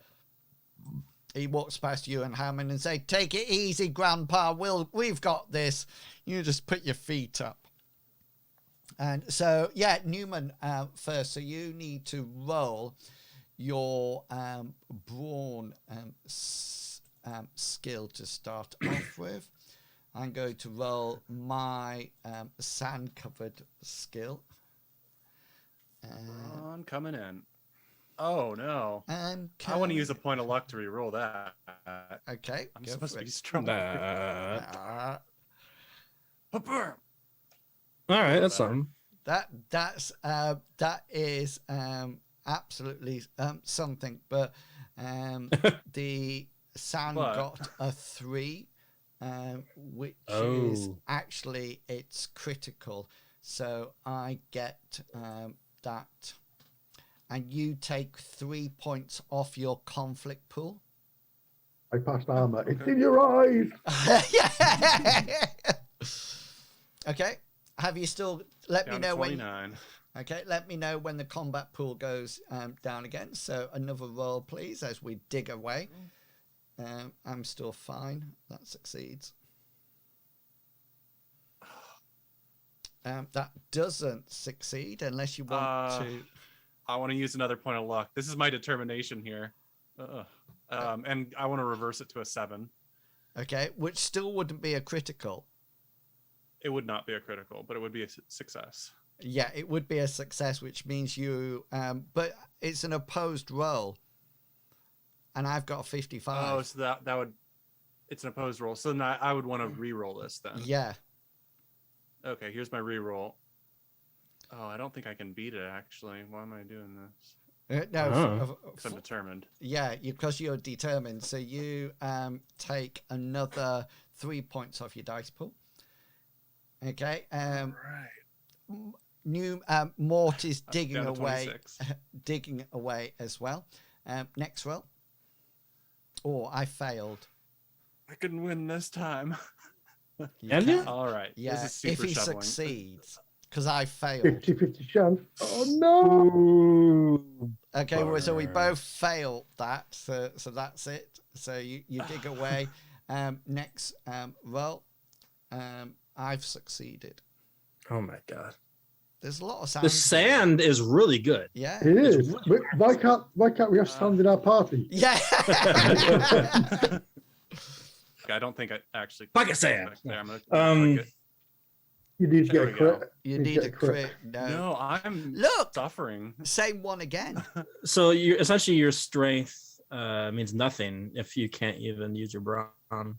[SPEAKER 1] he walks past you and Hammond and say, "Take it easy, Grandpa. We've got this. You just put your feet up." And so, yeah, Newman first. So you need to roll your brawn skill to start off with. I'm going to roll my sand-covered skill.
[SPEAKER 3] I'm coming in. Oh no! I want to use a point of luck to re-roll that.
[SPEAKER 1] Okay.
[SPEAKER 3] I'm
[SPEAKER 1] go
[SPEAKER 3] supposed
[SPEAKER 1] for
[SPEAKER 3] to be
[SPEAKER 1] it.
[SPEAKER 3] strong.
[SPEAKER 1] Uh,
[SPEAKER 3] Ba-bam!
[SPEAKER 4] All right, that's something.
[SPEAKER 1] that is absolutely something. But the sand
[SPEAKER 3] But-
[SPEAKER 1] got a 3, which is
[SPEAKER 4] Oh.
[SPEAKER 1] actually it's critical. So I get that, and you take 3 points off your conflict pool.
[SPEAKER 2] I passed armor. It's in your eyes.
[SPEAKER 1] Okay. Have you still let me
[SPEAKER 3] Down
[SPEAKER 1] know
[SPEAKER 3] to
[SPEAKER 1] when?
[SPEAKER 3] 29.
[SPEAKER 1] Okay, let me know when the combat pool goes down again. So another roll, please, as we dig away. I'm still fine. That succeeds. That doesn't succeed unless you want to.
[SPEAKER 3] I want to use another point of luck. This is my determination here. And I want to reverse it to a 7.
[SPEAKER 1] Okay, which still wouldn't be a critical.
[SPEAKER 3] It would not be a critical, but it would be a success.
[SPEAKER 1] Yeah, it would be a success, which means you. But it's an opposed roll, and I've got a 55.
[SPEAKER 3] Oh, so that would. It's an opposed roll. So now I would want to re-roll this then.
[SPEAKER 1] Yeah.
[SPEAKER 3] Okay, here's my re-roll. Oh, I don't think I can beat it actually. Why am I doing this?
[SPEAKER 1] No.
[SPEAKER 4] Oh.
[SPEAKER 3] Because I'm determined.
[SPEAKER 1] Yeah, because you're determined. So you take another 3 points off your dice pool. Okay.
[SPEAKER 3] Right.
[SPEAKER 1] Mort is digging
[SPEAKER 3] Down to
[SPEAKER 1] away,
[SPEAKER 3] 26.
[SPEAKER 1] digging away as well. Next roll. Oh, I failed.
[SPEAKER 3] I can win this time.
[SPEAKER 4] Can you?
[SPEAKER 3] All right.
[SPEAKER 1] Yeah,
[SPEAKER 3] This is super
[SPEAKER 1] if he
[SPEAKER 3] shoveling.
[SPEAKER 1] succeeds, because I failed.
[SPEAKER 2] 50-50 chance. Oh no!
[SPEAKER 1] Okay, well, so we both failed that, so that's it. So you dig away. Next roll. I've succeeded.
[SPEAKER 4] Oh my god.
[SPEAKER 1] There's a lot of sand.
[SPEAKER 4] The sand is really good.
[SPEAKER 1] Yeah.
[SPEAKER 2] It is. Why can't we have sand in our party?
[SPEAKER 1] Yeah.
[SPEAKER 3] I don't think I actually.
[SPEAKER 4] Bucket sand.
[SPEAKER 3] Back there. I'm gonna click it.
[SPEAKER 2] You need to
[SPEAKER 3] There
[SPEAKER 2] get a
[SPEAKER 3] we go.
[SPEAKER 2] crit.
[SPEAKER 1] You
[SPEAKER 2] to
[SPEAKER 1] need
[SPEAKER 2] get
[SPEAKER 1] a crit. No.
[SPEAKER 3] No, I'm
[SPEAKER 1] Look,
[SPEAKER 3] suffering.
[SPEAKER 1] same one again.
[SPEAKER 4] So you're essentially your strength means nothing if you can't even use your brawn.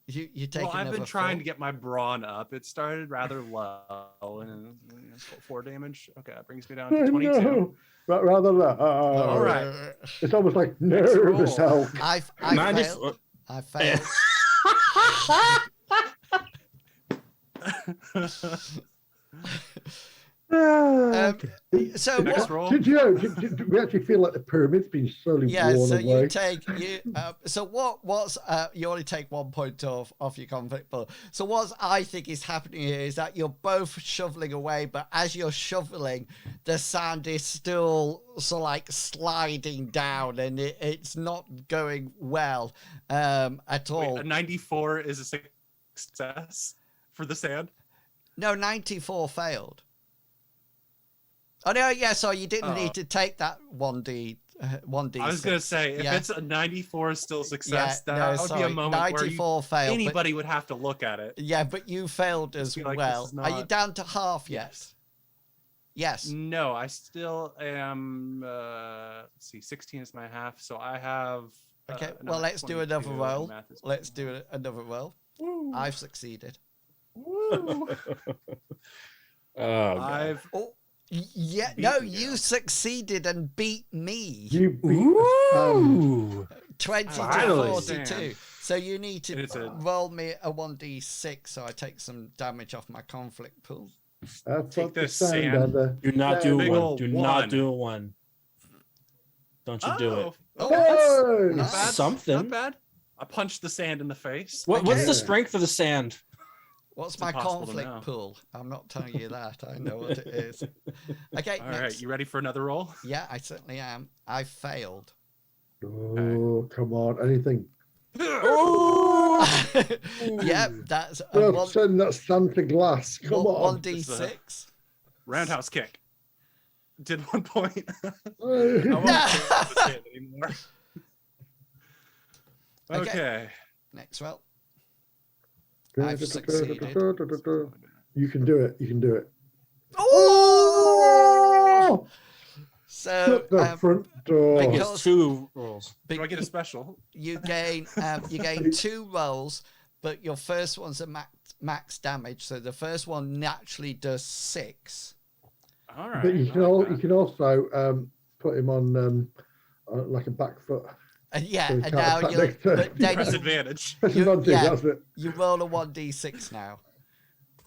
[SPEAKER 1] You take
[SPEAKER 3] Well, I've been
[SPEAKER 1] another
[SPEAKER 3] trying
[SPEAKER 1] 4.
[SPEAKER 3] to get my brawn up. It started rather low, and 4 damage. Okay, that brings me down to 22.
[SPEAKER 2] No. Rather low.
[SPEAKER 3] All right.
[SPEAKER 2] It's almost like
[SPEAKER 3] Next
[SPEAKER 2] nervous
[SPEAKER 3] roll.
[SPEAKER 2] Hulk.
[SPEAKER 1] I
[SPEAKER 4] Ninety-
[SPEAKER 1] failed. I failed. So
[SPEAKER 3] Next
[SPEAKER 1] what?
[SPEAKER 3] roll.
[SPEAKER 2] Did you know? Did we actually feel like the pyramid's been slowly
[SPEAKER 1] Yeah.
[SPEAKER 2] worn
[SPEAKER 1] So
[SPEAKER 2] away?
[SPEAKER 1] you take you. So what's you only take 1 point off your conflict pool. So what I think is happening here is that you're both shoveling away, but as you're shoveling, the sand is still sort of like sliding down, and it's not going well at all.
[SPEAKER 3] Wait, a 94 is a success for the sand.
[SPEAKER 1] No, 94 failed. Oh no, yeah. So you didn't need to take that 1d. 1d.
[SPEAKER 3] I was gonna say if
[SPEAKER 1] Yeah.
[SPEAKER 3] it's a 94 still success,
[SPEAKER 1] Yeah,
[SPEAKER 3] that
[SPEAKER 1] no,
[SPEAKER 3] would
[SPEAKER 1] sorry.
[SPEAKER 3] be a moment where
[SPEAKER 1] 94 failed.
[SPEAKER 3] anybody would have to look at it.
[SPEAKER 1] Yeah, but you failed as
[SPEAKER 3] be like,
[SPEAKER 1] well.
[SPEAKER 3] this is
[SPEAKER 1] Are you
[SPEAKER 3] not-
[SPEAKER 1] down to half yet?
[SPEAKER 3] Yes.
[SPEAKER 1] Yes.
[SPEAKER 3] No, I still am. Let's see, 16 is my half, so I have.
[SPEAKER 1] Okay.
[SPEAKER 3] another
[SPEAKER 1] Well, let's do another
[SPEAKER 3] 22.
[SPEAKER 1] roll.
[SPEAKER 3] Math is-
[SPEAKER 1] Let's do another roll.
[SPEAKER 3] Woo.
[SPEAKER 1] I've succeeded.
[SPEAKER 3] Woo.
[SPEAKER 4] Oh, God.
[SPEAKER 3] I've.
[SPEAKER 1] Oh, yeah.
[SPEAKER 3] Beaten
[SPEAKER 1] No,
[SPEAKER 3] you.
[SPEAKER 1] you succeeded and beat me.
[SPEAKER 2] You beat
[SPEAKER 4] Ooh.
[SPEAKER 1] 20 to
[SPEAKER 4] Finally.
[SPEAKER 1] 42. So you need to
[SPEAKER 3] It's a-
[SPEAKER 1] roll me a 1d6 so I take some damage off my conflict pool.
[SPEAKER 2] That's
[SPEAKER 3] Take
[SPEAKER 2] what the
[SPEAKER 3] this
[SPEAKER 2] sand
[SPEAKER 3] sand.
[SPEAKER 2] under.
[SPEAKER 4] Do not do
[SPEAKER 3] Big
[SPEAKER 4] one.
[SPEAKER 3] ol'
[SPEAKER 4] Do
[SPEAKER 3] one.
[SPEAKER 4] not do a 1. Don't you do it.
[SPEAKER 1] Oh,
[SPEAKER 2] Hey!
[SPEAKER 3] Not bad.
[SPEAKER 4] Something.
[SPEAKER 3] Not bad. I punched the sand in the face.
[SPEAKER 4] What's
[SPEAKER 1] Okay.
[SPEAKER 4] the strength of the sand?
[SPEAKER 1] What's
[SPEAKER 3] It's
[SPEAKER 1] my
[SPEAKER 3] impossible to
[SPEAKER 1] conflict
[SPEAKER 3] know.
[SPEAKER 1] pool? I'm not telling you that. I know what it is. Okay.
[SPEAKER 3] All right,
[SPEAKER 1] next.
[SPEAKER 3] you ready for another roll?
[SPEAKER 1] Yeah, I certainly am. I failed.
[SPEAKER 2] Oh, come on. Anything.
[SPEAKER 1] Yep, that's a
[SPEAKER 2] Well, send that sand to glass. Come on.
[SPEAKER 1] 1d6.
[SPEAKER 3] Roundhouse kick. Did 1 point. I
[SPEAKER 2] Hey.
[SPEAKER 3] won't take the sand anymore.
[SPEAKER 1] Okay.
[SPEAKER 3] Okay.
[SPEAKER 1] Next roll. I've succeeded.
[SPEAKER 2] You can do it. You can do it.
[SPEAKER 1] Oh! So
[SPEAKER 2] Shut the front door.
[SPEAKER 1] because-
[SPEAKER 4] It's 2 rolls.
[SPEAKER 3] Do I get a special?
[SPEAKER 1] you gain 2 rolls, but your first one's a max damage. So the first one naturally does 6.
[SPEAKER 3] All right.
[SPEAKER 2] But you
[SPEAKER 3] I like
[SPEAKER 2] can
[SPEAKER 3] that.
[SPEAKER 2] also put him on like a back foot.
[SPEAKER 1] And yeah,
[SPEAKER 2] So you
[SPEAKER 1] and
[SPEAKER 2] can't
[SPEAKER 1] now
[SPEAKER 2] attack
[SPEAKER 1] you
[SPEAKER 2] next turn.
[SPEAKER 1] but then
[SPEAKER 3] Press
[SPEAKER 1] you,
[SPEAKER 3] advantage.
[SPEAKER 2] Press
[SPEAKER 1] You-
[SPEAKER 2] advantage,
[SPEAKER 1] yeah.
[SPEAKER 2] that's it.
[SPEAKER 1] you roll a 1d6 now.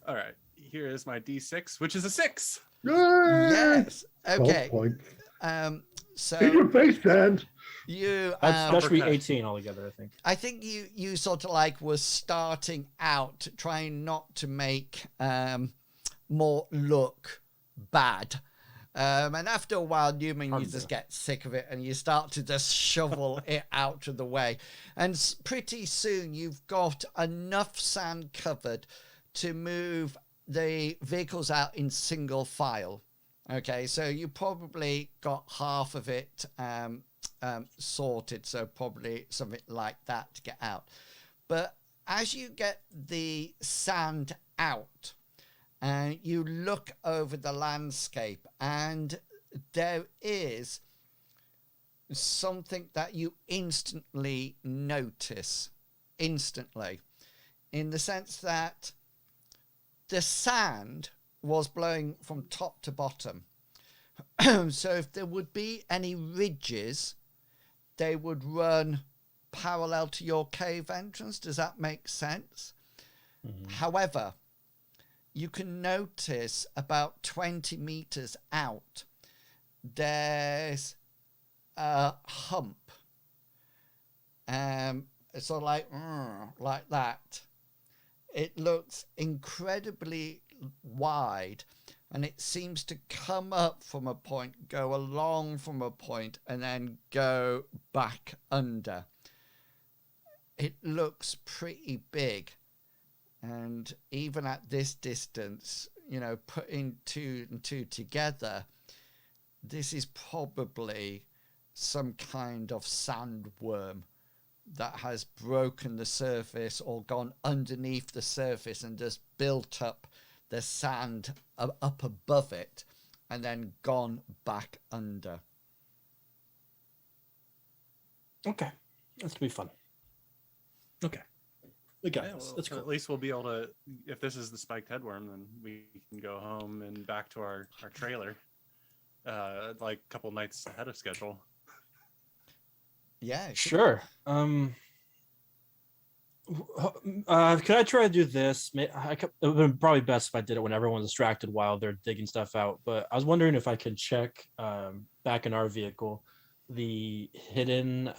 [SPEAKER 3] All right. Here is my D6, which is a 6.
[SPEAKER 2] Yay!
[SPEAKER 1] Yes.
[SPEAKER 2] 12
[SPEAKER 1] Okay.
[SPEAKER 2] points. In
[SPEAKER 1] So
[SPEAKER 2] your face, Dan.
[SPEAKER 1] you
[SPEAKER 4] That should be
[SPEAKER 3] Uppercut.
[SPEAKER 4] 18 altogether, I think.
[SPEAKER 1] I think you sort of like was starting out trying not to make more look bad. And after a while, Newman, you just get sick of it and you start to just shovel it out of the way. And pretty soon you've got enough sand covered to move the vehicles out in single file. Okay, so you probably got half of it sorted, so probably something like that to get out. But as you get the sand out, and you look over the landscape, and there is something that you instantly notice, in the sense that the sand was blowing from top to bottom. So if there would be any ridges, they would run parallel to your cave entrance. Does that make sense? Mm-hmm. However, you can notice about 20 meters out, there's a hump. It's sort of like that. It looks incredibly wide, and it seems to come up from a point, go along from a point, and then go back under. It looks pretty big. And even at this distance, putting 2 and 2 together, this is probably some kind of sandworm that has broken the surface or gone underneath the surface and just built up the sand up above it and then gone back under.
[SPEAKER 4] Okay, that's gonna be fun. Okay, we got
[SPEAKER 3] Yeah,
[SPEAKER 4] this.
[SPEAKER 3] well,
[SPEAKER 4] That's cool.
[SPEAKER 3] at least we'll be able to. If this is the spiked headworm, then we can go home and back to our trailer, like a couple nights ahead of schedule.
[SPEAKER 1] Yeah.
[SPEAKER 4] Sure. Could I try to do this? It would have been probably best if I did it when everyone's distracted while they're digging stuff out. But I was wondering if I could check back in our vehicle the hidden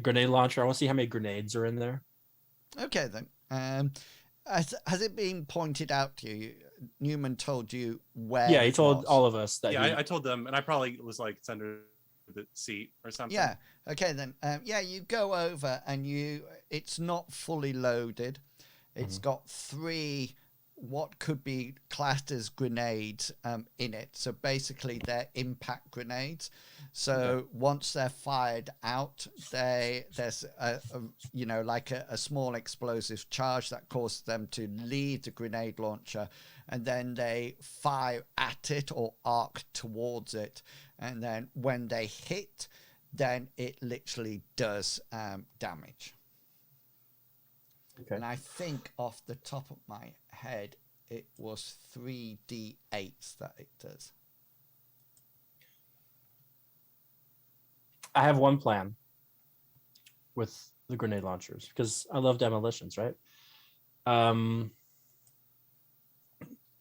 [SPEAKER 4] grenade launcher. I want to see how many grenades are in there.
[SPEAKER 1] Okay then. Has it been pointed out to you? Newman told you where.
[SPEAKER 4] Yeah, he
[SPEAKER 1] it
[SPEAKER 4] told
[SPEAKER 1] was?
[SPEAKER 4] all of us that.
[SPEAKER 3] Yeah, I told them, and I probably was like, it's under the seat or something.
[SPEAKER 1] Yeah. Okay then. Yeah, you go over and it's not fully loaded. It's got 3 what could be classed as grenades in it. So basically they're impact grenades. So once they're fired out, there's like a small explosive charge that causes them to leave the grenade launcher, and then they fire at it or arc towards it. And then when they hit, then it literally does damage.
[SPEAKER 4] Okay.
[SPEAKER 1] And I think off the top of my head, it was 3d8s that it does.
[SPEAKER 4] I have one plan with the grenade launchers because I love demolitions, right?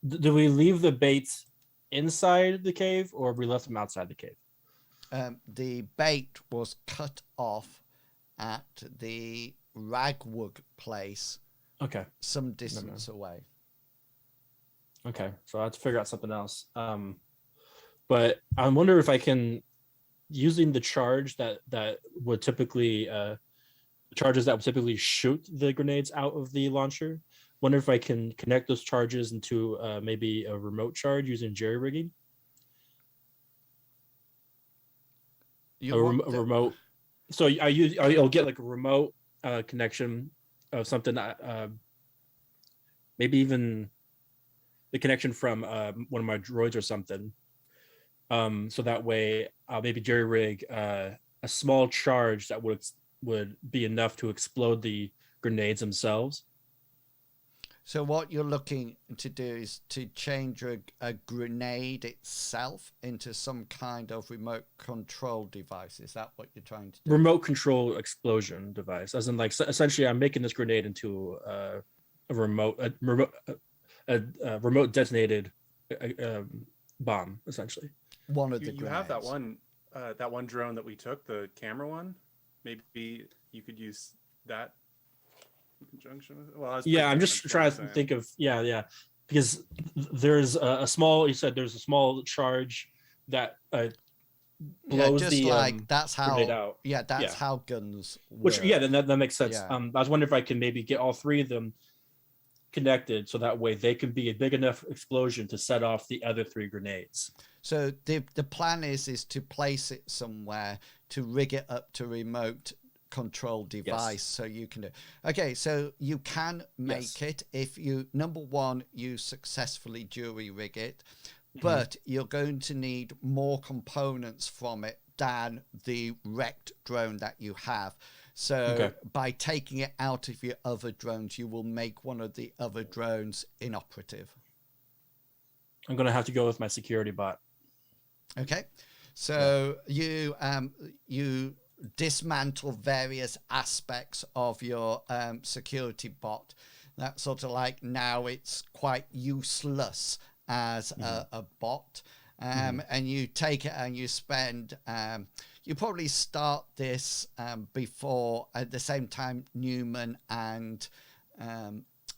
[SPEAKER 4] Do we leave the bait inside the cave or we left them outside the cave?
[SPEAKER 1] The bait was cut off at the Ragwug place.
[SPEAKER 4] Okay.
[SPEAKER 1] Some distance away.
[SPEAKER 4] Okay, so I have to figure out something else. But I wonder if I can, using the charge that would typically charges that would typically shoot the grenades out of the launcher. Wonder if I can connect those charges into maybe a remote charge using jerry rigging. A remote. So I'll get like a remote connection of something. Maybe even the connection from one of my droids or something. So that way I'll maybe jerry rig a small charge that would be enough to explode the grenades themselves.
[SPEAKER 1] So what you're looking to do is to change a grenade itself into some kind of remote control device. Is that what you're trying to do?
[SPEAKER 4] Remote control explosion device, as in like essentially I'm making this grenade into a remote detonated bomb, essentially.
[SPEAKER 1] One of the
[SPEAKER 3] You
[SPEAKER 1] grenades.
[SPEAKER 3] have that one drone that we took, the camera one. Maybe you could use that in conjunction with it. Well,
[SPEAKER 4] I'm just trying to think of because there's a small. You said there's a small charge that blows
[SPEAKER 1] that's how
[SPEAKER 4] grenade out.
[SPEAKER 1] That's how guns work.
[SPEAKER 4] Which then that makes sense.
[SPEAKER 1] Yeah.
[SPEAKER 4] I was wondering if I can maybe get all 3 of them connected so that way they can be a big enough explosion to set off the other 3 grenades.
[SPEAKER 1] So the plan is to place it somewhere, to rig it up to remote control device, so you can do. Okay, so you can make it if you, number one, you successfully jury rig it, but you're going to need more components from it than the wrecked drone that you have. So by taking it out of your other drones, you will make one of the other drones inoperative.
[SPEAKER 4] I'm going to have to go with my security bot.
[SPEAKER 1] Okay, so you dismantle various aspects of your security bot. That's sort of like now it's quite useless as a bot. And you take it and you spend, you probably start this before, at the same time, Newman and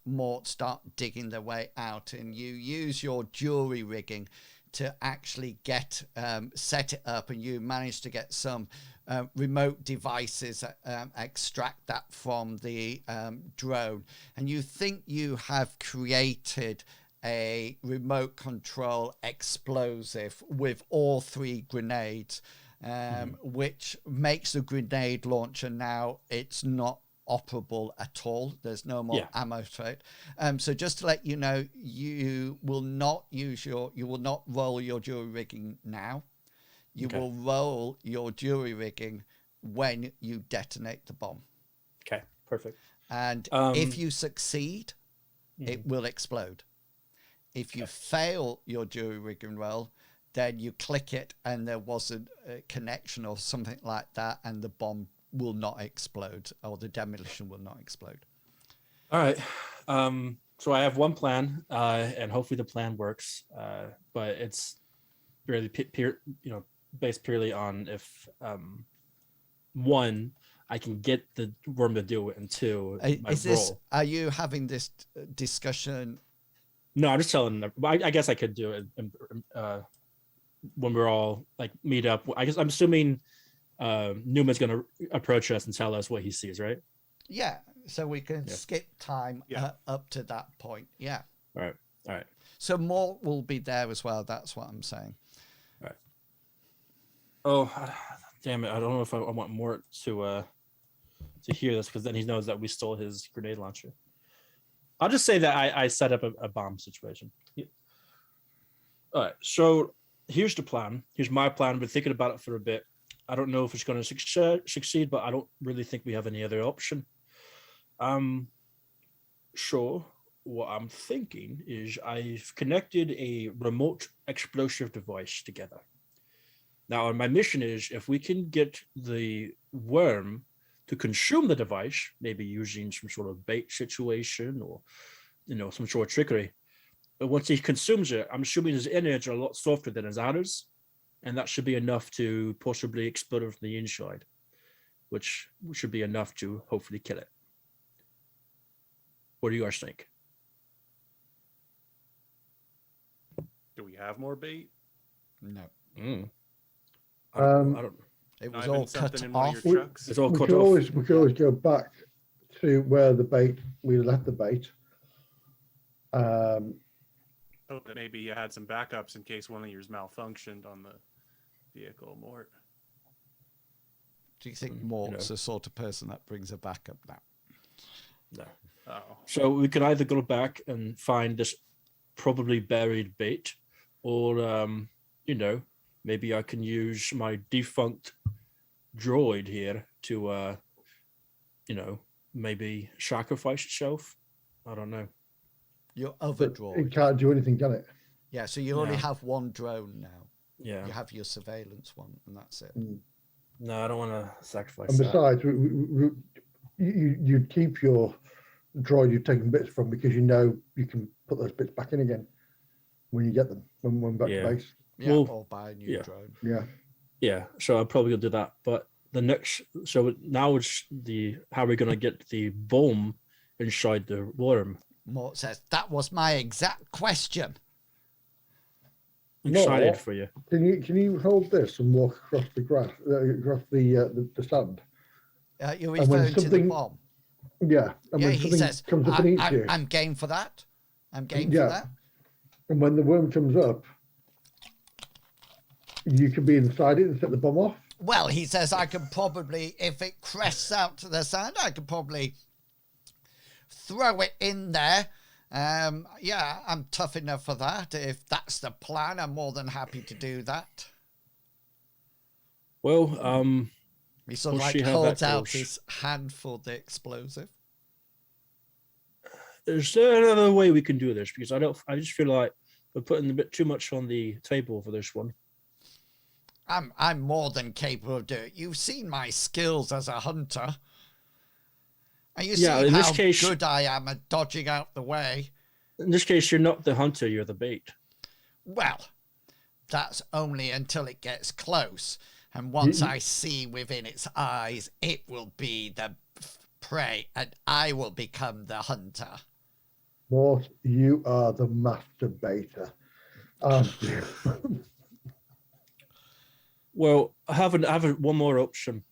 [SPEAKER 1] Mort start digging their way out, and you use your jury rigging to actually get set it up, and you manage to get some remote devices, extract that from the drone, and you think you have created a remote control explosive with all 3 grenades, which makes the grenade launcher now it's not operable at all. There's no more ammo to it. So just to let you know, you will not roll your jury rigging now. You will roll your jury rigging when you detonate the bomb.
[SPEAKER 4] Okay, perfect.
[SPEAKER 1] And if you succeed, it will explode. If you fail your jury rigging roll, then you click it and there wasn't a connection or something like that, and the bomb will not explode, or the demolition will not explode.
[SPEAKER 4] All right. So I have one plan, and hopefully the plan works. But it's really based purely on if one, I can get the worm to do it, and two,
[SPEAKER 1] Are you having this discussion?
[SPEAKER 4] No, I'm just telling them. I guess I could do it when we're all like meet up. I guess I'm assuming Newman's going to approach us and tell us what he sees, right?
[SPEAKER 1] Yeah, so we can skip time up to that point. Yeah.
[SPEAKER 4] All right.
[SPEAKER 1] So Mort will be there as well. That's what I'm saying.
[SPEAKER 4] All right. Oh, damn it! I don't know if I want Mort to hear this, because then he knows that we stole his grenade launcher. I'll just say that I set up a bomb situation. Yeah. All right. So here's the plan. Here's my plan. I've been thinking about it for a bit. I don't know if it's going to succeed, but I don't really think we have any other option. So what I'm thinking is I've connected a remote explosive device together. Now, my mission is if we can get the worm to consume the device, maybe using some sort of bait situation or, some sort of trickery. But once he consumes it, I'm assuming his innards are a lot softer than his outers, and that should be enough to possibly explode it from the inside, which should be enough to hopefully kill it. What do you guys think?
[SPEAKER 3] Do we have more bait?
[SPEAKER 1] No.
[SPEAKER 4] I don't know.
[SPEAKER 1] It was all cut off.
[SPEAKER 4] It's all
[SPEAKER 2] we
[SPEAKER 4] cut
[SPEAKER 2] could
[SPEAKER 4] off.
[SPEAKER 2] always go back to where we left the bait.
[SPEAKER 3] Hope that maybe you had some backups in case one of yours malfunctioned on the vehicle, Mort.
[SPEAKER 1] Do you think Mort's the sort of person that brings a backup now?
[SPEAKER 4] No.
[SPEAKER 3] Oh.
[SPEAKER 4] So we can either go back and find this probably buried bait, or maybe I can use my defunct droid here to maybe sacrifice itself. I don't know.
[SPEAKER 1] Your other
[SPEAKER 2] It
[SPEAKER 1] droid.
[SPEAKER 2] can't do anything, can it?
[SPEAKER 1] Yeah, so you only have one drone now.
[SPEAKER 4] Yeah.
[SPEAKER 1] You have your surveillance one, and that's it.
[SPEAKER 4] No, I don't want to sacrifice
[SPEAKER 2] And
[SPEAKER 4] that.
[SPEAKER 2] besides, you'd keep your droid you've taken bits from, because you can put those bits back in again when you get them, when we're back to base.
[SPEAKER 1] Yeah, or buy a new drone.
[SPEAKER 2] Yeah.
[SPEAKER 4] Yeah, so I'm probably gonna do that. But so now it's how are we gonna get the bomb inside the worm?
[SPEAKER 1] Mort says, that was my exact question.
[SPEAKER 4] I'm excited for you.
[SPEAKER 2] Can you hold this and walk across the grass, across the sand?
[SPEAKER 1] You're referring to the bomb.
[SPEAKER 2] Yeah. And
[SPEAKER 1] Yeah,
[SPEAKER 2] when
[SPEAKER 1] he
[SPEAKER 2] something
[SPEAKER 1] says,
[SPEAKER 2] comes up and eats you,
[SPEAKER 1] I'm game for that. I'm game for that.
[SPEAKER 2] and when the worm comes up, you can be inside it and set the bomb off.
[SPEAKER 1] Well, he says I could probably, if it crests out to the sand, I could probably throw it in there. Yeah, I'm tough enough for that. If that's the plan, I'm more than happy to do that.
[SPEAKER 4] Well,
[SPEAKER 1] he sort of like holds out his hand for the explosive.
[SPEAKER 4] Is there another way we can do this? Because I just feel like we're putting a bit too much on the table for this one.
[SPEAKER 1] I'm more than capable of doing it. You've seen my skills as a hunter. And you see how good I am at dodging out the way.
[SPEAKER 4] In this case, you're not the hunter, you're the bait.
[SPEAKER 1] Well, that's only until it gets close. And once I see within its eyes, it will be the prey, and I will become the hunter.
[SPEAKER 2] Mort, you are the master baiter.
[SPEAKER 4] Well, I have one more option.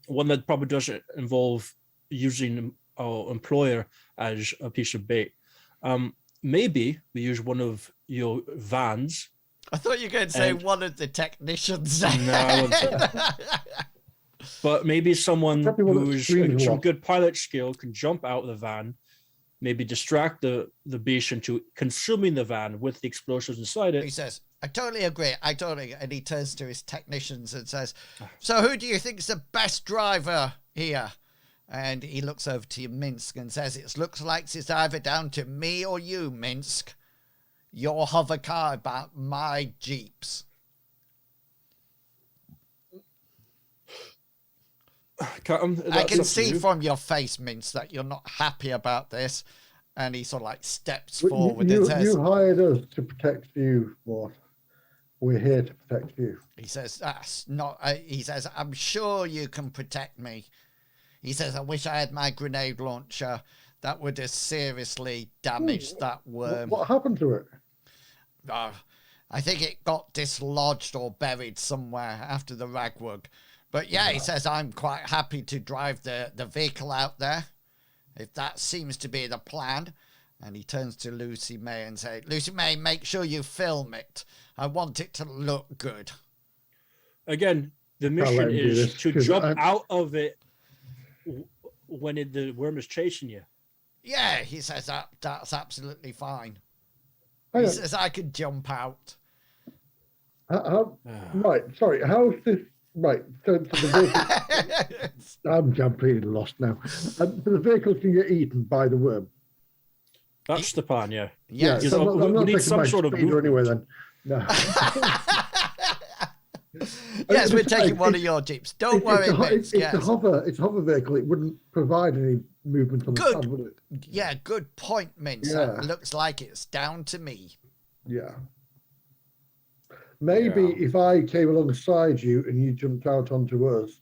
[SPEAKER 4] One that probably doesn't involve using our employer as a piece of bait. Maybe we use one of your vans.
[SPEAKER 1] I thought you were going to say one of the technicians.
[SPEAKER 4] No, I wouldn't say that. But maybe someone who's some good pilot skill can jump out of the van, maybe distract the beast into consuming the van with the explosives inside
[SPEAKER 1] He
[SPEAKER 4] it.
[SPEAKER 1] says, I totally agree. And he turns to his technicians and says, so who do you think's the best driver here? And he looks over to Minsk and says, it looks like it's either down to me or you, Minsk. Your hover car about my Jeeps. I can see from your face, Minsk, that you're not happy about this. And he sort of like steps forward and says,
[SPEAKER 2] you hired us to protect you, Mort. We're here to protect you.
[SPEAKER 1] He says, that's not, he says, I'm sure you can protect me. He says, I wish I had my grenade launcher. That would have seriously damaged that worm.
[SPEAKER 2] What happened to it?
[SPEAKER 1] I think it got dislodged or buried somewhere after the Ragwug. But yeah, he says, I'm quite happy to drive the vehicle out there, if that seems to be the plan. And he turns to Lucy May and says, Lucy May, make sure you film it. I want it to look good.
[SPEAKER 4] Again, the mission is to jump out of it when the worm is chasing you.
[SPEAKER 1] Yeah, he says that's absolutely fine. He says, I could jump out.
[SPEAKER 2] Right, sorry, how's this? Right, so the vehicle, I'm completely lost now. So the vehicle can get eaten by the worm.
[SPEAKER 4] That's the plan, yeah.
[SPEAKER 1] Yeah,
[SPEAKER 2] so I'm not taking some sort of anyway then. No.
[SPEAKER 1] Yes, we're taking one of your Jeeps. Don't worry,
[SPEAKER 2] it's a hover vehicle. It wouldn't provide any movement on the side, would it?
[SPEAKER 1] Yeah, good point, Mince. Yeah. It looks like it's down to me.
[SPEAKER 2] Yeah. Maybe if I came alongside you and you jumped out onto us.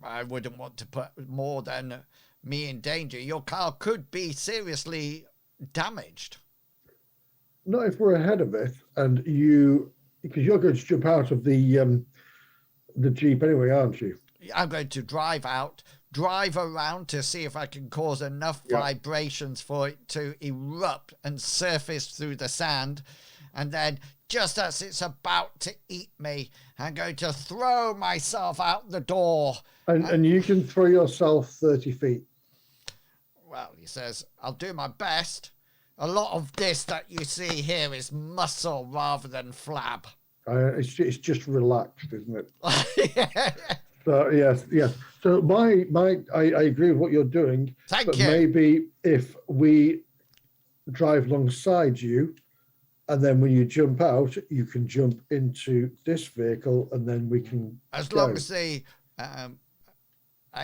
[SPEAKER 1] I wouldn't want to put more than me in danger. Your car could be seriously damaged.
[SPEAKER 2] Not if we're ahead of it and because you're going to jump out of the Jeep anyway, aren't you?
[SPEAKER 1] I'm going to drive around to see if I can cause enough vibrations for it to erupt and surface through the sand. And then just as it's about to eat me, I'm going to throw myself out the door.
[SPEAKER 2] And you can throw yourself 30 feet.
[SPEAKER 1] Well, he says, I'll do my best. A lot of this that you see here is muscle rather than flab.
[SPEAKER 2] It's just relaxed, isn't it?
[SPEAKER 1] Yeah.
[SPEAKER 2] So yes. So I agree with what you're doing.
[SPEAKER 1] Thank you.
[SPEAKER 2] Maybe if we drive alongside you, and then when you jump out, you can jump into this vehicle, and then we can.
[SPEAKER 1] As long as I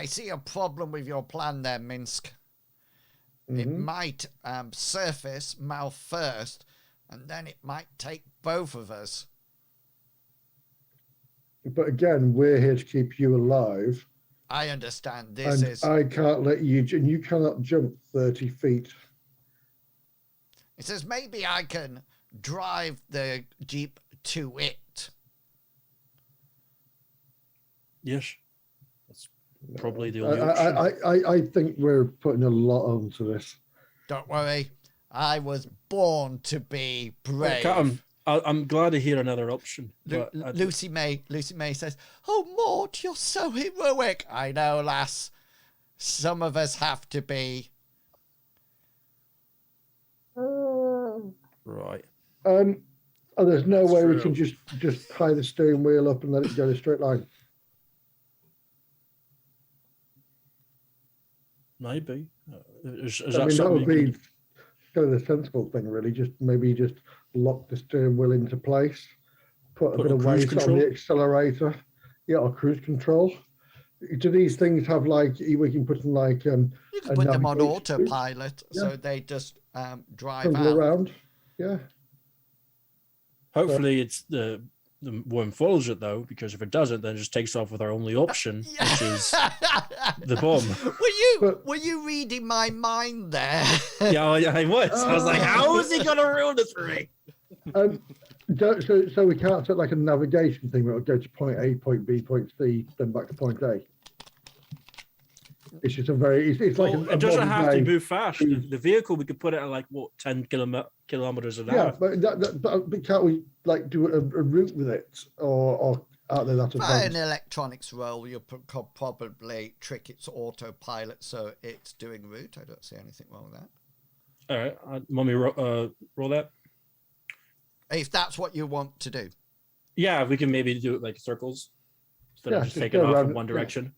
[SPEAKER 1] see a problem with your plan there, Minsk. It might surface mouth first, and then it might take both of us.
[SPEAKER 2] But again, we're here to keep you alive.
[SPEAKER 1] I understand.
[SPEAKER 2] I can't let you, and you cannot jump 30 feet.
[SPEAKER 1] It says maybe I can drive the Jeep to it.
[SPEAKER 4] Yes. Probably the only option.
[SPEAKER 2] I think we're putting a lot onto this.
[SPEAKER 1] Don't worry. I was born to be brave.
[SPEAKER 4] I'm glad to hear another option.
[SPEAKER 1] Lucy May says, oh, Maud, you're so heroic. I know, lass. Some of us have to be.
[SPEAKER 4] Right.
[SPEAKER 2] There's no way we can just tie the steering wheel up and let it go in a straight line.
[SPEAKER 4] Maybe.
[SPEAKER 2] That would be kind of the sensible thing, really. Just lock the steering wheel into place, put a bit of weight on the accelerator, or cruise control. Do these things have we can put in you
[SPEAKER 1] can put them on autopilot, so they just drive out
[SPEAKER 2] around. Yeah.
[SPEAKER 4] Hopefully, it's the worm follows it though, because if it doesn't, then it just takes off with our only option, which is the bomb.
[SPEAKER 1] Were you reading my mind there?
[SPEAKER 4] Yeah, I was. I was like, how is he gonna ruin this for me?
[SPEAKER 2] So we can't set a navigation thing where it'll go to point A, point B, point C, then back to point A. It's just
[SPEAKER 4] it doesn't have to move fast. The vehicle, we could put it at 10 kilometers an hour.
[SPEAKER 2] Yeah, but can't we do a route with it, or out there that
[SPEAKER 1] By an
[SPEAKER 2] advanced.
[SPEAKER 1] electronics roll, you could probably trick its autopilot so it's doing route. I don't see anything wrong with that.
[SPEAKER 4] All right. Want me to roll that?
[SPEAKER 1] If that's what you want to do.
[SPEAKER 4] Yeah, we can maybe do it like circles instead of just
[SPEAKER 2] just
[SPEAKER 4] taking
[SPEAKER 2] go
[SPEAKER 4] off
[SPEAKER 2] around
[SPEAKER 4] in
[SPEAKER 2] it,
[SPEAKER 4] one direction.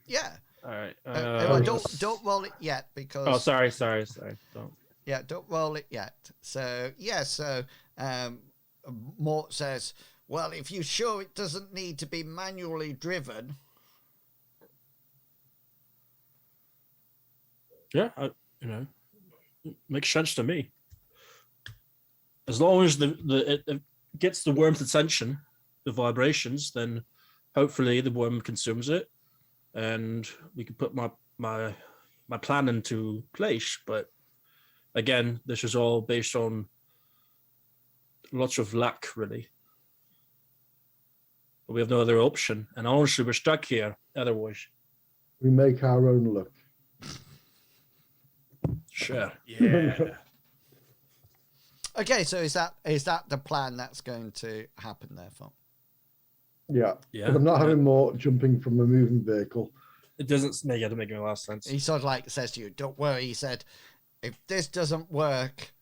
[SPEAKER 1] Yeah.
[SPEAKER 4] All right.
[SPEAKER 1] Well, don't roll it yet because.
[SPEAKER 4] Oh, sorry. Don't.
[SPEAKER 1] Yeah, don't roll it yet. So yeah, Mort says, "Well, if you're sure it doesn't need to be manually driven."
[SPEAKER 4] Yeah, makes sense to me. As long as it gets the worm's attention, the vibrations, then hopefully the worm consumes it, and we can put my plan into place. But again, this is all based on lots of luck, really. We have no other option, and honestly, we're stuck here otherwise.
[SPEAKER 2] We make our own luck.
[SPEAKER 4] Sure.
[SPEAKER 3] Yeah.
[SPEAKER 1] Okay, so is that the plan that's going to happen? Therefore,
[SPEAKER 2] Yeah.
[SPEAKER 4] Yeah.
[SPEAKER 2] But I'm not having more jumping from a moving vehicle.
[SPEAKER 4] It doesn't make a lot of sense.
[SPEAKER 1] he sort of like says to you, "Don't worry." He said, "If this doesn't work,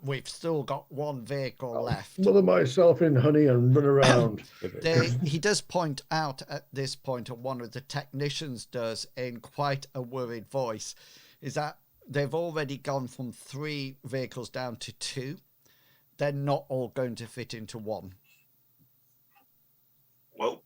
[SPEAKER 1] we've still got one vehicle left."
[SPEAKER 2] Smother myself in honey and run around.
[SPEAKER 1] He does point out at this point, and one of the technicians does in quite a worried voice, is that they've already gone from 3 vehicles down to 2. They're not all going to fit into one.
[SPEAKER 4] Well,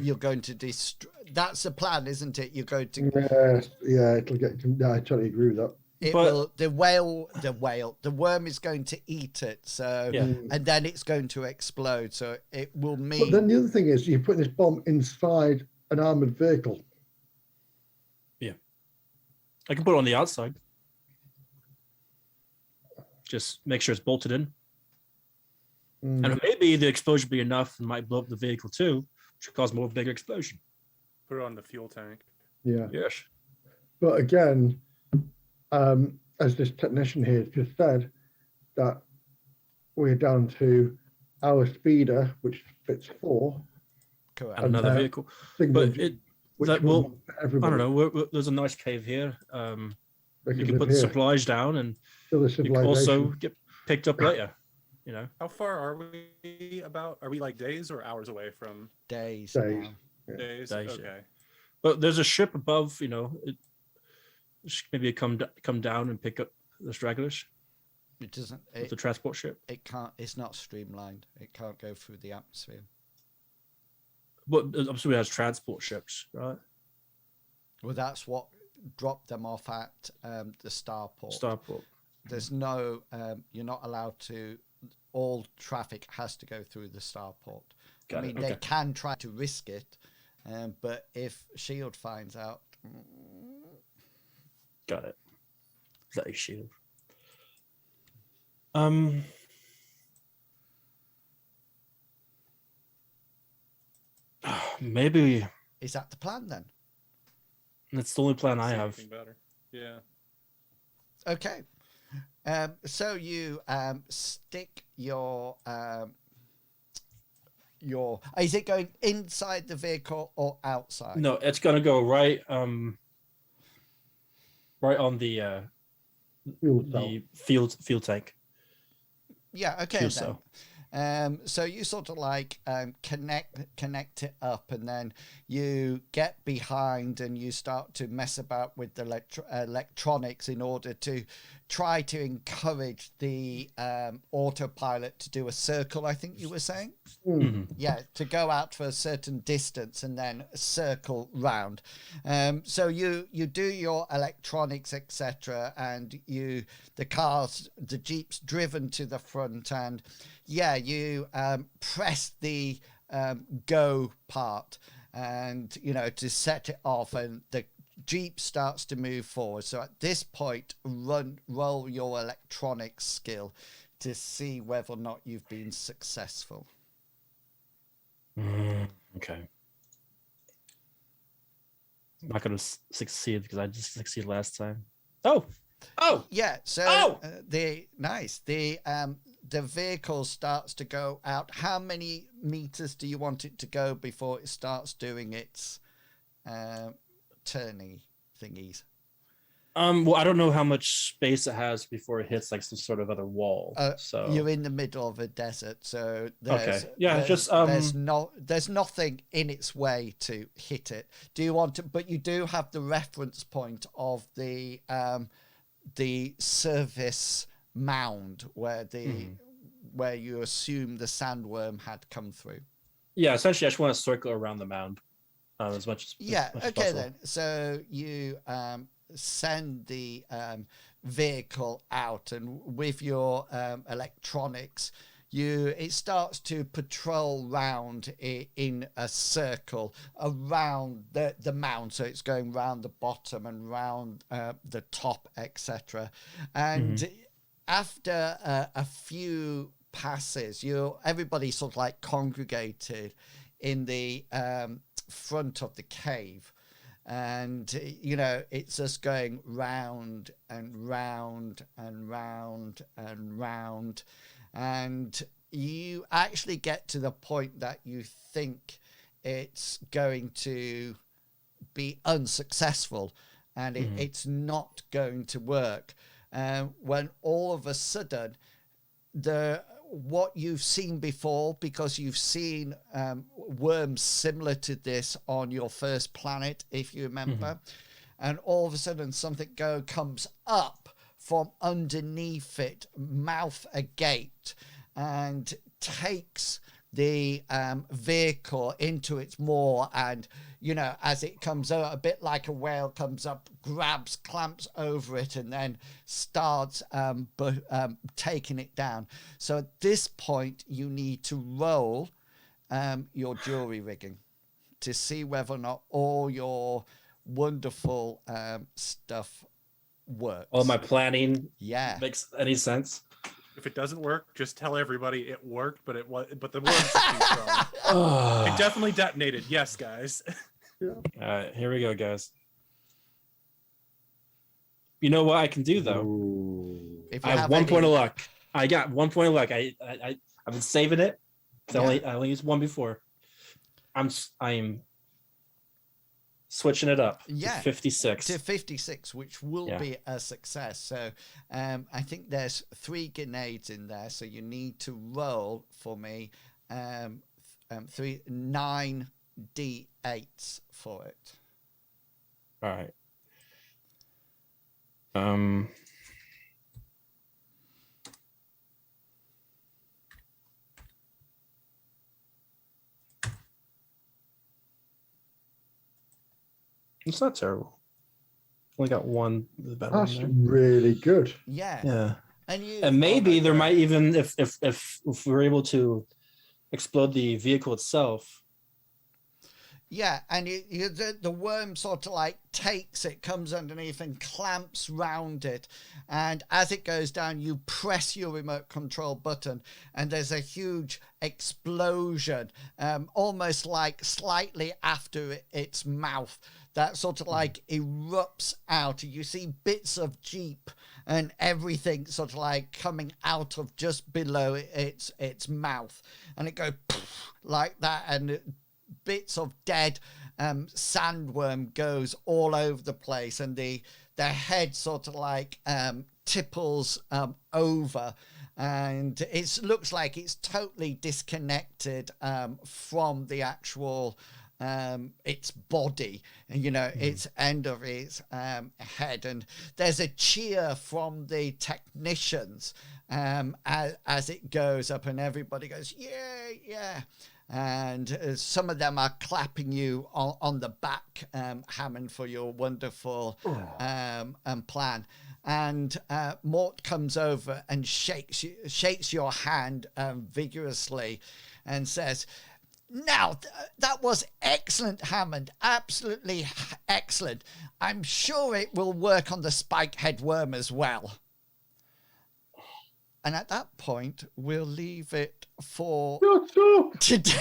[SPEAKER 1] You're going to destroy. That's the plan, isn't it? You're going to.
[SPEAKER 2] Yeah, it'll get. Yeah, I totally agree with that.
[SPEAKER 1] It
[SPEAKER 4] But-
[SPEAKER 1] will. The worm is going to eat it. So,
[SPEAKER 4] Yeah.
[SPEAKER 1] and then it's going to explode. So it will
[SPEAKER 2] But
[SPEAKER 1] mean.
[SPEAKER 2] then the other thing is, you're putting this bomb inside an armored vehicle.
[SPEAKER 4] I can put it on the outside. Just make sure it's bolted in. And maybe the explosion be enough and might blow up the vehicle too, which will cause more bigger explosion.
[SPEAKER 3] Put it on the fuel tank.
[SPEAKER 2] Yeah.
[SPEAKER 4] Yes.
[SPEAKER 2] But again, as this technician here has just said, that we're down to our speeder, which fits 4.
[SPEAKER 1] Correct.
[SPEAKER 4] And another
[SPEAKER 2] then
[SPEAKER 4] vehicle.
[SPEAKER 2] single
[SPEAKER 4] But
[SPEAKER 2] which
[SPEAKER 4] that
[SPEAKER 2] will
[SPEAKER 4] will, I
[SPEAKER 2] everybody.
[SPEAKER 4] don't know. There's a nice cave here.
[SPEAKER 2] They
[SPEAKER 4] You
[SPEAKER 2] could
[SPEAKER 4] can
[SPEAKER 2] live
[SPEAKER 4] put the
[SPEAKER 2] here.
[SPEAKER 4] supplies down, and
[SPEAKER 2] Still a
[SPEAKER 4] you can
[SPEAKER 2] civilization.
[SPEAKER 4] also get picked up later. You know.
[SPEAKER 3] How far are we about? Are we like days or hours away from
[SPEAKER 1] Days.
[SPEAKER 2] Days.
[SPEAKER 1] now.
[SPEAKER 2] Yeah.
[SPEAKER 3] days?
[SPEAKER 4] Days, yeah.
[SPEAKER 3] Okay.
[SPEAKER 4] But there's a ship above. You know, maybe come down and pick up the stragglers.
[SPEAKER 1] It doesn't.
[SPEAKER 4] With the transport ship.
[SPEAKER 1] It can't. It's not streamlined. It can't go through the atmosphere.
[SPEAKER 4] But obviously, it has transport ships, right?
[SPEAKER 1] Well, that's what dropped them off at the starport.
[SPEAKER 4] Starport.
[SPEAKER 1] There's no. You're not allowed to. All traffic has to go through the starport.
[SPEAKER 4] Got
[SPEAKER 1] I mean,
[SPEAKER 4] it.
[SPEAKER 1] they
[SPEAKER 4] Okay.
[SPEAKER 1] can try to risk it, but if Shield finds out,
[SPEAKER 4] Got it. Is that a shield? Maybe
[SPEAKER 1] is that the plan then?
[SPEAKER 4] that's the only plan I
[SPEAKER 3] See
[SPEAKER 4] have.
[SPEAKER 3] anything better. Yeah.
[SPEAKER 1] Okay. So you stick your. Is it going inside the vehicle or outside?
[SPEAKER 4] No, it's gonna go right on the
[SPEAKER 2] Fuel cell.
[SPEAKER 4] the field tank.
[SPEAKER 1] Yeah. Okay.
[SPEAKER 4] Fuel
[SPEAKER 1] Then.
[SPEAKER 4] cell.
[SPEAKER 1] So you sort of like connect it up, and then you get behind and you start to mess about with the electronics in order to try to encourage the autopilot to do a circle. I think you were saying. Yeah, to go out for a certain distance and then circle round. So you do your electronics, etc., and the jeep's driven to the front, and yeah, you press the go part, and to set it off, and the jeep starts to move forward. So at this point, roll your electronics skill to see whether or not you've been successful.
[SPEAKER 4] Okay. I'm not gonna succeed because I just succeeded last time. Oh.
[SPEAKER 1] Yeah, so
[SPEAKER 4] Oh!
[SPEAKER 1] the vehicle starts to go out. How many meters do you want it to go before it starts doing its turny thingies?
[SPEAKER 4] Well, I don't know how much space it has before it hits like some sort of other wall. So
[SPEAKER 1] you're in the middle of a desert, so there's,
[SPEAKER 4] okay, yeah,
[SPEAKER 1] there's nothing in its way to hit it. Do you want to? But you do have the reference point of the service mound where where you assume the sandworm had come through.
[SPEAKER 4] Yeah, essentially, I just want to circle around the mound as much as
[SPEAKER 1] yeah.
[SPEAKER 4] as much as
[SPEAKER 1] Okay,
[SPEAKER 4] possible.
[SPEAKER 1] then. So you send the vehicle out, and with your electronics, it starts to patrol round in a circle around the mound. So it's going round the bottom and round the top, etc. And after a few passes, everybody sort of like congregated in the front of the cave. And, it's just going round and round and round and round. And you actually get to the point that you think it's going to be unsuccessful and it's not going to work. When all of a sudden, what you've seen before, because you've seen worms similar to this on your first planet, if you remember, and all of a sudden something comes up from underneath it, mouth agape, and takes the vehicle into its maw, and as it comes out, a bit like a whale comes up, clamps over it, and then starts taking it down. So at this point you need to roll your jury rigging to see whether or not all your wonderful stuff works.
[SPEAKER 4] All my planning
[SPEAKER 1] makes
[SPEAKER 4] any sense.
[SPEAKER 3] If it doesn't work, just tell everybody it worked, but the worms are too strong. It definitely detonated. Yes, guys.
[SPEAKER 2] Yeah.
[SPEAKER 4] All right, here we go, guys. You know what I can do though?
[SPEAKER 1] If
[SPEAKER 4] I have 1 point of luck. I got 1 point of luck. I've been saving it. I only used one before. I'm switching it up. To 56.
[SPEAKER 1] To 56, which will be a success. So I think there's 3 grenades in there. So you need to roll for me 9 D8s for it.
[SPEAKER 4] All right. It's not terrible. Only got one.
[SPEAKER 2] That's really good.
[SPEAKER 1] Yeah.
[SPEAKER 4] And maybe there might even, if we're able to explode the vehicle itself.
[SPEAKER 1] Yeah, and the worm sort of like takes it, comes underneath and clamps round it. And as it goes down, you press your remote control button and there's a huge explosion, almost like slightly after its mouth, that sort of like erupts out. You see bits of Jeep and everything sort of like coming out of just below its mouth. And it goes like that, and bits of dead sandworm goes all over the place, and the head sort of like tipples over, and it looks like it's totally disconnected from the actual its body, and its end of its head. And there's a cheer from the technicians as it goes up, and everybody goes yeah. And some of them are clapping you on the back, Hammond, for your wonderful plan. And Mort comes over and shakes your hand vigorously and says, "Now, that was excellent, Hammond. Absolutely excellent. I'm sure it will work on the spike-head worm as well." And at that point, we'll leave it for today.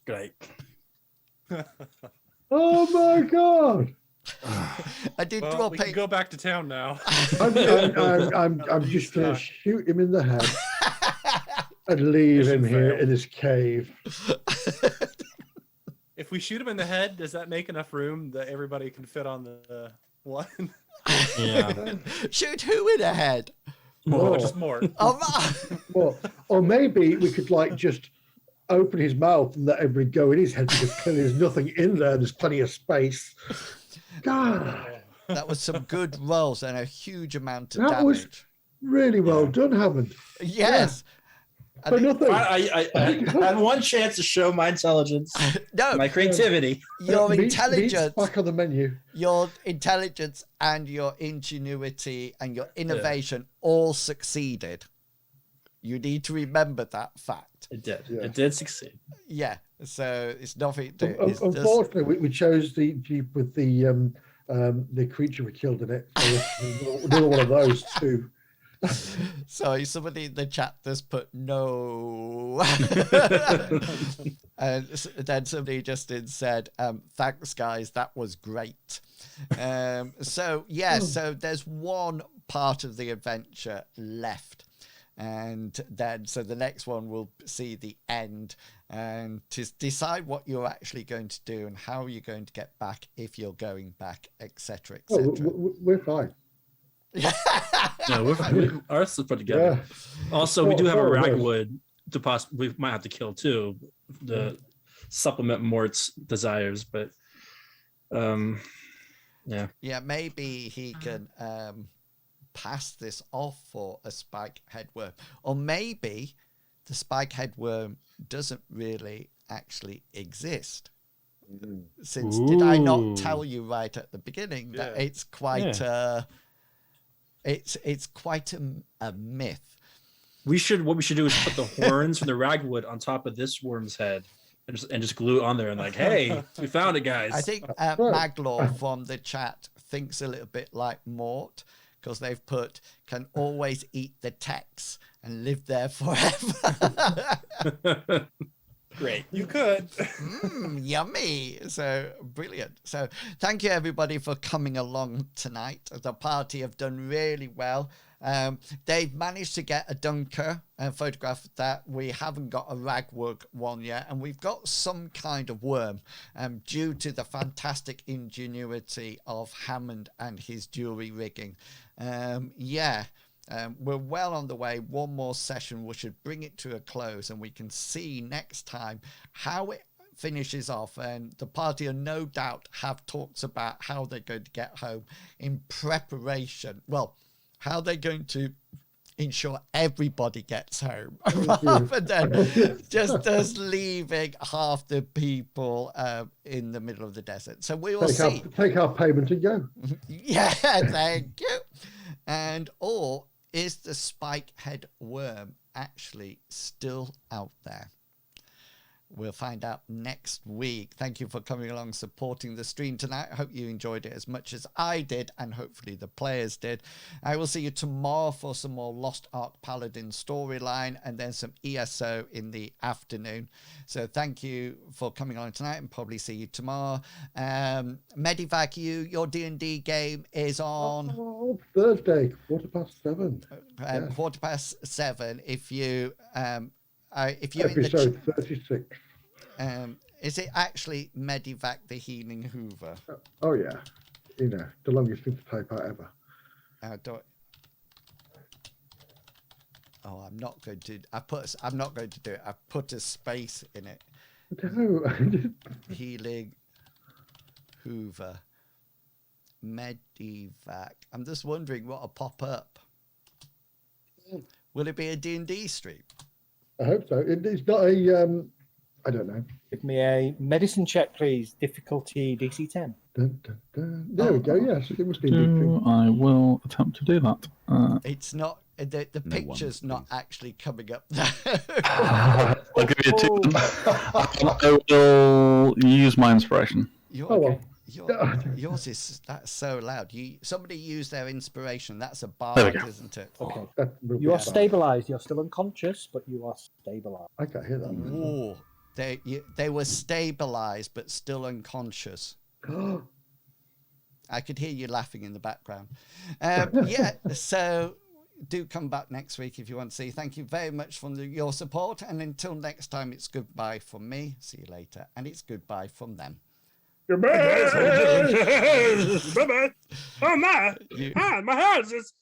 [SPEAKER 4] Great.
[SPEAKER 2] Oh my God.
[SPEAKER 1] I did
[SPEAKER 3] Well,
[SPEAKER 1] drop
[SPEAKER 3] we can
[SPEAKER 1] it.
[SPEAKER 3] go back to town now.
[SPEAKER 2] I'm just going to shoot him in the head and leave
[SPEAKER 3] Mission
[SPEAKER 2] him here
[SPEAKER 3] failed.
[SPEAKER 2] in his cave.
[SPEAKER 3] If we shoot him in the head, does that make enough room that everybody can fit on the one?
[SPEAKER 4] Yeah.
[SPEAKER 1] Shoot who in the head?
[SPEAKER 3] Oh, just more.
[SPEAKER 2] Well, or maybe we could like just open his mouth and let everybody go in his head because clearly there's nothing in there. There's plenty of space. God,
[SPEAKER 1] That was some good rolls and a huge amount of
[SPEAKER 2] that was
[SPEAKER 1] damage.
[SPEAKER 2] really well done, Hammond.
[SPEAKER 1] Yes. I
[SPEAKER 2] For
[SPEAKER 1] think-
[SPEAKER 2] nothing.
[SPEAKER 4] I had one chance to show my intelligence,
[SPEAKER 1] No,
[SPEAKER 4] my creativity.
[SPEAKER 1] your
[SPEAKER 2] Meat's
[SPEAKER 1] intelligence,
[SPEAKER 2] back on the menu.
[SPEAKER 1] your intelligence and your ingenuity and your innovation all succeeded. You need to remember that fact.
[SPEAKER 4] It did.
[SPEAKER 2] Yeah.
[SPEAKER 4] It did succeed.
[SPEAKER 1] Yeah. So it's nothing to it's just-
[SPEAKER 2] Unfortunately, we chose the Jeep with the creature we killed in it. So another one of those too.
[SPEAKER 1] Sorry, somebody in the chat just put no. And then somebody just said, thanks, guys, that was great. So there's one part of the adventure left. And then, so the next one will see the end and to decide what you're actually going to do and how you're going to get back if you're going back, etc., etc.
[SPEAKER 2] We're fine.
[SPEAKER 4] No, we're fine. Ours is put together.
[SPEAKER 2] Yeah.
[SPEAKER 4] Also, we do have a
[SPEAKER 2] Four of us.
[SPEAKER 4] Ragwug to we might have to kill too, to supplement Mort's desires, but
[SPEAKER 1] Yeah, maybe he can pass this off for a spike headworm. Or maybe the spike headworm doesn't really actually exist. Since did I not tell you right at the beginning that
[SPEAKER 3] Yeah.
[SPEAKER 1] it's quite it's quite a myth.
[SPEAKER 4] what we should do is put the horns from the Ragwug on top of this worm's head and just glue it on there and like, hey, we found it, guys.
[SPEAKER 1] I think Maglaw from the chat thinks a little bit like Mort, because they've put can always eat the text and live there forever.
[SPEAKER 4] Great.
[SPEAKER 3] You could.
[SPEAKER 1] Yummy. So brilliant. So thank you everybody for coming along tonight. The party have done really well. They've managed to get a Dunker photograph that. We haven't got a Ragwug one yet, and we've got some kind of worm due to the fantastic ingenuity of Hammond and his jewelry rigging. We're well on the way. One more session, we should bring it to a close, and we can see next time how it finishes off. And the party will no doubt have talks about how they're going to get home in preparation. Well, how they're going to ensure everybody gets home rather than just us leaving half the people in the middle of the desert. So we will see.
[SPEAKER 2] Take our payment and go.
[SPEAKER 1] Yeah, thank you. And or is the spike head worm actually still out there? We'll find out next week. Thank you for coming along, supporting the stream tonight. I hope you enjoyed it as much as I did, and hopefully the players did. I will see you tomorrow for some more Lost Ark Paladin storyline, and then some ESO in the afternoon. So thank you for coming on tonight, and probably see you tomorrow. Medivac, your D&D game is on
[SPEAKER 2] Thursday, 7:15.
[SPEAKER 1] 7:15. If you you're in the
[SPEAKER 2] Episode 36.
[SPEAKER 1] is it actually Medivac the Healing Hoover?
[SPEAKER 2] Oh yeah, the longest thing to type out ever.
[SPEAKER 1] I'm not going to. I'm not going to do it. I put a space in it.
[SPEAKER 2] No.
[SPEAKER 1] Healing Hoover. Medivac. I'm just wondering what'll pop up. Will it be a D&D stream?
[SPEAKER 2] I hope so. It's not a. I don't know.
[SPEAKER 5] Give me a medicine check, please. Difficulty DC 10.
[SPEAKER 2] Dun, dun, dun. There we go. Yes, it must be. D3.
[SPEAKER 6] I will attempt to do that.
[SPEAKER 1] It's not. The picture's not actually coming up there.
[SPEAKER 6] I'll give you two. I will use my inspiration.
[SPEAKER 2] Well.
[SPEAKER 1] Yours is that's so loud. Somebody used their inspiration. That's a
[SPEAKER 6] There we
[SPEAKER 1] bard,
[SPEAKER 6] go.
[SPEAKER 1] isn't it?
[SPEAKER 5] Okay.
[SPEAKER 2] That will
[SPEAKER 5] You
[SPEAKER 2] be
[SPEAKER 5] are
[SPEAKER 2] fine.
[SPEAKER 5] stabilized. You're still unconscious, but you are stabilized.
[SPEAKER 2] I can't hear that.
[SPEAKER 1] Ooh, they were stabilized but still unconscious. I could hear you laughing in the background. Yeah, so do come back next week if you want to see. Thank you very much for your support. And until next time, it's goodbye from me. See you later. And it's goodbye from them.
[SPEAKER 7] Goodbye. Bye-bye. Oh, my.
[SPEAKER 1] You-
[SPEAKER 7] My house is